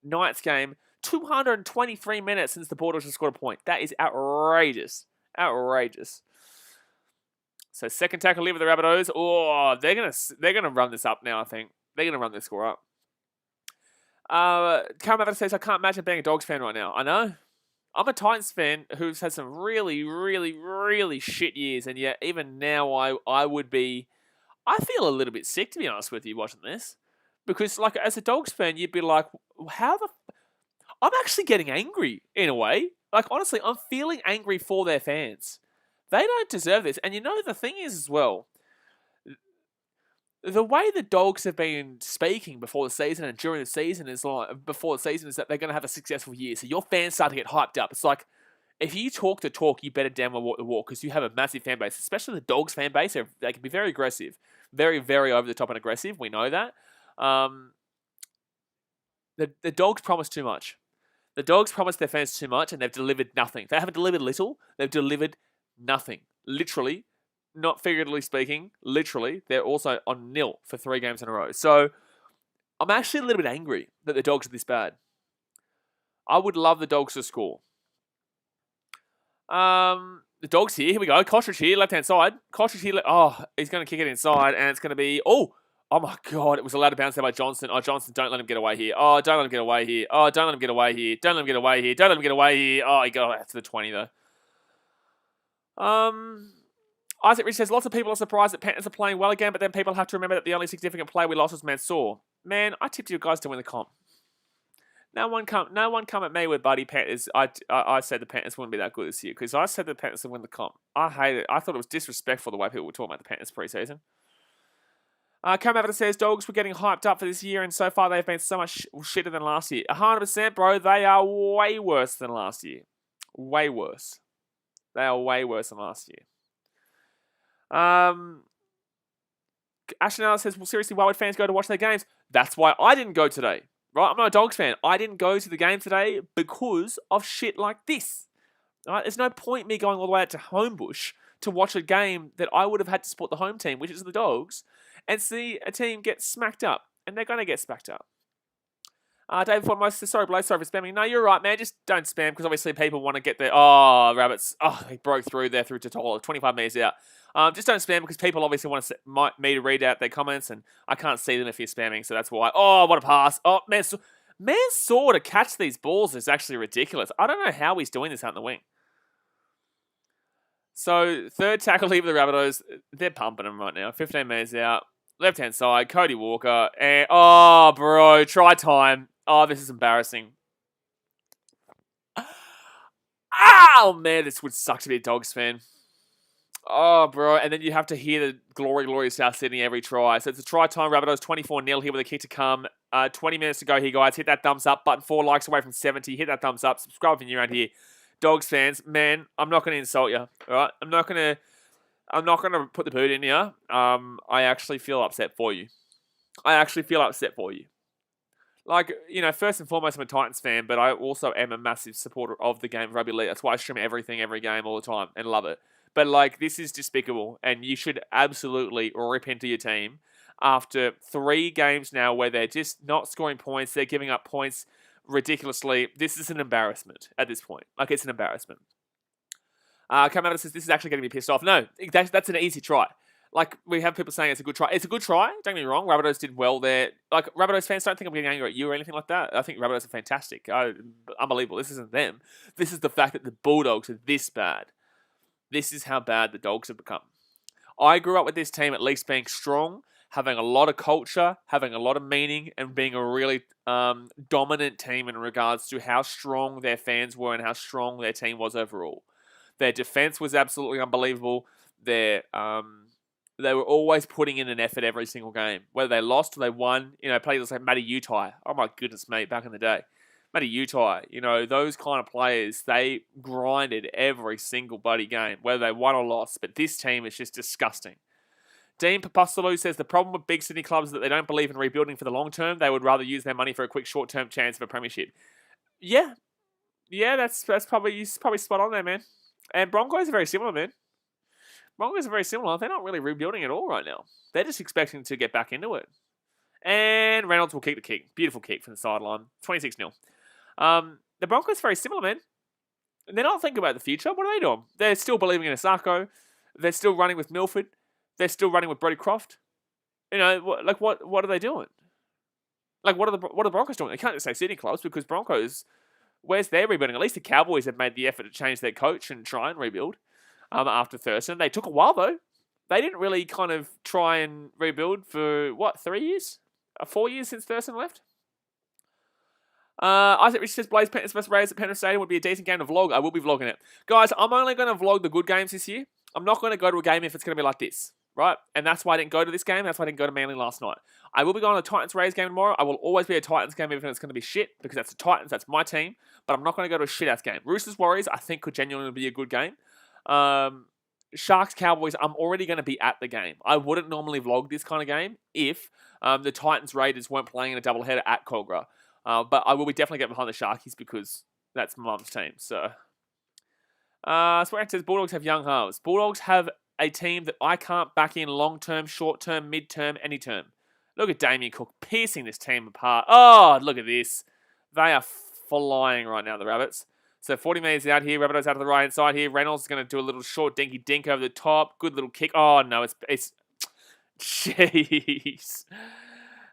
Knights game. 223 minutes since the Bulldogs have scored a point. That is outrageous. Outrageous. So second tackle here with the Rabbitohs. Oh, they're gonna run this up now. I think they're gonna run this score up. Karen says I can't imagine being a Dogs fan right now. I know. I'm a Titans fan who's had some really, really, really shit years, and yet even now I would be. I feel a little bit sick, to be honest with you, watching this. Because, like, as a Dogs fan, you'd be like, how the... I'm actually getting angry, in a way. Like, honestly, I'm feeling angry for their fans. They don't deserve this. And you know, the thing is as well, the way the Dogs have been speaking before the season and during the season is that they're going to have a successful year. So your fans start to get hyped up. It's like, if you talk the talk, you better damn well walk the walk because you have a massive fan base, especially the Dogs fan base. They can be very aggressive, very, very over the top and aggressive. We know that. The Dogs promise too much. The Dogs promise their fans too much, and they've delivered nothing. They haven't delivered little. They've delivered nothing. Literally, not figuratively speaking. Literally, they're also on nil for 3 games in a row. So I'm actually a little bit angry that the Dogs are this bad. I would love the Dogs to score. The Dogs here we go. Kostrich here, left-hand side. Kostrich here. Oh, he's going to kick it inside, and it's going to be... Oh, Oh my God, it was allowed to bounce there by Johnson. Oh, Johnson, don't let him get away here. Oh, don't let him get away here. Oh, don't let him get away here. Don't let him get away here. Don't let him get away here. Oh, he got out to the 20 though. Isaac Rich says, lots of people are surprised that Panthers are playing well again, but then people have to remember that the only significant player we lost was Mansour. Man, I tipped you guys to win the comp. No one come at me with Buddy Panthers. I said the Panthers wouldn't be that good this year because I said the Panthers would win the comp. I hate it. I thought it was disrespectful the way people were talking about the Panthers preseason. Cam Avatar says, Dogs were getting hyped up for this year, and so far they've been so much shitter than last year. 100%, bro. They are way worse than last year. Way worse. They are way worse than last year. Ashton says, well, seriously, why would fans go to watch their games? That's why I didn't go today. Right? I'm not a Dogs fan. I didn't go to the game today because of shit like this. Right? There's no point me going all the way out to Homebush to watch a game that I would have had to support the home team, which is the Dogs, and see a team get smacked up. And they're going to get smacked up. David Ford says, sorry, Blaze, sorry for spamming. No, you're right, man. Just don't spam because obviously people want to get their... Oh, Rabbits. Oh, he broke through there through Totola, 25 metres out. Just don't spam because people obviously want me to read out their comments and I can't see them if you're spamming, so that's why. Oh, what a pass. Oh, Mansour to catch these balls is actually ridiculous. I don't know how he's doing this out in the wing. So, third tackle leave of the Rabbitohs. They're pumping him right now. 15 metres out. Left-hand side, Cody Walker. And, oh, bro, try time. Oh, this is embarrassing. Oh, man, this would suck to be a Dogs fan. Oh, bro. And then you have to hear the glory South Sydney every try. So it's a try time. Rabbitohs 24-0 here with a kick to come. 20 minutes to go here, guys. Hit that thumbs up button. 4 likes away from 70. Hit that thumbs up. Subscribe if you're new around here. Dogs fans, man, I'm not going to insult you. All right? I'm not going to put the boot in you. I actually feel upset for you. Like, you know, first and foremost, I'm a Titans fan, but I also am a massive supporter of the game of rugby league. That's why I stream everything, every game, all the time, and love it. But, like, this is despicable, and you should absolutely rip into your team after 3 games now where they're just not scoring points. They're giving up points ridiculously. This is an embarrassment at this point. Like, it's an embarrassment. Kamada says, this is actually going to be pissed off. No, that's an easy try. Like, we have people saying it's a good try. It's a good try. Don't get me wrong. Rabbitohs did well there. Like, Rabbitohs fans, don't think I'm getting angry at you or anything like that. I think Rabbitohs are fantastic. Unbelievable. This isn't them. This is the fact that the Bulldogs are this bad. This is how bad the Dogs have become. I grew up with this team at least being strong, having a lot of culture, having a lot of meaning, and being a really dominant team in regards to how strong their fans were and how strong their team was overall. Their defense was absolutely unbelievable. They were always putting in an effort every single game. Whether they lost or they won, you know, players like Matty Utai. Oh my goodness, mate, back in the day. Matty Utai, you know, those kind of players, they grinded every single bloody game, whether they won or lost. But this team is just disgusting. Dean Papastolou says the problem with big Sydney clubs is that they don't believe in rebuilding for the long term. They would rather use their money for a quick short-term chance of a premiership. Yeah, that's probably spot on there, man. And Broncos are very similar, man. Broncos are very similar. They're not really rebuilding at all right now. They're just expecting to get back into it. And Reynolds will kick the kick. Beautiful kick from the sideline. 26-0. The Broncos are very similar, man. They're not thinking about the future. What are they doing? They're still believing in Asako. They're still running with Milford. They're still running with Brodie Croft. You know, what are they doing? Like, what are the Broncos doing? They can't just say Sydney clubs because Broncos, where's their rebuilding? At least the Cowboys have made the effort to change their coach and try and rebuild after Thurston. They took a while, though. They didn't really kind of try and rebuild for, 3 years? 4 years since Thurston left? Isaac Rich says Blaze Panthers vs Raiders at Penrith Stadium would be a decent game to vlog. I will be vlogging it. Guys, I'm only going to vlog the good games this year. I'm not going to go to a game if it's going to be like this, right? And that's why I didn't go to this game. That's why I didn't go to Manly last night. I will be going to the Titans-Raiders game tomorrow. I will always be a Titans game even if it's going to be shit because that's the Titans. That's my team. But I'm not going to go to a shit-ass game. Roosters-Warriors, I think, could genuinely be a good game. Sharks-Cowboys, I'm already going to be at the game. I wouldn't normally vlog this kind of game if the Titans-Raiders weren't playing in a doubleheader at Kogarah. But I will be definitely getting behind the Sharkies because that's my mum's team. So, Swearing says Bulldogs have young halves. Bulldogs have a team that I can't back in long-term, short-term, mid-term, any term. Look at Damien Cook piercing this team apart. Oh, look at this. They are flying right now, the Rabbits. So 40 metres out here. Rabbitohs out of the right-hand side here. Reynolds is going to do a little short dinky dink over the top. Good little kick. Oh, no, it's Jeez.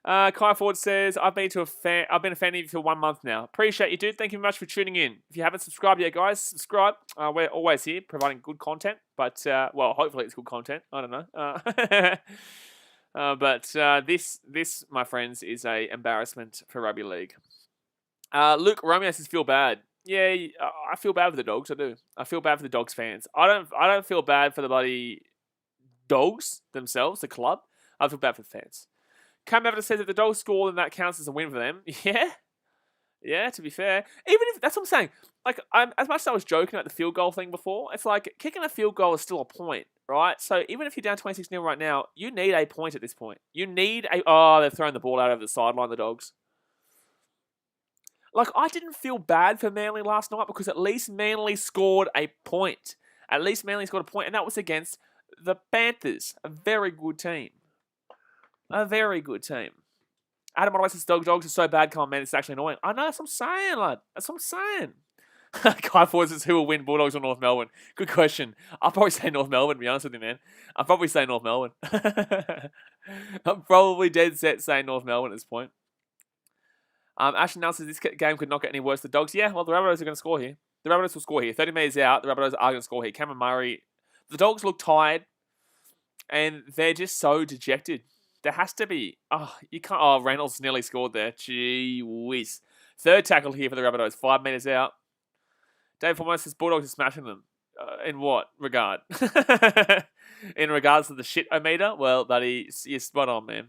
Kai Ford says, I've been a fan of you for 1 month now. Appreciate you, dude. Thank you very much for tuning in. If you haven't subscribed yet, guys, subscribe. We're always here providing good content, but well, hopefully it's good content. I don't know. But this, my friends, is a embarrassment for rugby league. Luke Romeo says, feel bad. Yeah, I feel bad for the Dogs. I do. I feel bad for the Dogs fans. I don't feel bad for the bloody Dogs themselves, the club. I feel bad for the fans. Cam Evans says if the Dogs score, then that counts as a win for them. Yeah. Yeah, to be fair. Even if, that's what I'm saying. Like, as much as I was joking about the field goal thing before, it's like, kicking a field goal is still a point, right? So even if you're down 26-0 right now, you need a point at this point. You need a... Oh, they're throwing the ball out over the sideline, the Dogs. Like, I didn't feel bad for Manly last night because at least Manly scored a point. At least Manly scored a point, and that was against the Panthers. A very good team. A very good team. Adam Otto says Dogs are so bad, come on, man. It's actually annoying. I know, that's what I'm saying, lad. That's what I'm saying. Kai Ford says, who will win, Bulldogs or North Melbourne? Good question. I'll probably say North Melbourne, to be honest with you, man. I'll probably say North Melbourne. I'm probably dead set saying North Melbourne at this point. Ashton now says this game could not get any worse. The Dogs, yeah, well, the Rabbitohs are going to score here. The Rabbitohs will score here. 30 metres out, the Rabbitohs are going to score here. Cameron Murray. The Dogs look tired, and they're just so dejected. There has to be. Oh, you can't. Oh, Reynolds nearly scored there. Gee whiz. Third tackle here for the Rabbitohs. 5 metres out. Dave Formosa says Bulldogs are smashing them. In what regard? In regards to the shit-o-meter? Well, buddy, you're spot on, man.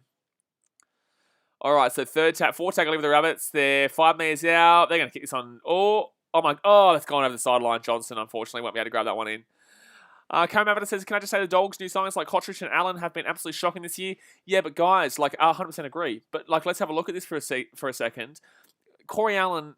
All right, so fourth tackle here for the Rabbits. They're 5 metres out. They're going to kick this on. Oh, that's gone over the sideline. Johnson, unfortunately, won't be able to grab that one in. Cam Avada says, can I just say the Dogs' new signings like Cottridge and Allen have been absolutely shocking this year? Yeah, but guys, like, I 100% agree. But, like, let's have a look at this for a second. Corey Allen,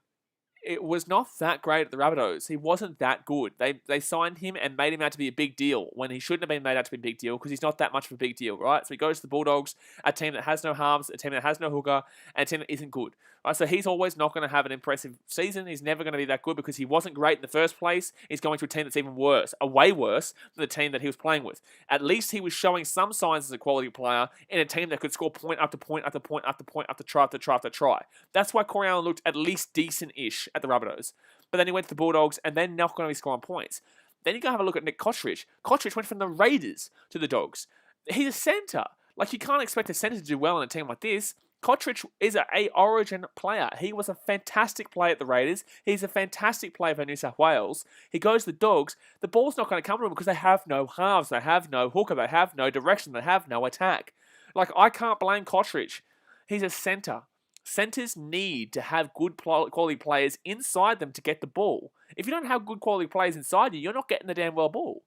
it was not that great at the Rabbitohs. He wasn't that good. They signed him and made him out to be a big deal when he shouldn't have been made out to be a big deal because he's not that much of a big deal, right? So he goes to the Bulldogs, a team that has no halves, a team that has no hooker, and a team that isn't good. Right? So he's always not going to have an impressive season. He's never going to be that good because he wasn't great in the first place. He's going to a team that's even worse, way worse than the team that he was playing with. At least he was showing some signs as a quality player in a team that could score point after point after point after point after try after try after try. That's why Corey Allen looked at least decent-ish at the Rabbitohs. But then he went to the Bulldogs, and they're not going to be scoring points. Then you go have a look at Nick Cottridge. Cottridge went from the Raiders to the Dogs. He's a centre. Like, you can't expect a centre to do well in a team like this. Cottridge is a Origin player. He was a fantastic player at the Raiders. He's a fantastic player for New South Wales. He goes to the Dogs. The ball's not going to come to him because they have no halves. They have no hooker. They have no direction. They have no attack. Like, I can't blame Cottridge. He's a centre. Centres need to have good quality players inside them to get the ball. If you don't have good quality players inside you, you're not getting the damn well ball.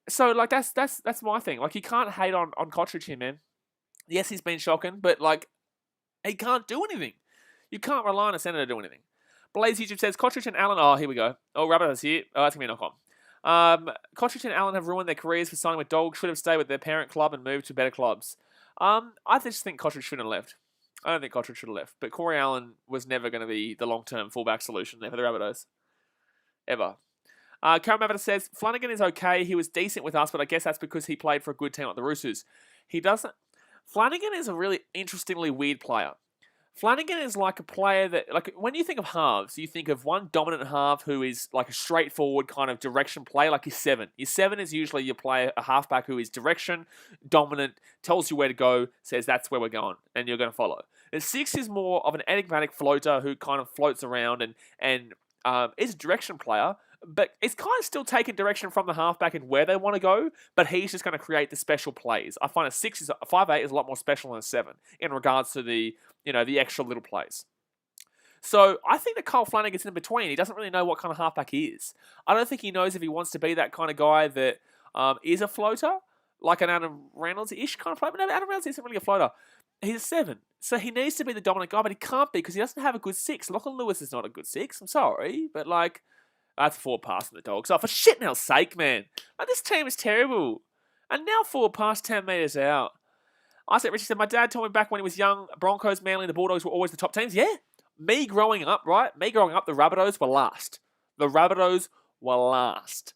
So, like, that's my thing. Like, you can't hate on Cottridge here, man. Yes, he's been shocking, but, like, he can't do anything. You can't rely on a centre to do anything. Blaze YouTube says, Cottridge and Allen... Oh, here we go. Oh, Rabbitohs here. Oh, that's going to be a knock-on. Cottridge and Allen have ruined their careers for signing with Dogs. Should have stayed with their parent club and moved to better clubs. I just think Cottridge shouldn't have left. I don't think Cottridge should have left. But Corey Allen was never going to be the long-term fullback solution there for the Rabbitohs. Ever. Karen Mavita says, Flanagan is okay. He was decent with us, but I guess that's because he played for a good team like the Roosters. He doesn't... Flanagan is a really interestingly weird player. Flanagan is like a player that, like, when you think of halves, you think of one dominant half who is like a straightforward kind of direction play, like your 7. Your 7 is usually your player, a halfback who is direction, dominant, tells you where to go, says that's where we're going, and you're going to follow. The 6 is more of an enigmatic floater who kind of floats around and is a direction player, but it's kind of still taking direction from the halfback and where they want to go, but he's just going to create the special plays. I find a 5'8" is a lot more special than a 7 in regards to the extra little plays. So I think that Kyle Flanagan's in between. He doesn't really know what kind of halfback he is. I don't think he knows if he wants to be that kind of guy that is a floater, like an Adam Reynolds-ish kind of player. But no, Adam Reynolds isn't really a floater. He's a 7. So he needs to be the dominant guy, but he can't be because he doesn't have a good 6. Lachlan Lewis is not a good 6. I'm sorry, but like... That's a forward pass from the Dogs. Oh, for shit now sake, man. Like, this team is terrible. And now forward pass 10 metres out. Isaac Richie said, my dad told me back when he was young, Broncos, Manly, and the Bulldogs were always the top teams. Yeah. Me growing up, right? The Rabbitohs were last. The Rabbitohs were last.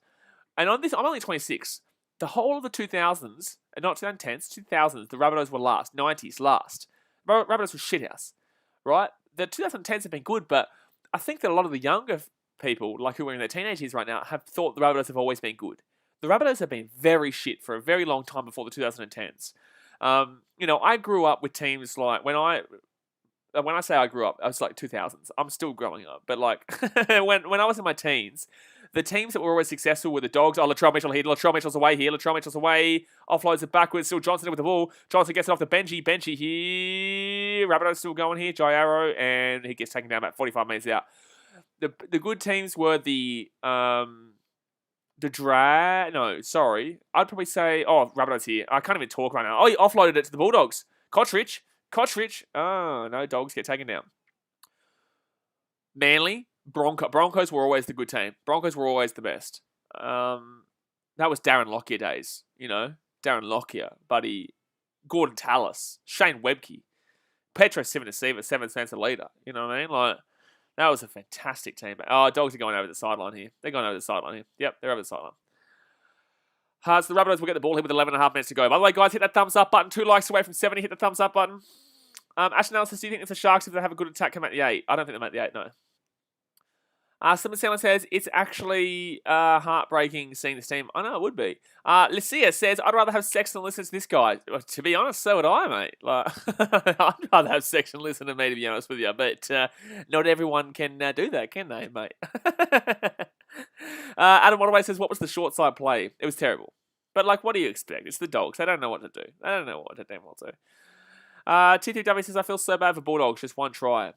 And on this, I'm only 26. the whole of the 2000s, not 2010s, 2000s, the Rabbitohs were last. 90s, last. Rabbitohs were shithouse, right? The 2010s have been good, but I think that a lot of the younger people, like who are in their teenage years right now, have thought the Rabbitohs have always been good. The Rabbitohs have been very shit for a very long time before the 2010s. I grew up with teams like when I say I grew up, I was like 2000s. I'm still growing up, but like when I was in my teens, the teams that were always successful were the Dogs. Oh, Latrell Mitchell here. Latrell Mitchell's away here. Latrell Mitchell's away. Offloads it backwards. Still Johnson with the ball. Johnson gets it off the Benji. Benji here. Rabbitohs still going here. Jai Arrow. And he gets taken down about 45 metres out. The good teams were the Drag. No, sorry. I'd probably say, Rabbitohs here. I can't even talk right now. Oh, he offloaded it to the Bulldogs. Kotrich. Oh, no, Dogs get taken down. Manly. Broncos were always the good team. Broncos were always the best. That was Darren Lockyer days, Darren Lockyer, Buddy, Gordon Tallis, Shane Webke, Petro Civoniceva, 7 cents a litre. You know what I mean? Like, that was a fantastic team. Oh, Dogs are going over the sideline here. They're going over the sideline here. Yep, they're over the sideline. So the Rabbitohs will get the ball here with 11.5 minutes to go. By the way, guys, hit that thumbs up button. 2 likes away from 70. Hit the thumbs up button. Ash Analysis, do you think if the Sharks, if they have a good attack, come at the 8? I don't think they make the 8, no. Simon Sandler says, it's actually heartbreaking seeing this team. I know it would be. Lucia says, I'd rather have sex than listen to this guy. Well, to be honest, so would I, mate. Like, I'd rather have sex than listen to me, to be honest with you. But not everyone can do that, can they, mate? Adam Waterway says, what was the short side play? It was terrible. But, like, what do you expect? It's the Dogs. They don't know what to do. They don't know what to damn well do. T3W says, I feel so bad for Bulldogs. Just one try.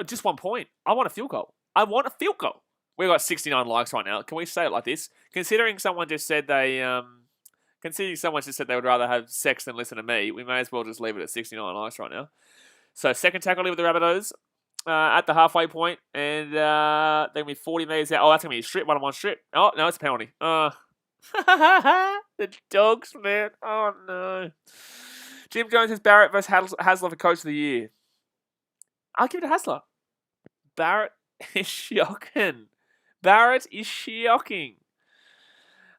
Just 1 point. I want a field goal. We've got 69 likes right now. Can we say it like this? Considering someone just said they would rather have sex than listen to me, we may as well just leave it at 69 likes right now. So second tackle with the Rabbitohs at the halfway point, and they're going to be 40 metres out. Oh, that's going to be a strip, 1-on-1 strip. Oh, no, it's a penalty. The Dogs, man. Oh, no. Jim Jones says Barrett versus Hasler for Coach of the Year. I'll give it to Hasler. Barrett is shocking.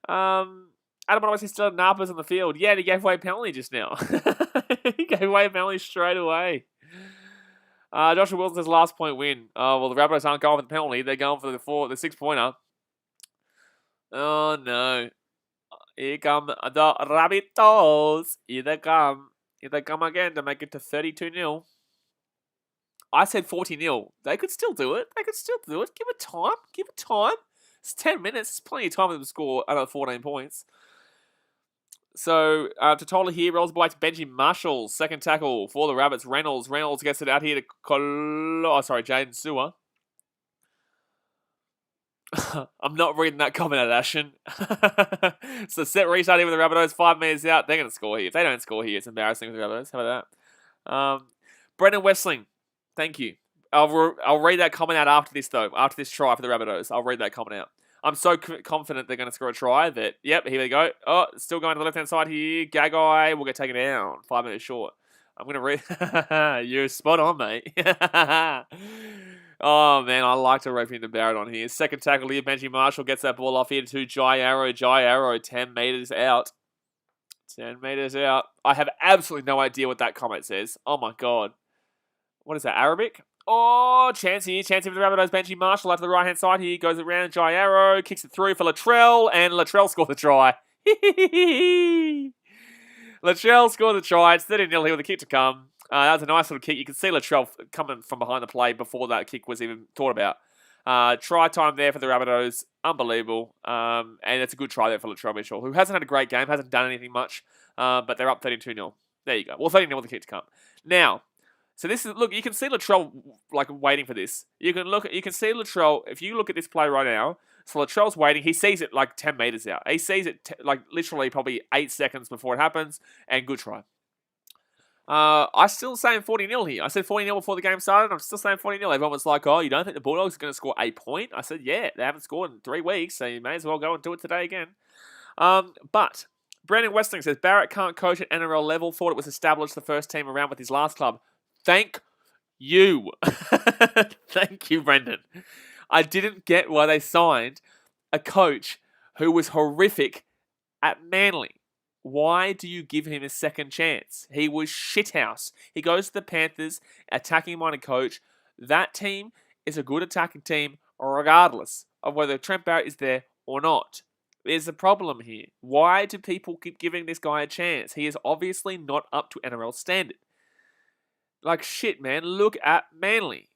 Adam obviously still had Nappers on the field. Yeah, and he gave away a penalty just now. He gave away a penalty straight away. Joshua Wilson says last point win. Oh, well, the Rabbitohs aren't going for the penalty. They're going for the 6-pointer. Oh, no. Here come the Rabbitohs. Here they come. Here they come again to make it to 32-0. I said 40-0. They could still do it. Give it time. It's 10 minutes. It's plenty of time for them to score another 14 points. So, Totola here rolls by to Benji Marshall. Second tackle for the Rabbits. Reynolds gets it out here to Jaden Sewer. I'm not reading that comment out, Ashen. So, set restart here with the Rabbitohs. 5 metres out. They're going to score here. If they don't score here, it's embarrassing with the Rabbitohs. How about that? Brendan Westling. Thank you. I'll read that comment out after this, though. After this try for the Rabbitohs. I'll read that comment out. I'm so confident they're going to score a try that, yep, here we go. Oh, still going to the left-hand side here. Gagai will get taken down. 5 minutes short. I'm going to read. You're spot on, mate. Oh, man, I like to rope into Barrett on here. Second tackle here. Benji Marshall gets that ball off here to Jai Arrow. 10 metres out. 10 metres out. I have absolutely no idea what that comment says. Oh, my God. What is that, Arabic? Oh, chance here for the Rabbitohs. Benji Marshall out to the right-hand side here. Goes around Jai Arrow. Kicks it through for Latrell. And Latrell scored the try. Latrell scored the try. It's 30-0 here with the kick to come. That was a nice little kick. You can see Latrell coming from behind the play before that kick was even thought about. Try time there for the Rabbitohs. Unbelievable. And it's a good try there for Latrell Mitchell, who hasn't had a great game, hasn't done anything much. But they're up 32-0. There you go. Well, 30-0 with the kick to come. Now, so this is, look, you can see Latrell like waiting for this. You can see Latrell, if you look at this play right now, so Latrell's waiting, he sees it like 10 metres out. He sees it like literally probably 8 seconds before it happens, and good try. I still saying 40-0 here. I said 40-0 before the game started, I'm still saying 40-0. Everyone was like, oh, you don't think the Bulldogs are going to score a point? I said, yeah, they haven't scored in 3 weeks, so you may as well go and do it today again. But Brandon Westling says, Barrett can't coach at NRL level, thought it was established the first team around with his last club. Thank you. Thank you, Brendan. I didn't get why they signed a coach who was horrific at Manly. Why do you give him a second chance? He was shithouse. He goes to the Panthers, attacking-minded coach. That team is a good attacking team, regardless of whether Trent Barrett is there or not. There's a problem here. Why do people keep giving this guy a chance? He is obviously not up to NRL standard. Like shit, man. Look at Manly.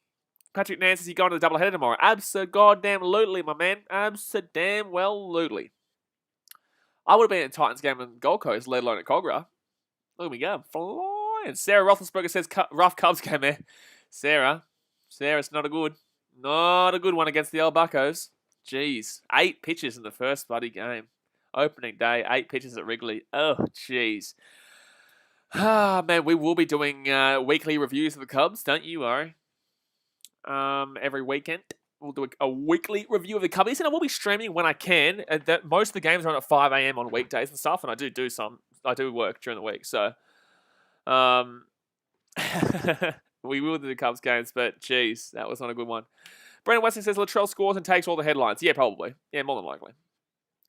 Patrick Nance, is he going to the doubleheader tomorrow? Abso-goddamn-lutely, my man. Abso-damn-well-lutely. I would have been at Titans game in Gold Coast, let alone at Cogra. Look at me go. Flying. Sarah Roethlisberger says, rough Cubs game, man. Sarah, it's not a good one against the old Buccos. Jeez. 8 pitches in the first bloody game. Opening day, 8 pitches at Wrigley. Oh, jeez. Ah, man, we will be doing weekly reviews of the Cubs, don't you worry. Every weekend. We'll do a weekly review of the Cubbies, and I will be streaming when I can. Most of the games are on at 5 a.m. on weekdays and stuff, and I do work during the week, so we will do the Cubs games, but geez, that was not a good one. Brendan Weston says Latrell scores and takes all the headlines. Yeah, probably. Yeah, more than likely.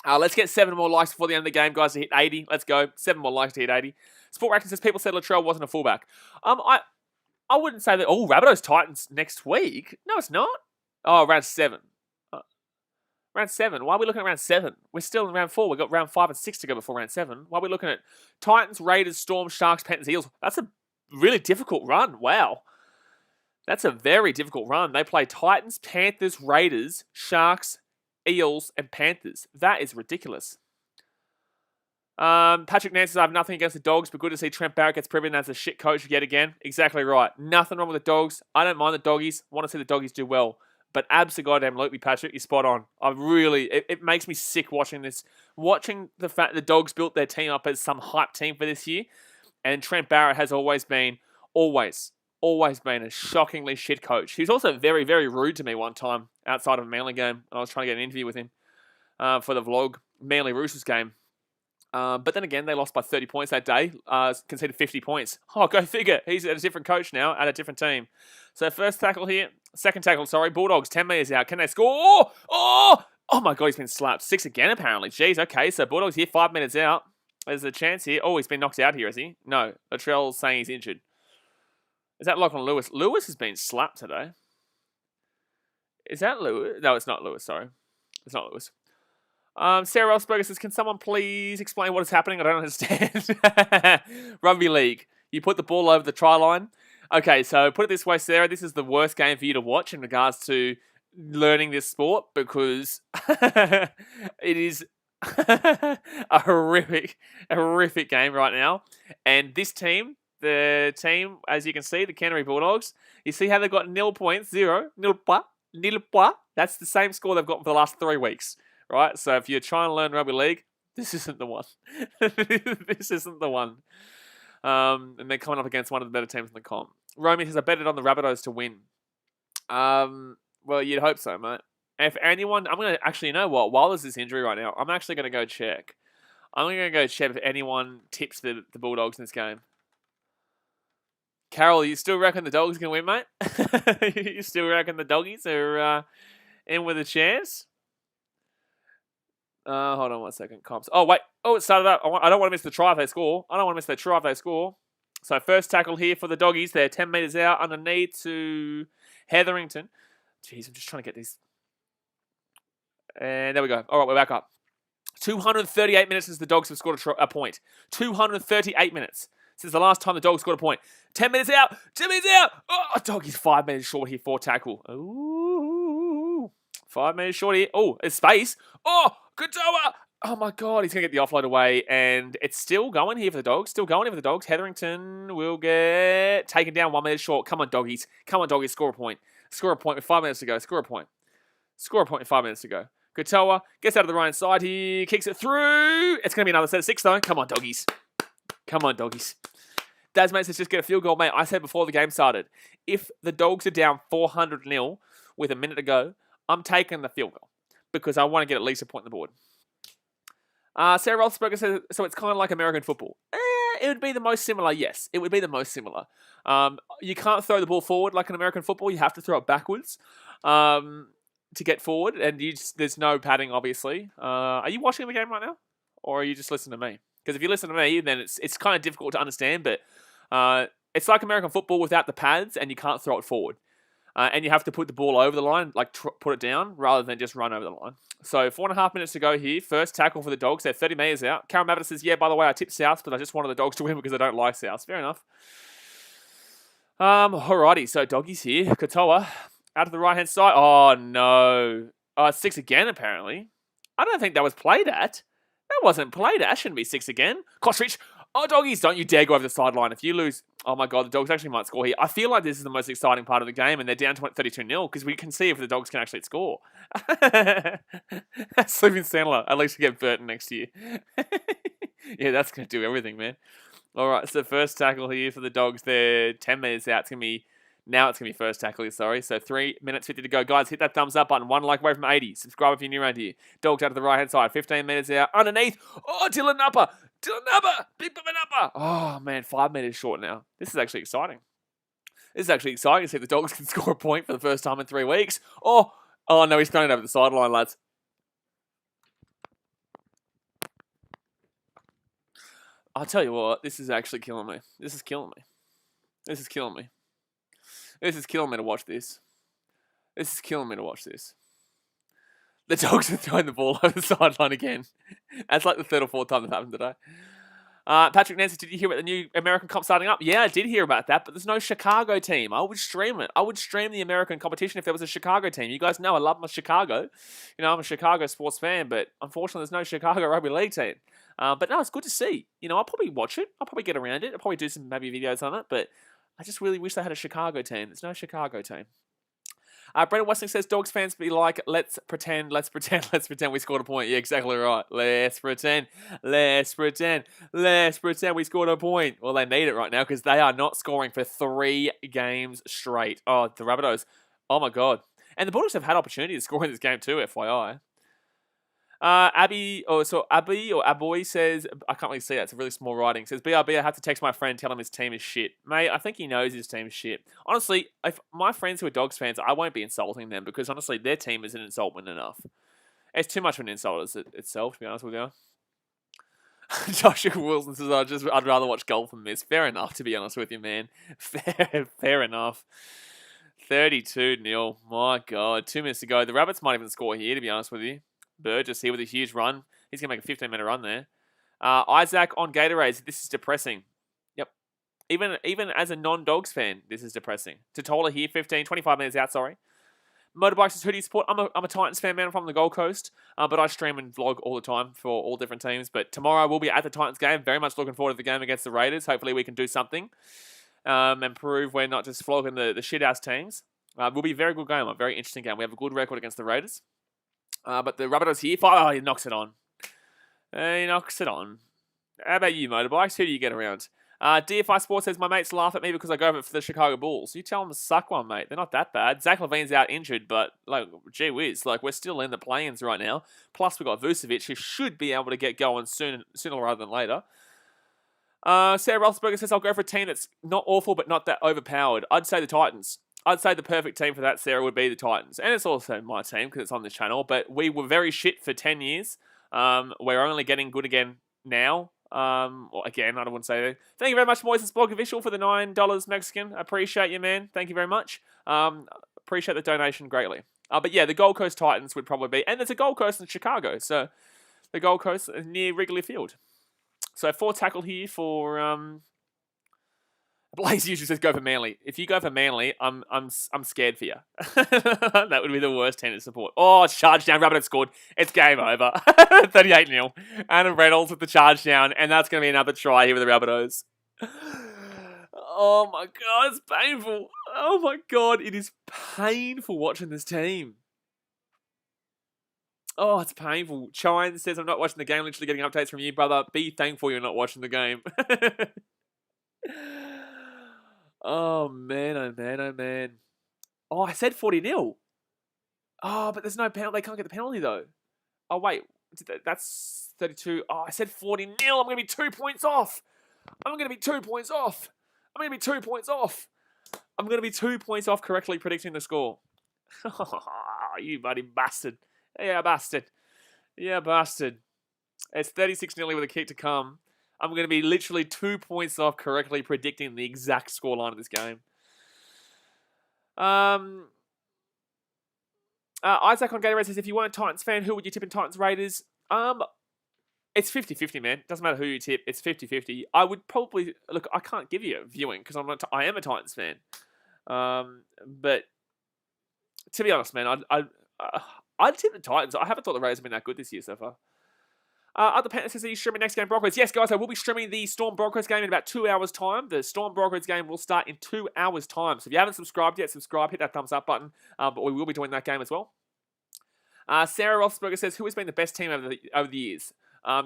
Let's get 7 more likes before the end of the game, guys, to hit 80. Let's go. 7 more likes to hit 80. Sport Racken says people said Latrell wasn't a fullback. I wouldn't say that. Oh, Rabbitohs Titans next week. No, it's not. Oh, round 7. Round 7. Why are we looking at round 7? We're still in round 4. We've got round 5 and 6 to go before round 7. Why are we looking at Titans, Raiders, Storm, Sharks, Panthers, Eels? That's a really difficult run. Wow. That's a very difficult run. They play Titans, Panthers, Raiders, Sharks, Eels, and Panthers. That is ridiculous. Patrick Nance says, I have nothing against the Dogs, but good to see Trent Barrett gets proven as a shit coach yet again. Exactly right. Nothing wrong with the Dogs. I don't mind the Doggies. Want to see the Doggies do well. But absolutely, Patrick, you're spot on. It makes me sick watching this. Watching the fact the Dogs built their team up as some hype team for this year. And Trent Barrett has always been a shockingly shit coach. He was also very, very rude to me one time outside of a Manly game. I was trying to get an interview with him for the vlog, Manly Roosters game. But then again, they lost by 30 points that day, conceded 50 points. Oh, go figure. He's at a different coach now, at a different team. So second tackle, Bulldogs, 10 metres out. Can they score? Oh my God, he's been slapped. 6 again, apparently. Jeez, okay, so Bulldogs here, 5 minutes out. There's a chance here. Oh, he's been knocked out here, is he? No, Latrell's saying he's injured. Is that Lachlan Lewis? Lewis has been slapped today. Is that Lewis? No, it's not Lewis, sorry. It's not Lewis. Sarah Roethlisberger says, can someone please explain what is happening? I don't understand. Rugby league. You put the ball over the try line. Okay, so put it this way, Sarah. This is the worst game for you to watch in regards to learning this sport because it is a horrific game right now. And this team, the team, as you can see, the Canterbury Bulldogs, you see how they've got 0 points, 0, nil point. That's the same score they've got for the last 3 weeks. Right, so if you're trying to learn rugby league, this isn't the one. This isn't the one. And they're coming up against one of the better teams in the comp. Romy says, I betted on the Rabbitohs to win. Well, you'd hope so, mate. If anyone, I'm going to actually, you know what? While there's this injury right now, I'm actually going to go check. I'm going to go check if anyone tips the Bulldogs in this game. Carol, you still reckon the Dogs can win, mate? You still reckon the Doggies are in with a chance? Hold on 1 second. Comps. Oh, wait. Oh, it started up. I don't want to miss the try if they score. So first tackle here for the Doggies. They're 10 metres out underneath to Hetherington. Jeez, I'm just trying to get these. And there we go. All right, we're back up. 238 minutes since the Dogs have scored a point. 238 minutes since the last time the Dogs scored a point. 10 minutes out. 10 minutes out. Oh, Doggies 5 minutes short here for tackle. Ooh. 5 minutes short here. Oh, there's space. Oh, Katoa. Oh, my God. He's going to get the offload away. And it's still going here for the Dogs. Hetherington will get taken down 1 minute short. Come on, Doggies. Score a point. Score a point with 5 minutes to go. Score a point with 5 minutes to go. Katoa gets out of the right side here. Kicks it through. It's going to be another set of 6, though. Come on, Doggies. Daz, mate, says just get a field goal, mate. I said before the game started, if the Dogs are down 400-0 with a minute to go, I'm taking the field goal because I want to get at least a point on the board. Sarah Roethlisberger says, so it's kind of like American football. It would be the most similar, yes. It would be the most similar. You can't throw the ball forward like in American football. You have to throw it backwards to get forward, and there's no padding, obviously. Are you watching the game right now? or you just listen to me? Because if you listen to me, then it's kind of difficult to understand. But it's like American football without the pads, and you can't throw it forward. And you have to put the ball over the line, like put it down, rather than just run over the line. So 4.5 minutes to go here. First tackle for the Dogs. They're 30 metres out. Karen Mavett says, yeah, by the way, I tipped South, but I just wanted the Dogs to win because I don't like South. Fair enough. Alrighty, so Doggies here. Katoa out of the right-hand side. Oh, no. It's 6 again, apparently. I don't think that was played at. That wasn't played at. That shouldn't be 6 again. Kostrich. Oh, Doggies, don't you dare go over the sideline. If you lose, oh my God, the Dogs actually might score here. I feel like this is the most exciting part of the game, and they're down to 32-0 because we can see if the Dogs can actually score. Sleeping Sandler. At least we get Burton next year. Yeah, that's going to do everything, man. All right, so first tackle here for the Dogs. They're 10 metres out. It's going to be first tackle here, sorry. So 3 minutes 50 to go. Guys, hit that thumbs up button. 1 like away from 80. Subscribe if you're new around here. Dogs out to the right-hand side. 15 metres out. Underneath. Oh, Dylan Nupper. Big Papa Nupper. Oh, man, 5 metres short now. This is actually exciting. This is actually exciting to see if the Dogs can score a point for the first time in 3 weeks. Oh, no, he's thrown it over the sideline, lads. I'll tell you what, this is actually killing me. This is killing me. This is killing me. This is killing me to watch this. This is killing me to watch this. The Dogs are throwing the ball over the sideline again. That's like the 3rd or 4th time that happened today. Patrick Nancy, did you hear about the new American comp starting up? Yeah, I did hear about that, but there's no Chicago team. I would stream it. I would stream the American competition if there was a Chicago team. You guys know I love my Chicago. You know, I'm a Chicago sports fan, but unfortunately there's no Chicago rugby league team. But no, it's good to see. You know, I'll probably watch it. I'll probably get around it. I'll probably do some maybe videos on it, but I just really wish they had a Chicago team. There's no Chicago team. Brendan Westling says, Dogs fans be like, let's pretend we scored a point. Yeah, exactly right. Let's pretend we scored a point. Well, they need it right now because they are not scoring for 3 games straight. Oh, the Rabbitohs. Oh, my God. And the Bulldogs have had opportunity to score in this game too, FYI. Abby or Aboy says, I can't really see that, it's a really small writing. Says, BRB, I have to text my friend, tell him his team is shit. Mate, I think he knows his team is shit. Honestly, if my friends who are Dogs fans, I won't be insulting them because honestly, their team isn't insulting enough. It's too much of an insult itself, to be honest with you. Joshua Wilson says, I'd rather watch golf than this. Fair enough, to be honest with you, man. Fair enough. 32-0. My God, 2 minutes to go. The Rabbits might even score here, to be honest with you. Burgess here with a huge run. He's going to make a 15-minute run there. Isaac on Gatorade. This is depressing. Yep. Even as a non-Dogs fan, this is depressing. Totola here, 25 minutes out, sorry. Motorbikes is who do you support? I'm a Titans fan, man. I'm from the Gold Coast. But I stream and vlog all the time for all different teams. But tomorrow we'll be at the Titans game. Very much looking forward to the game against the Raiders. Hopefully we can do something. And prove we're not just flogging the shit-ass teams. Will be a very good game. A very interesting game. We have a good record against the Raiders. But the Rabbitohs here. Oh, he knocks it on. He knocks it on. How about you, Motorbikes? Who do you get around? DFI Sports says, my mates laugh at me because I go for the Chicago Bulls. You tell them to suck one, mate. They're not that bad. Zach Levine's out injured, but, like, gee whiz. Like, we're still in the play-ins right now. Plus, we've got Vucevic, who should be able to get going sooner rather than later. Sarah Roethlisberger says, I'll go for a team that's not awful, but not that overpowered. I'd say the Titans. I'd say the perfect team for that, Sarah, would be the Titans. And it's also my team because it's on this channel. But we were very shit for 10 years. We're only getting good again now. Well, again, I don't want to say that. Thank you very much, Moises Blog Official, for the $9 Mexican. Appreciate you, man. Thank you very much. Appreciate the donation greatly. But yeah, the Gold Coast Titans would probably be. And there's a Gold Coast in Chicago. So the Gold Coast is near Wrigley Field. So 4 tackle here for... Blaze usually says go for Manly. If you go for Manly, I'm scared for you. That would be the worst team to support. Oh, it's charged down. Rabbitohs scored. It's game over. 38-0. Adam Reynolds with the charge down, and that's going to be another try here with the Rabbitohs. Oh my God, it's painful. Oh my God, it is painful watching this team. Oh, it's painful. Chine says, I'm not watching the game, literally getting updates from you, brother. Be thankful you're not watching the game. Oh, man, oh, man, oh, man. Oh, I said 40-0. Oh, but there's no penalty. They can't get the penalty, though. Oh, wait. That's 32. Oh, I said 40-0. I'm going to be 2 points off. I'm going to be 2 points off. I'm going to be 2 points off. I'm going to be 2 points off correctly predicting the score. You bloody bastard. Yeah, bastard. Yeah, bastard. It's 36-0 with a kick to come. I'm going to be literally 2 points off correctly predicting the exact scoreline of this game. Isaac on Gatorade says, if you weren't a Titans fan, who would you tip in Titans Raiders? It's 50-50, man. Doesn't matter who you tip. It's 50-50. I would probably... Look, I can't give you a viewing because I am a Titans fan. But to be honest, man, I'd tip the Titans. I haven't thought the Raiders have been that good this year so far. Other Panthers says, are you streaming next game Broncos? Yes, guys, I will be streaming the Storm Broncos game in about 2 hours' time. The Storm Broncos game will start in 2 hours' time. So if you haven't subscribed yet, subscribe, hit that thumbs up button. But we will be doing that game as well. Sarah Rothsberger says, who has been the best team over the years?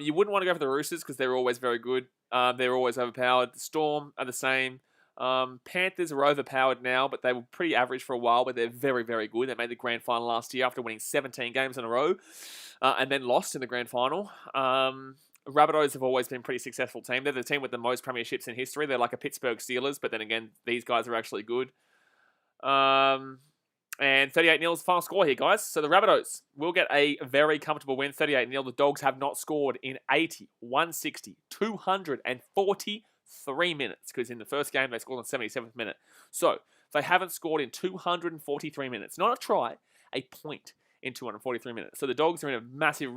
You wouldn't want to go for the Roosters because they're always very good. They're always overpowered. The Storm are the same. Panthers are overpowered now, but they were pretty average for a while, but they're very, very good. They made the grand final last year after winning 17 games in a row, and then lost in the grand final. Rabbitohs have always been a pretty successful team. They're the team with the most premierships in history. They're like a Pittsburgh Steelers, but then again, these guys are actually good. And 38-0 is the final score here, guys. So the Rabbitohs will get a very comfortable win, 38-0. The Dogs have not scored in 80, 160, 243 minutes, because in the first game they scored on the 77th minute. So they haven't scored in 243 minutes. Not a try, a point in 243 minutes. So the Dogs are in a massive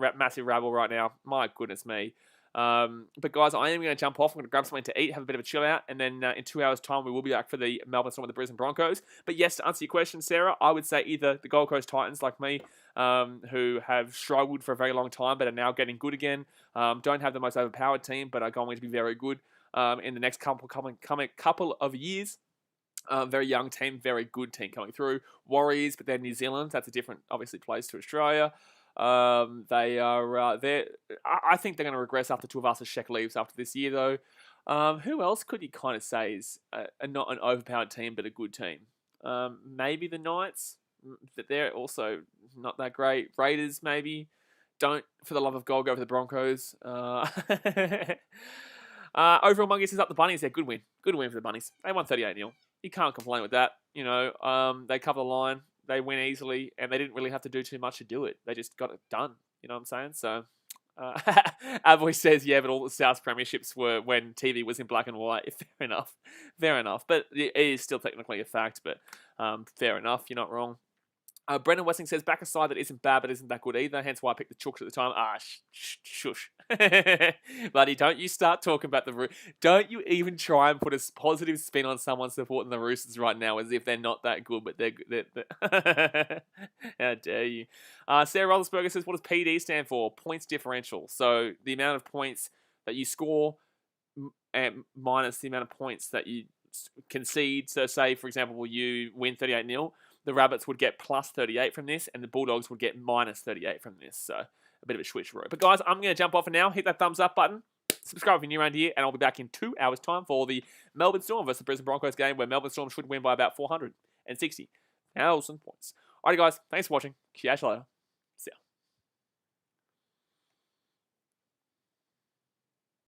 rabble right now. My goodness me. But guys, I am going to jump off. I'm going to grab something to eat, have a bit of a chill out, and then in 2 hours' time, we will be back for the Melbourne Storm with the Brisbane Broncos. But yes, to answer your question, Sarah, I would say either the Gold Coast Titans, like me, who have struggled for a very long time, but are now getting good again, don't have the most overpowered team, but are going to be very good in the next couple of years. Very young team, very good team coming through. Warriors, but they're New Zealand. That's a different, obviously, place to Australia. They are, I think they're going to regress after Tuivasa-Sheck leaves after this year, though. Who else could you kind of say is not an overpowered team, but a good team? Maybe the Knights, but they're also not that great. Raiders, maybe. Don't, for the love of God, go for the Broncos. Overall, Mungus is up the Bunnies. They're good win. Good win for the Bunnies. They won 38-0. You can't complain with that. You know, they cover the line. They win easily, and they didn't really have to do too much to do it. They just got it done. You know what I'm saying? So, Avoy says, yeah, but all the South's premierships were when TV was in black and white. Fair enough. Fair enough. But it is still technically a fact, but fair enough. You're not wrong. Brendan Westing says, back a side that isn't bad but isn't that good either, hence why I picked the Chooks at the time. Shush. Buddy, don't you start talking about the... Don't you even try and put a positive spin on someone supporting the Roosters right now as if they're not that good, but they're How dare you. Sarah Roethlisberger says, what does PD stand for? Points differential. So the amount of points that you score minus the amount of points that you concede. So say, for example, you win 38-0. The Rabbits would get plus 38 from this, and the Bulldogs would get minus 38 from this. So a bit of a switcheroo. But guys, I'm going to jump off for now. Hit that thumbs up button. Subscribe if you're new around here, and I'll be back in 2 hours' time for the Melbourne Storm versus the Brisbane Broncos game, where Melbourne Storm should win by about 460,000 points. Alrighty, guys. Thanks for watching. Catch you later.